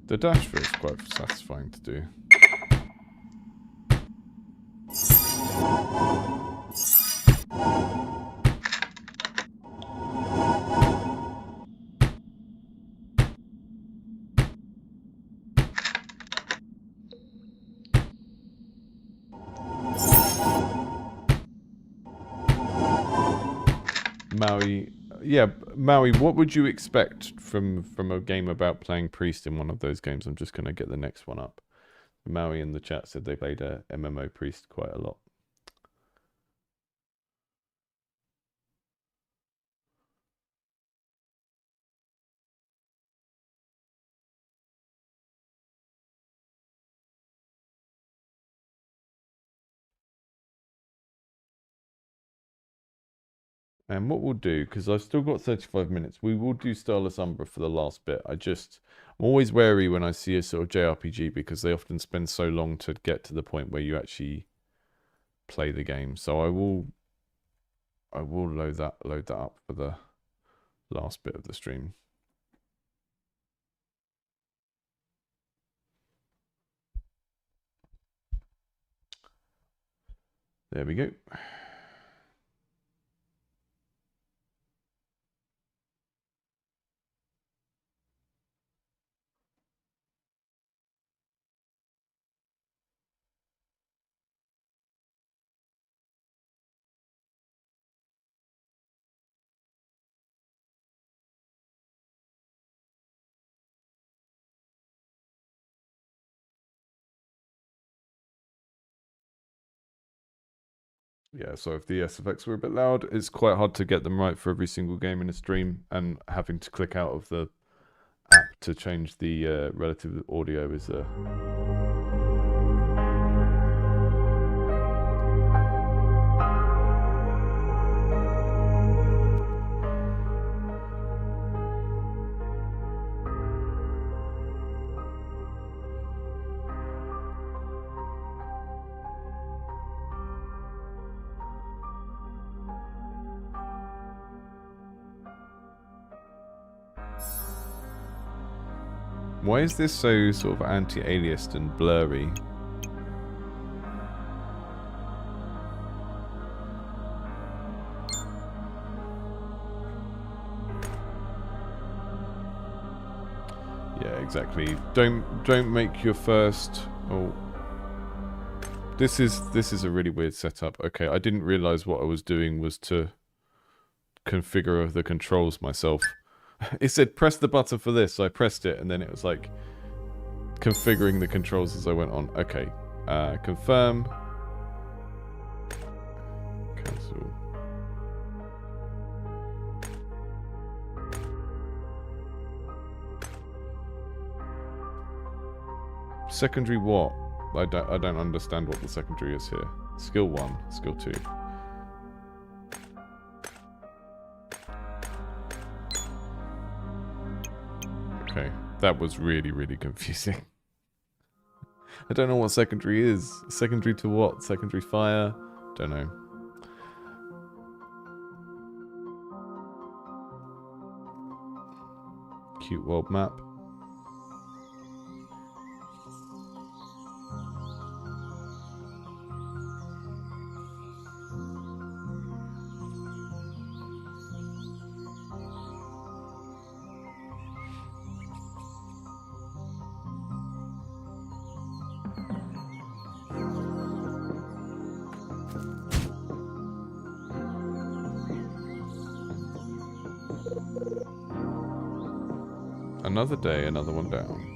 The dash feels quite satisfying to do. Maui, yeah, Maui, what would you expect from a game about playing Priest in one of those games? I'm just going to get the next one up. Maui in the chat said they played a MMO Priest quite a lot. And what we'll do, because I've still got 35 minutes, we will do Starless Umbra for the last bit. I'm always wary when I see a sort of JRPG because they often spend so long to get to the point where you actually play the game. So I will load that up for the last bit of the stream. There we go. Yeah, so if the SFX were a bit loud, it's quite hard to get them right for every single game in a stream, and having to click out of the app to change the relative audio is a... Why is this so sort of anti-aliased and blurry? Yeah, exactly. Don't make your first... Oh, this is a really weird setup. Okay, I didn't realize what I was doing was to configure the controls myself. It said press the button for this, so I pressed it, and then it was like configuring the controls as I went on. Okay, confirm, cancel. Secondary what? I don't understand what the secondary is here. Skill 1, skill 2. Okay, that was really, really confusing. I don't know what secondary is. Secondary to what? Secondary fire? Don't know. Cute world map. Another day, another one down.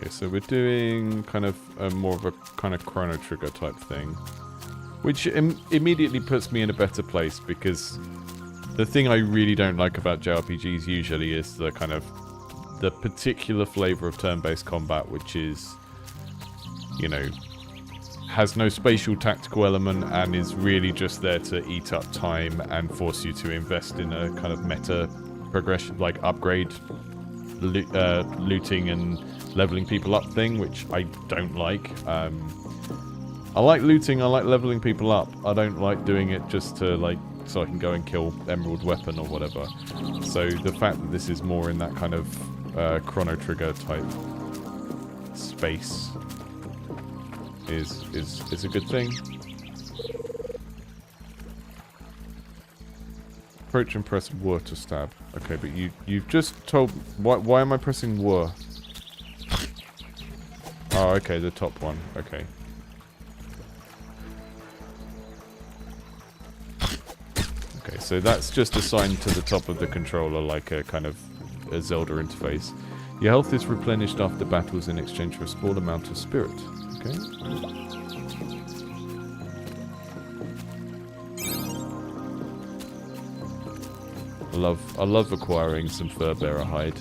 Okay, so we're doing kind of more of a kind of Chrono Trigger type thing, which immediately puts me in a better place, because the thing I really don't like about JRPGs usually is the kind of the particular flavor of turn-based combat, which is, you know, has no spatial tactical element and is really just there to eat up time and force you to invest in a kind of meta progression, like upgrade, looting and leveling people up thing, which I don't like. I like looting, I like leveling people up. I don't like doing it just to, like, so I can go and kill Emerald Weapon or whatever. So the fact that this is more in that kind of Chrono Trigger type space is a good thing. Approach and press W to stab. Okay, but you've just told... Why am I pressing W? Oh, okay, the top one. Okay. Okay, so that's just assigned to the top of the controller, like a kind of a Zelda interface. Your health is replenished after battles in exchange for a small amount of spirit. Okay. I love acquiring some fur-bearer hide.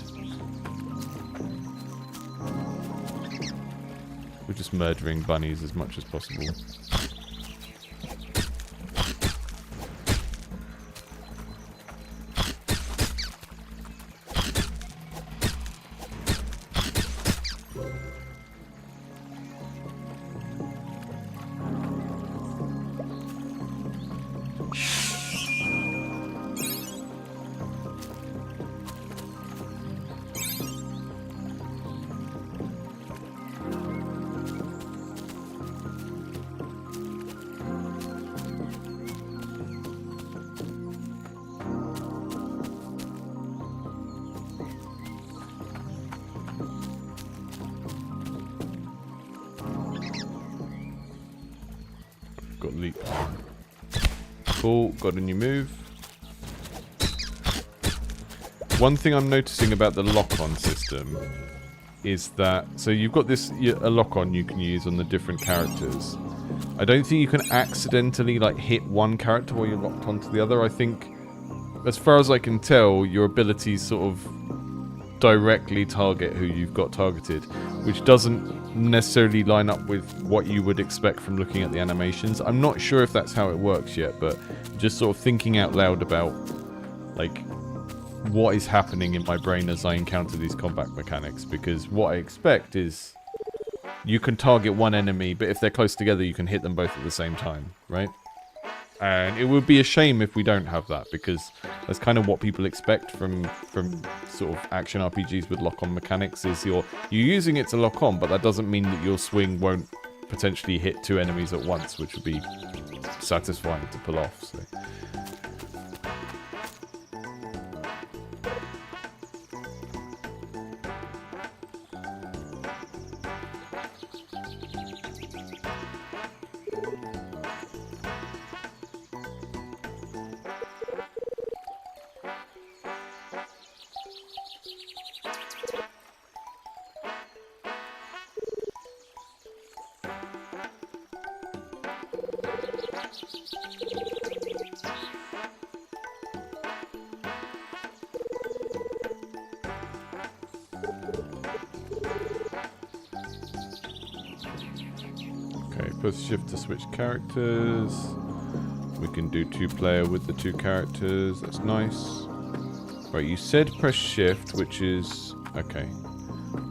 We're just murdering bunnies as much as possible. Got leap. Cool, got a new move. One thing I'm noticing about the lock-on system is that, so you've got this, a lock-on you can use on the different characters. I don't think you can accidentally like hit one character while you're locked onto the other. I think, as far as I can tell, your abilities sort of directly target who you've got targeted, which doesn't necessarily line up with what you would expect from looking at the animations. I'm not sure if that's how it works yet, but just sort of thinking out loud about like what is happening in my brain as I encounter these combat mechanics, because what I expect is you can target one enemy, but if they're close together you can hit them both at the same time, right? And it would be a shame if we don't have that, because that's kind of what people expect from sort of action RPGs with lock-on mechanics, is you're using it to lock on, but that doesn't mean that your swing won't potentially hit two enemies at once, which would be satisfying to pull off. So. Press shift to switch characters. We can do 2-player with the 2 characters. That's nice. Right, you said press shift, which is... okay.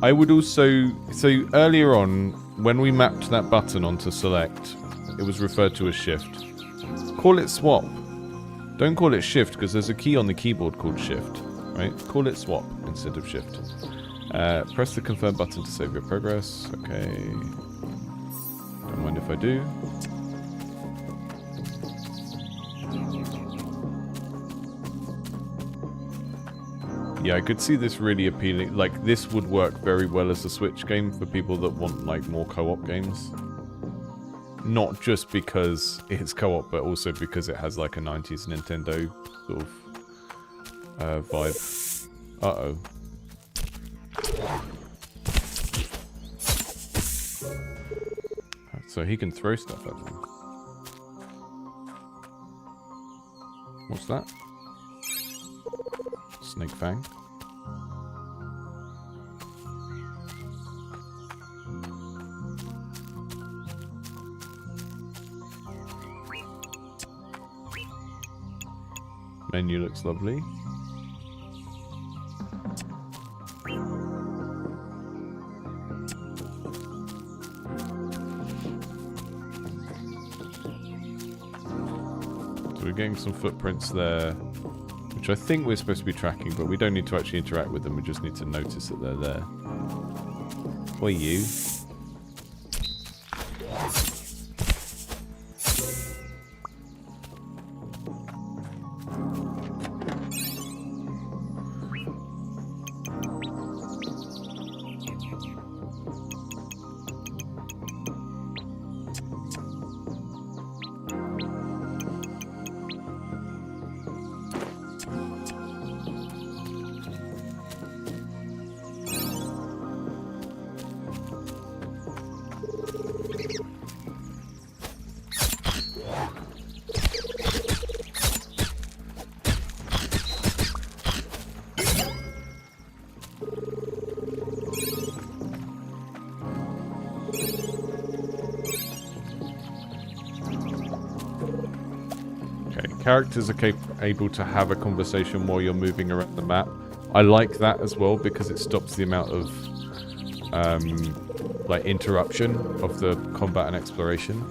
I would also... so earlier on, when we mapped that button onto select, it was referred to as shift. Call it swap. Don't call it shift, because there's a key on the keyboard called shift. Right? Call it swap instead of shift. Press the confirm button to save your progress. Okay. Don't mind if I do. Yeah, I could see this really appealing. Like, this would work very well as a Switch game for people that want, like, more co-op games. Not just because it's co-op, but also because it has, like, a 90s Nintendo sort of vibe. Uh-oh. So he can throw stuff at them. What's that? Snake Fang. Menu looks lovely. So we're getting some footprints there, which I think we're supposed to be tracking, but we don't need to actually interact with them, we just need to notice that they're there. Oi, you. Characters are able to have a conversation while you're moving around the map. I like that as well because it stops the amount of like interruption of the combat and exploration.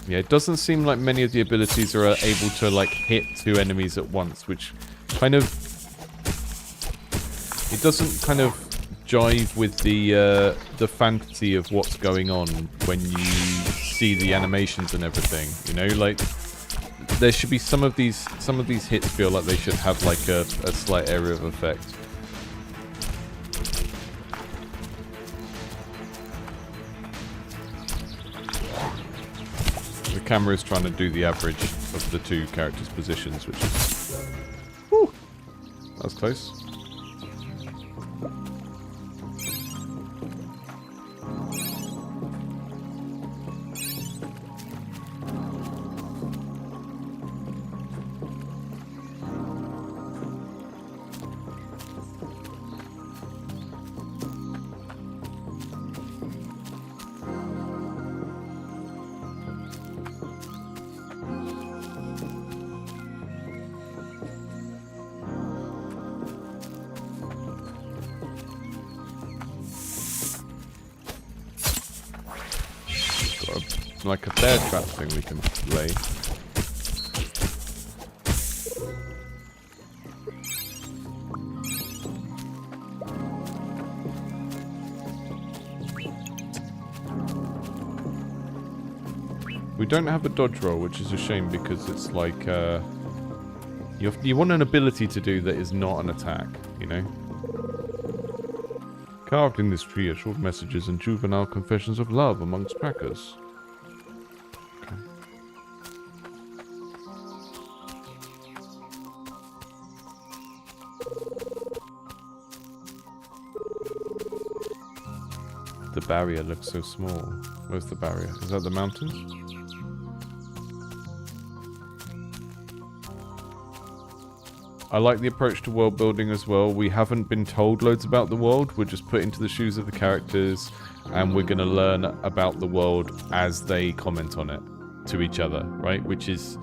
Yeah, it doesn't seem like many of the abilities are able to like hit two enemies at once, which kind of, it doesn't kind of jive with the fantasy of what's going on when you see the animations and everything. You know, like there should be some of these hits feel like they should have like a slight area of effect. The camera is trying to do the average of the two characters' positions, which is... Whew, that was close. Like a bear trap thing we can lay. We don't have a dodge roll, which is a shame because it's like you want an ability to do that is not an attack, you know? Carved in this tree are short messages and juvenile confessions of love amongst crackers. The barrier looks so small. Where's the barrier? Is that the mountains? I like the approach to world building as well. We haven't been told loads about the world. We're just put into the shoes of the characters and we're going to learn about the world as they comment on it to each other, right? Which is,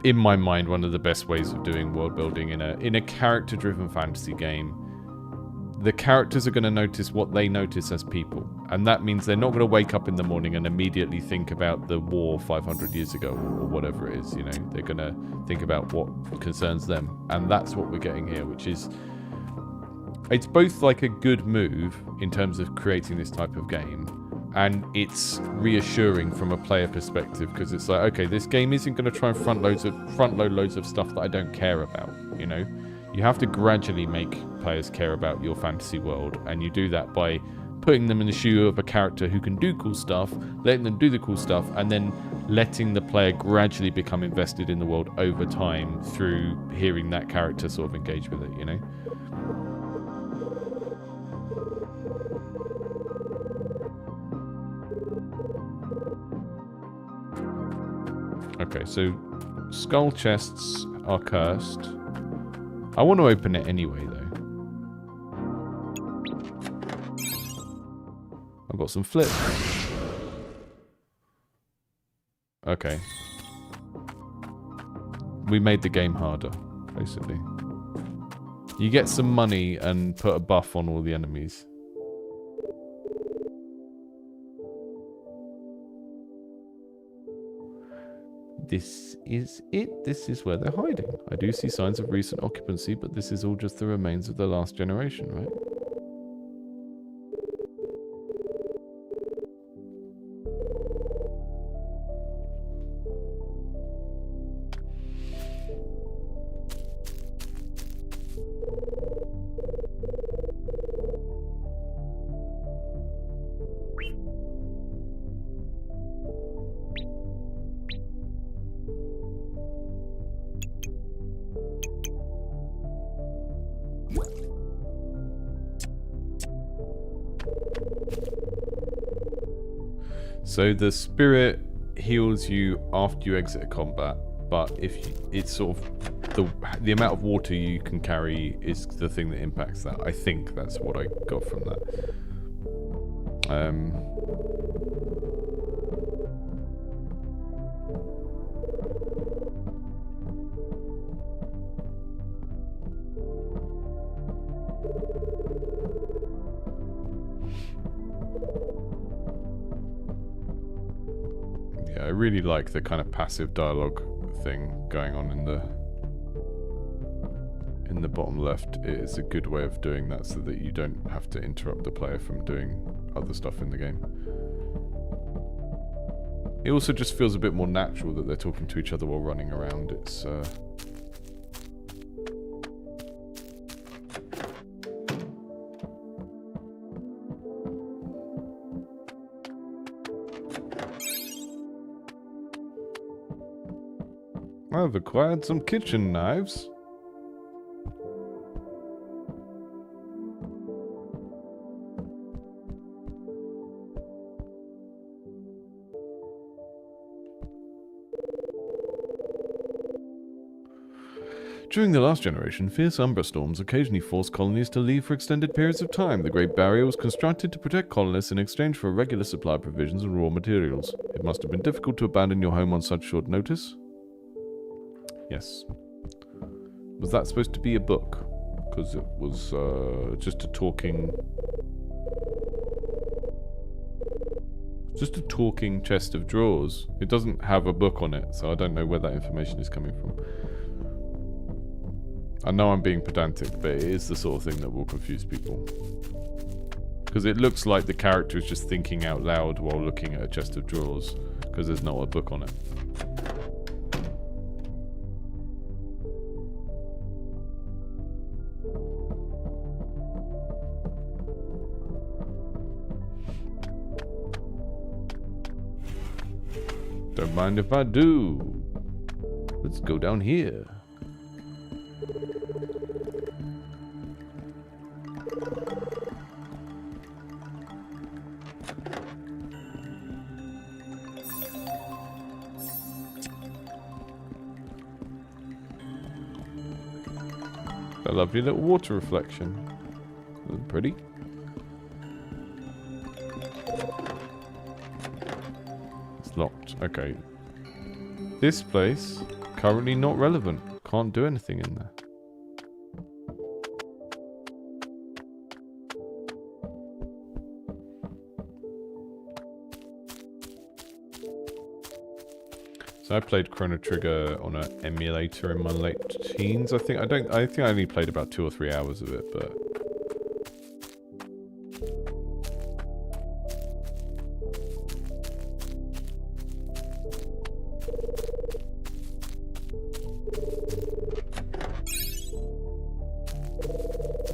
in my mind, one of the best ways of doing world building in a character-driven fantasy game. The characters are going to notice what they notice as people. And that means they're not going to wake up in the morning and immediately think about the war 500 years ago or whatever it is, you know. They're going to think about what concerns them. And that's what we're getting here, which is... It's both like a good move in terms of creating this type of game, and it's reassuring from a player perspective because it's like, okay, this game isn't going to try and front load loads of stuff that I don't care about, you know. You have to gradually make players care about your fantasy world, and you do that by putting them in the shoe of a character who can do cool stuff, letting them do the cool stuff, and then letting the player gradually become invested in the world over time through hearing that character sort of engage with it, you know? Okay, so skull chests are cursed. I want to open it anyway, though. I've got some flips. Okay. We made the game harder, basically. You get some money and put a buff on all the enemies. This is it. This is where they're hiding. I do see signs of recent occupancy, but this is all just the remains of the last generation, right? So the spirit heals you after you exit a combat, but if you, it's sort of the amount of water you can carry is the thing that impacts that. I think that's what I got from that. I really like the kind of passive dialogue thing going on in the bottom left. It is a good way of doing that so that you don't have to interrupt the player from doing other stuff in the game. It also just feels a bit more natural that they're talking to each other while running around. It's I've acquired some kitchen knives. During the last generation, fierce Umbra storms occasionally forced colonies to leave for extended periods of time. The Great Barrier was constructed to protect colonists in exchange for a regular supply of provisions and raw materials. It must have been difficult to abandon your home on such short notice. Yes. Was that supposed to be a book? Because it was just a talking... just a talking chest of drawers. It doesn't have a book on it, so I don't know where that information is coming from. I know I'm being pedantic, but it is the sort of thing that will confuse people. Because it looks like the character is just thinking out loud while looking at a chest of drawers, because there's not a book on it. Don't mind if I do. Let's go down here. A lovely little water reflection. Isn't pretty? It's locked. Okay. This place, currently not relevant. Can't do anything in there. So I played Chrono Trigger on an emulator in my late teens. I think I only played about 2 or 3 hours of it, but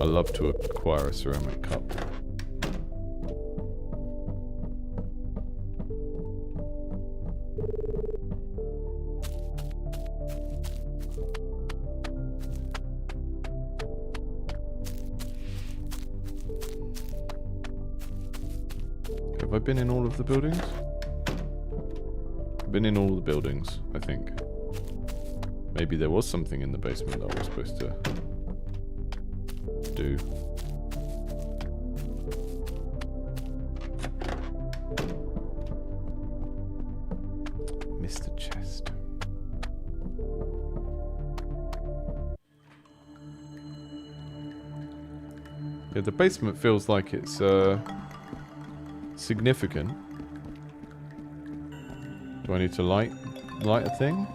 I love to acquire a ceramic cup. Have I been in all of the buildings? I've been in all the buildings, I think. Maybe there was something in the basement that I was supposed to do. Missed the chest. Yeah, the basement feels like it's significant. Do I need to light a thing?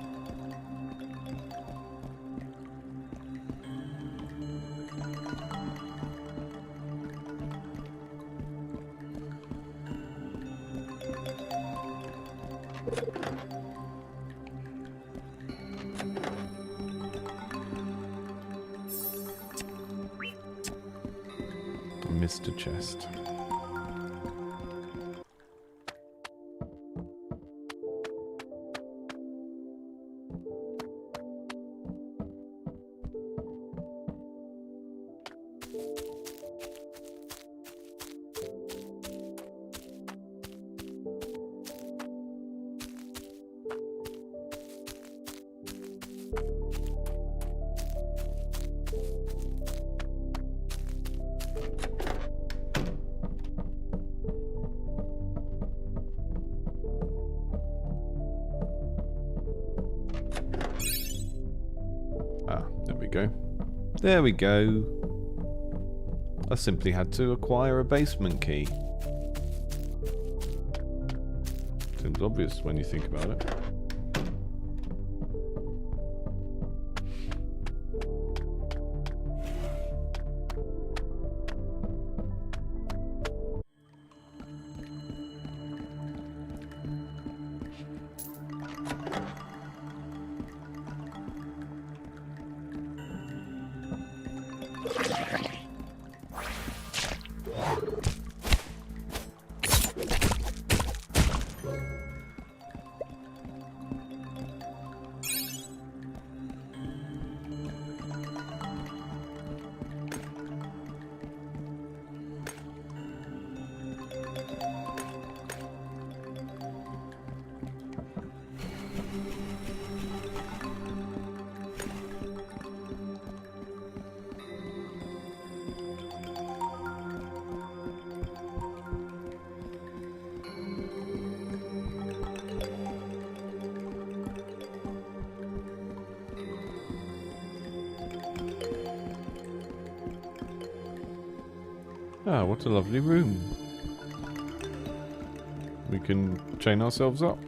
Missed a chest. There we go. I simply had to acquire a basement key. Seems obvious when you think about it. Ah, what a lovely room. We can chain ourselves up.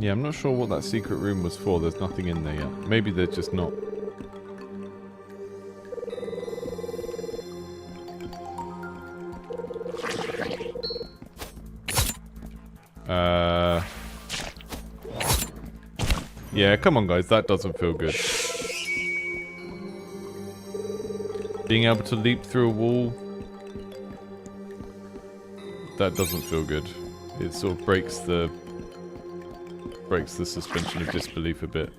Yeah, I'm not sure what that secret room was for. There's nothing in there yet. Maybe they're just not. Yeah, come on guys, that doesn't feel good. Being able to leap through a wall, that doesn't feel good. It sort of breaks the suspension of disbelief a bit,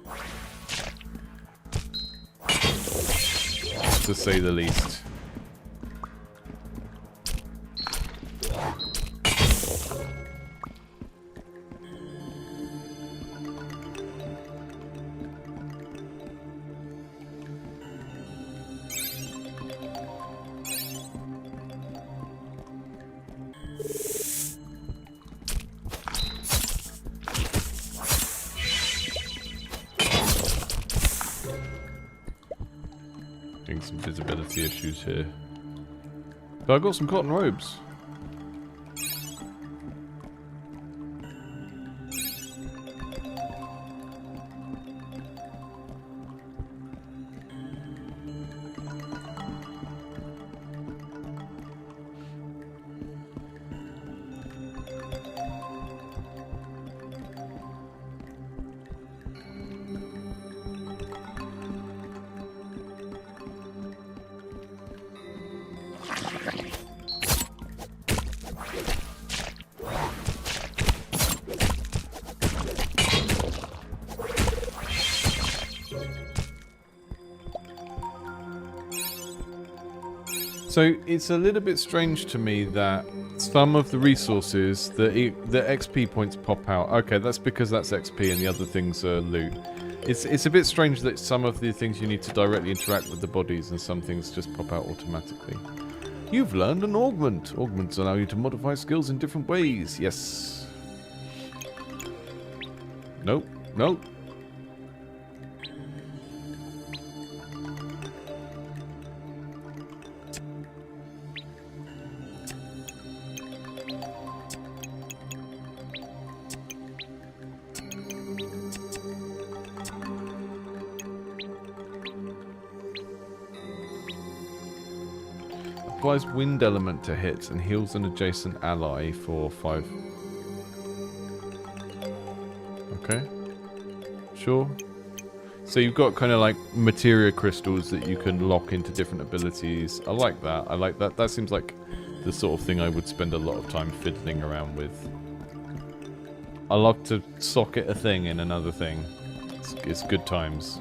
to say the least. Some visibility issues here. But I've got some cotton robes. So it's a little bit strange to me that some of the resources, the XP points pop out. Okay, that's because that's XP and the other things are loot. It's a bit strange that some of the things you need to directly interact with the bodies and some things just pop out automatically. You've learned an augment. Augments allow you to modify skills in different ways. Yes. Nope. Nope. Applies wind element to hits and heals an adjacent ally for 5. Okay. Sure. So you've got kind of like materia crystals that you can lock into different abilities. I like that. I like that. That seems like the sort of thing I would spend a lot of time fiddling around with. I love to socket a thing in another thing. It's good times.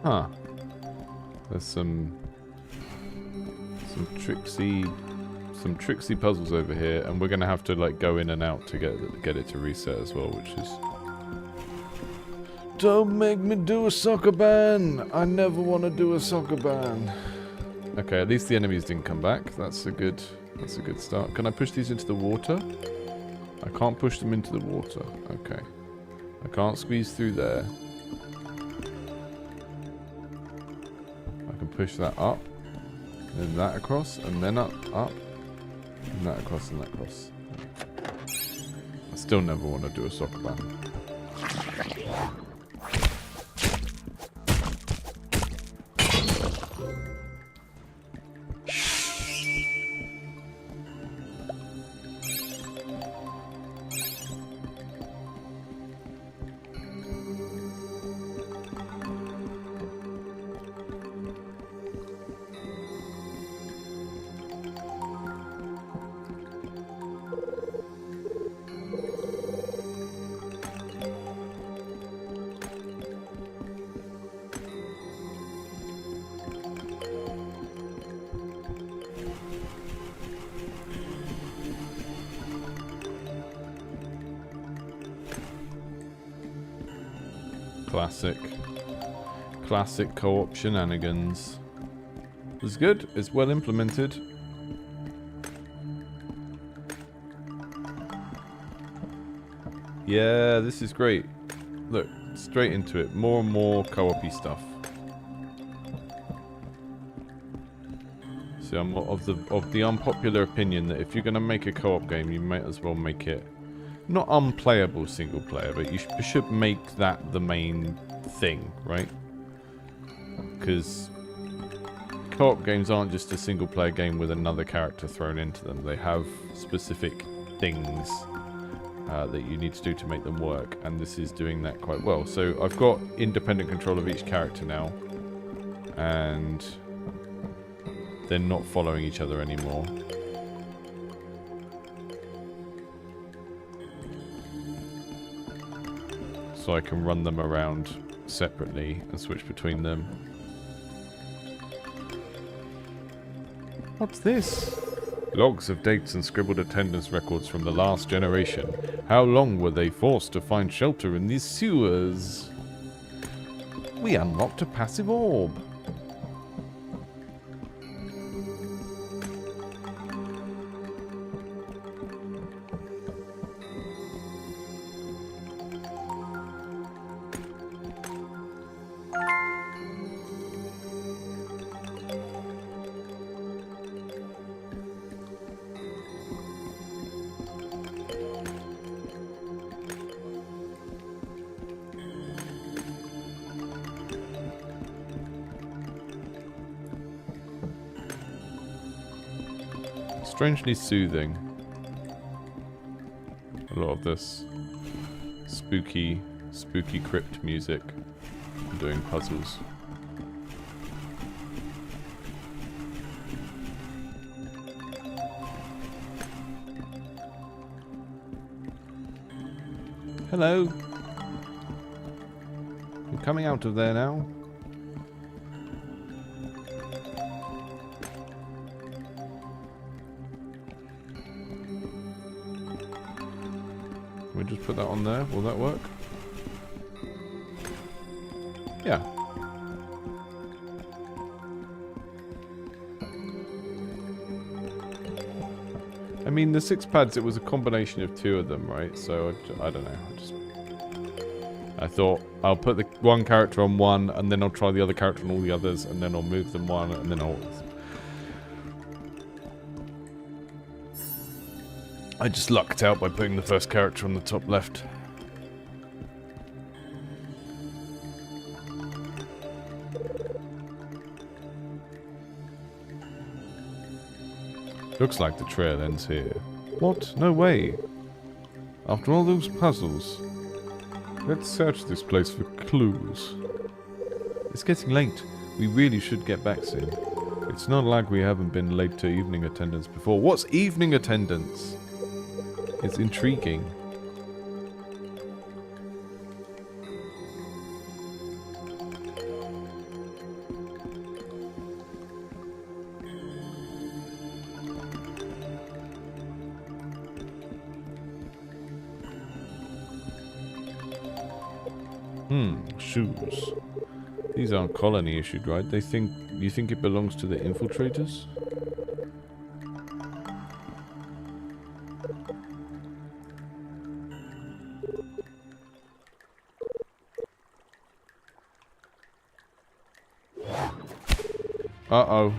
Huh. There's some tricksy puzzles over here, and we're gonna have to like go in and out to get it to reset as well, which is. Don't make me do a soccer ban. I never want to do a soccer ban. Okay, at least the enemies didn't come back. That's a good start. Can I push these into the water? I can't push them into the water. Okay. I can't squeeze through there. I can push that up, then that across, and then up, and that across, and that across. I still never want to do a soccer ban. Classic co-op shenanigans. It's good. It's well implemented. Yeah, this is great. Look, straight into it. More and more co-op-y stuff. See, I'm of the unpopular opinion that if you're going to make a co-op game, you might as well make it not unplayable single player, but you should make that the main thing, right? Because co-op games aren't just a single player game with another character thrown into them. They have specific things that you need to do to make them work, and this is doing that quite well. So I've got independent control of each character now, and they're not following each other anymore. So I can run them around separately and switch between them. What's this? Logs of dates and scribbled attendance records from the last generation. How long were they forced to find shelter in these sewers? We unlocked a passive orb. strangely soothing. A lot of this spooky crypt music and doing puzzles. Hello. I'm coming out of there now. Can we just put that on there? Will that work? Yeah. I mean, the 6 pads, it was a combination of 2 of them, right? So, I don't know. I thought, I'll put the one character on one, and then I'll try the other character on all the others, and then I'll move them one, and then I just lucked out by putting the first character on the top left. Looks like the trail ends here. What? No way. After all those puzzles, let's search this place for clues. It's getting late. We really should get back soon. It's not like we haven't been late to evening attendance before. What's evening attendance? It's intriguing. Shoes. These aren't colony issued, right? You think it belongs to the infiltrators? Uh-oh.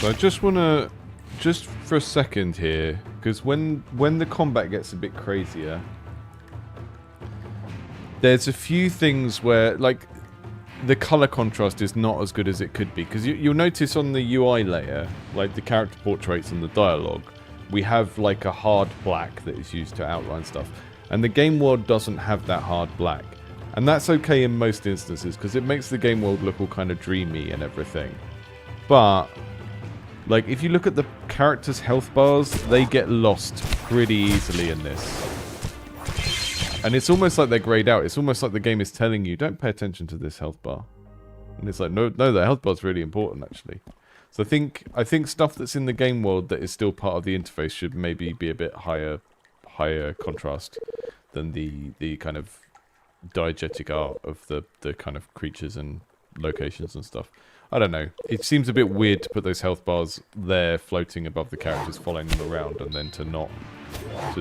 So I just want to, just for a second here, because when the combat gets a bit crazier, there's a few things where, like, the color contrast is not as good as it could be. Because you'll notice on the UI layer, like the character portraits and the dialogue, we have like a hard black that is used to outline stuff. And the game world doesn't have that hard black. And that's okay in most instances, because it makes the game world look all kind of dreamy and everything. But like, if you look at the characters' health bars, they get lost pretty easily in this. And it's almost like they're grayed out. It's almost like the game is telling you, don't pay attention to this health bar. And it's like, no, the health bar is really important, actually. So I think stuff that's in the game world that is still part of the interface should maybe be a bit higher contrast than the kind of diegetic art of the kind of creatures and locations and stuff. I don't know. It seems a bit weird to put those health bars there floating above the characters, following them around, and then to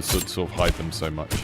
sort of hide them so much.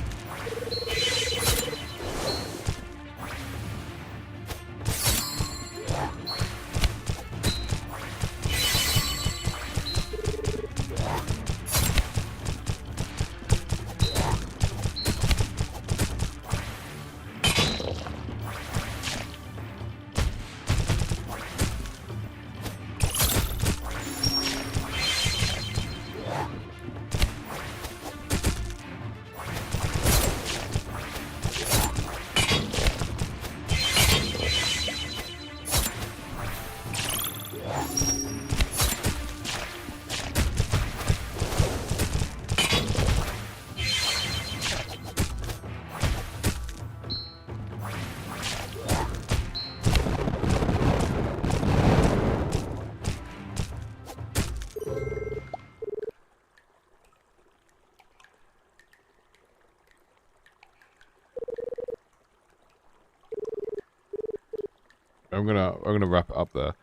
I'm gonna wrap it up there.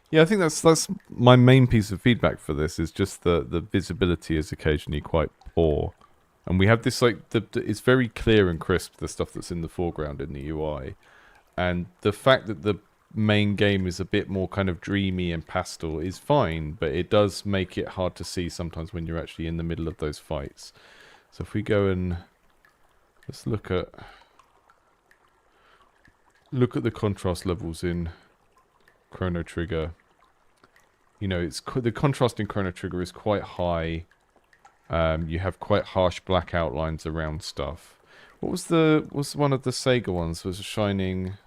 Yeah, I think that's my main piece of feedback for this is just the visibility is occasionally quite poor, and we have this like it's very clear and crisp, the stuff that's in the foreground in the UI, and the fact that the main game is a bit more kind of dreamy and pastel is fine, but it does make it hard to see sometimes when you're actually in the middle of those fights. So if we go and let's look at the contrast levels in Chrono Trigger. You know, the contrast in Chrono Trigger is quite high. You have quite harsh black outlines around stuff. What was one of the Sega ones? Was Shining?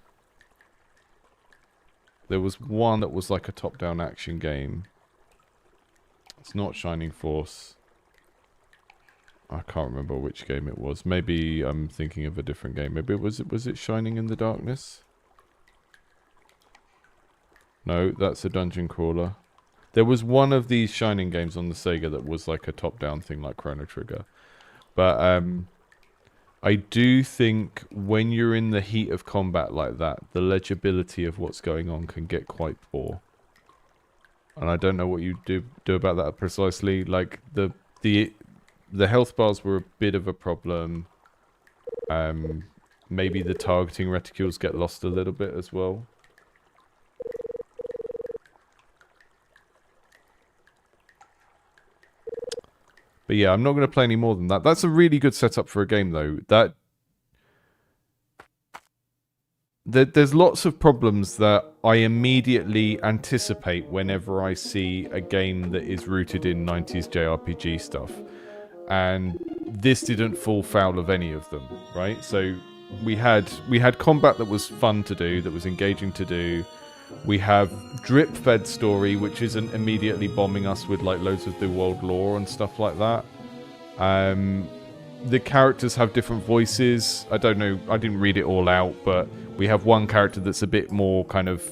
There was one that was like a top-down action game. It's not Shining Force. I can't remember which game it was. Maybe I'm thinking of a different game. Maybe was it Shining in the Darkness? No, that's a dungeon crawler. There was one of these Shining games on the Sega that was like a top-down thing like Chrono Trigger. But I do think when you're in the heat of combat like that, the legibility of what's going on can get quite poor. And I don't know what you do about that precisely. Like the health bars were a bit of a problem. Maybe the targeting reticules get lost a little bit as well. But yeah, I'm not going to play any more than that. That's a really good setup for a game, though. There's lots of problems that I immediately anticipate whenever I see a game that is rooted in 90s JRPG stuff. And this didn't fall foul of any of them, right? So we had combat that was fun to do, that was engaging to do. We have drip-fed story, which isn't immediately bombing us with like loads of the world lore and stuff like that. The characters have different voices. I don't know, I didn't read it all out, but we have one character that's a bit more kind of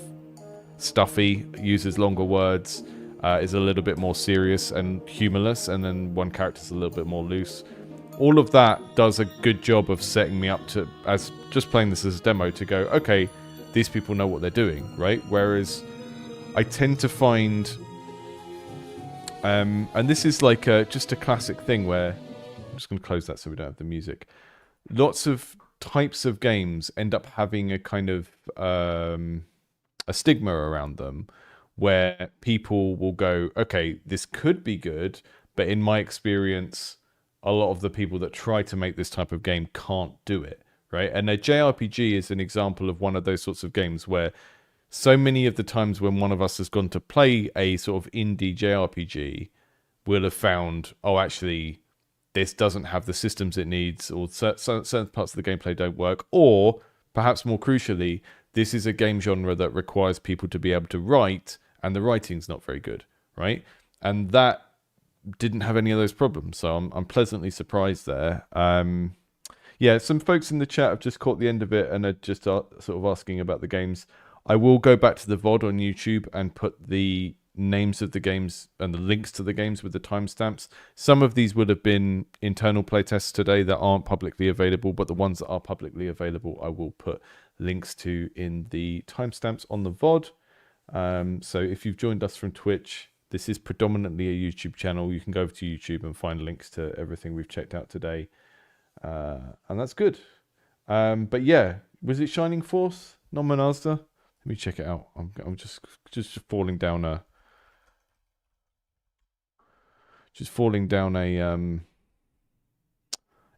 stuffy, uses longer words, is a little bit more serious and humorless, and then one character's a little bit more loose. All of that does a good job of setting me up to, as just playing this as a demo, to go, okay, these people know what they're doing, right? Whereas I tend to find, and this is like just a classic thing where, I'm just going to close that so we don't have the music. Lots of types of games end up having a kind of a stigma around them where people will go, okay, this could be good, but in my experience, a lot of the people that try to make this type of game can't do it. Right, and a JRPG is an example of one of those sorts of games where so many of the times when one of us has gone to play a sort of indie JRPG, we'll have found, oh, actually, this doesn't have the systems it needs, or certain parts of the gameplay don't work, or perhaps more crucially, this is a game genre that requires people to be able to write, and the writing's not very good, right? And that didn't have any of those problems, so I'm pleasantly surprised there. Yeah, some folks in the chat have just caught the end of it and are just sort of asking about the games. I will go back to the VOD on YouTube and put the names of the games and the links to the games with the timestamps. Some of these would have been internal playtests today that aren't publicly available, but the ones that are publicly available, I will put links to in the timestamps on the VOD. So if you've joined us from Twitch, this is predominantly a YouTube channel. You can go over to YouTube and find links to everything we've checked out today. And that's good. But yeah, was it Shining Force? Non-Monazda? Let me check it out. I'm just falling down a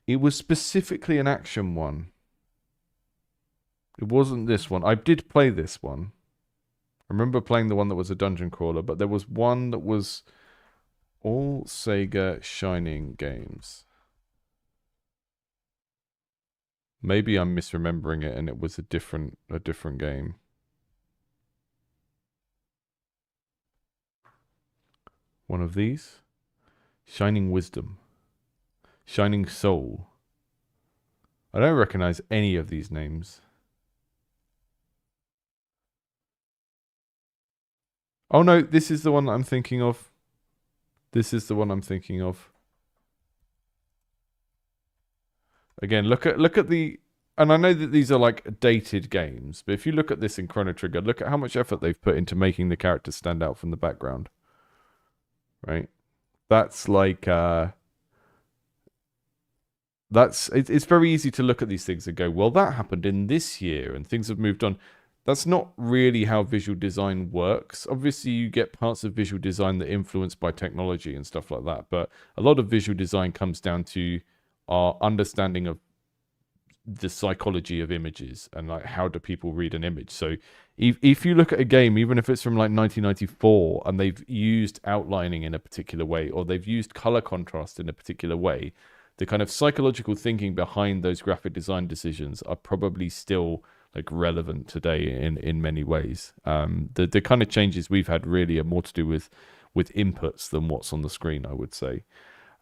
it was specifically an action one. It wasn't this one. I did play this one. I remember playing the one that was a dungeon crawler, but there was one that was all Sega Shining games. Maybe I'm misremembering it and it was a different game. One of these? Shining Wisdom. Shining Soul. I don't recognize any of these names. Oh no, this is the one that I'm thinking of. This is the one I'm thinking of. Again, look at the and I know that these are like dated games, but if you look at this in Chrono Trigger, look at how much effort they've put into making the characters stand out from the background. Right? That's like it's very easy to look at these things and go, well, that happened in this year and things have moved on. That's not really how visual design works. Obviously, you get parts of visual design that are influenced by technology and stuff like that, but a lot of visual design comes down to our understanding of the psychology of images and like how do people read an image. So if you look at a game, even if it's from like 1994 and they've used outlining in a particular way or they've used color contrast in a particular way, the kind of psychological thinking behind those graphic design decisions are probably still like relevant today in many ways. The kind of changes we've had really are more to do with inputs than what's on the screen, I would say.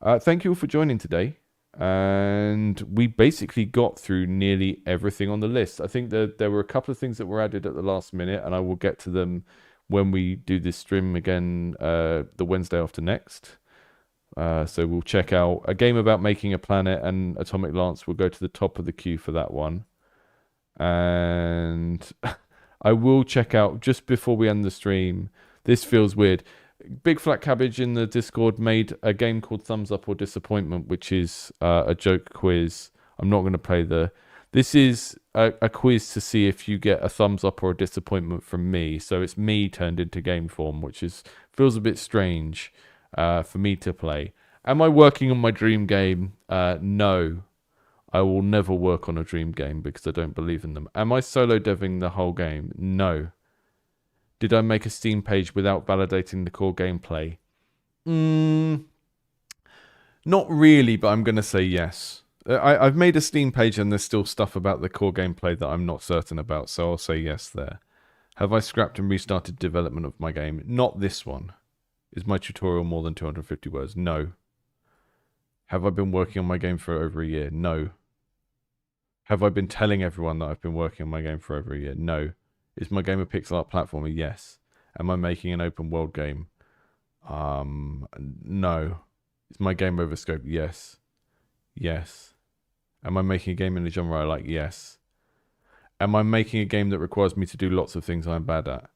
Thank you all for joining today. And we basically got through nearly everything on the list. I think that there were a couple of things that were added at the last minute, and I will get to them when we do this stream again the Wednesday after next. So we'll check out a game about making a planet and Atomic Lance. We'll go to the top of the queue for that one. And I will check out, just before we end the stream, this feels weird. Big Flat Cabbage in the Discord made a game called Thumbs Up or Disappointment, which is a joke quiz. I'm not going to play This is a quiz to see if you get a thumbs up or a disappointment from me. So it's me turned into game form, which feels a bit strange for me to play. Am I working on my dream game? No. I will never work on a dream game because I don't believe in them. Am I solo deving the whole game? No. Did I make a Steam page without validating the core gameplay? Not really, but I'm going to say yes. I've made a Steam page and there's still stuff about the core gameplay that I'm not certain about, so I'll say yes there. Have I scrapped and restarted development of my game? Not this one. Is my tutorial more than 250 words? No. Have I been working on my game for over a year? No. Have I been telling everyone that I've been working on my game for over a year? No. Is my game a pixel art platformer? Yes. Am I making an open world game? No. Is my game over scope? Yes. Yes. Am I making a game in a genre I like? Yes. Am I making a game that requires me to do lots of things I'm bad at?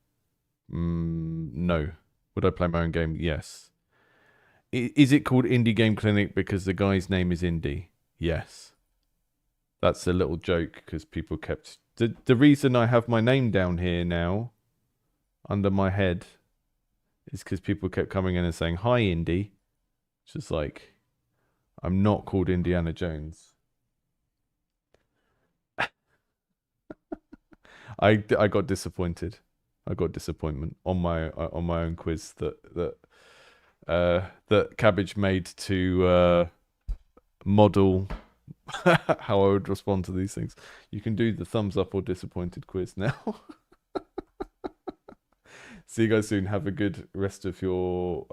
No. Would I play my own game? Yes. Is it called Indie Game Clinic because the guy's name is Indie? Yes. That's a little joke because people kept... The reason I have my name down here now, under my head, is because people kept coming in and saying, hi, Indie. It's just like, I'm not called Indiana Jones. I got disappointed. I got disappointment on my own quiz that Cabbage made to model how I would respond to these things. You can do the thumbs up or disappointed quiz now. See you guys soon. Have a good rest of your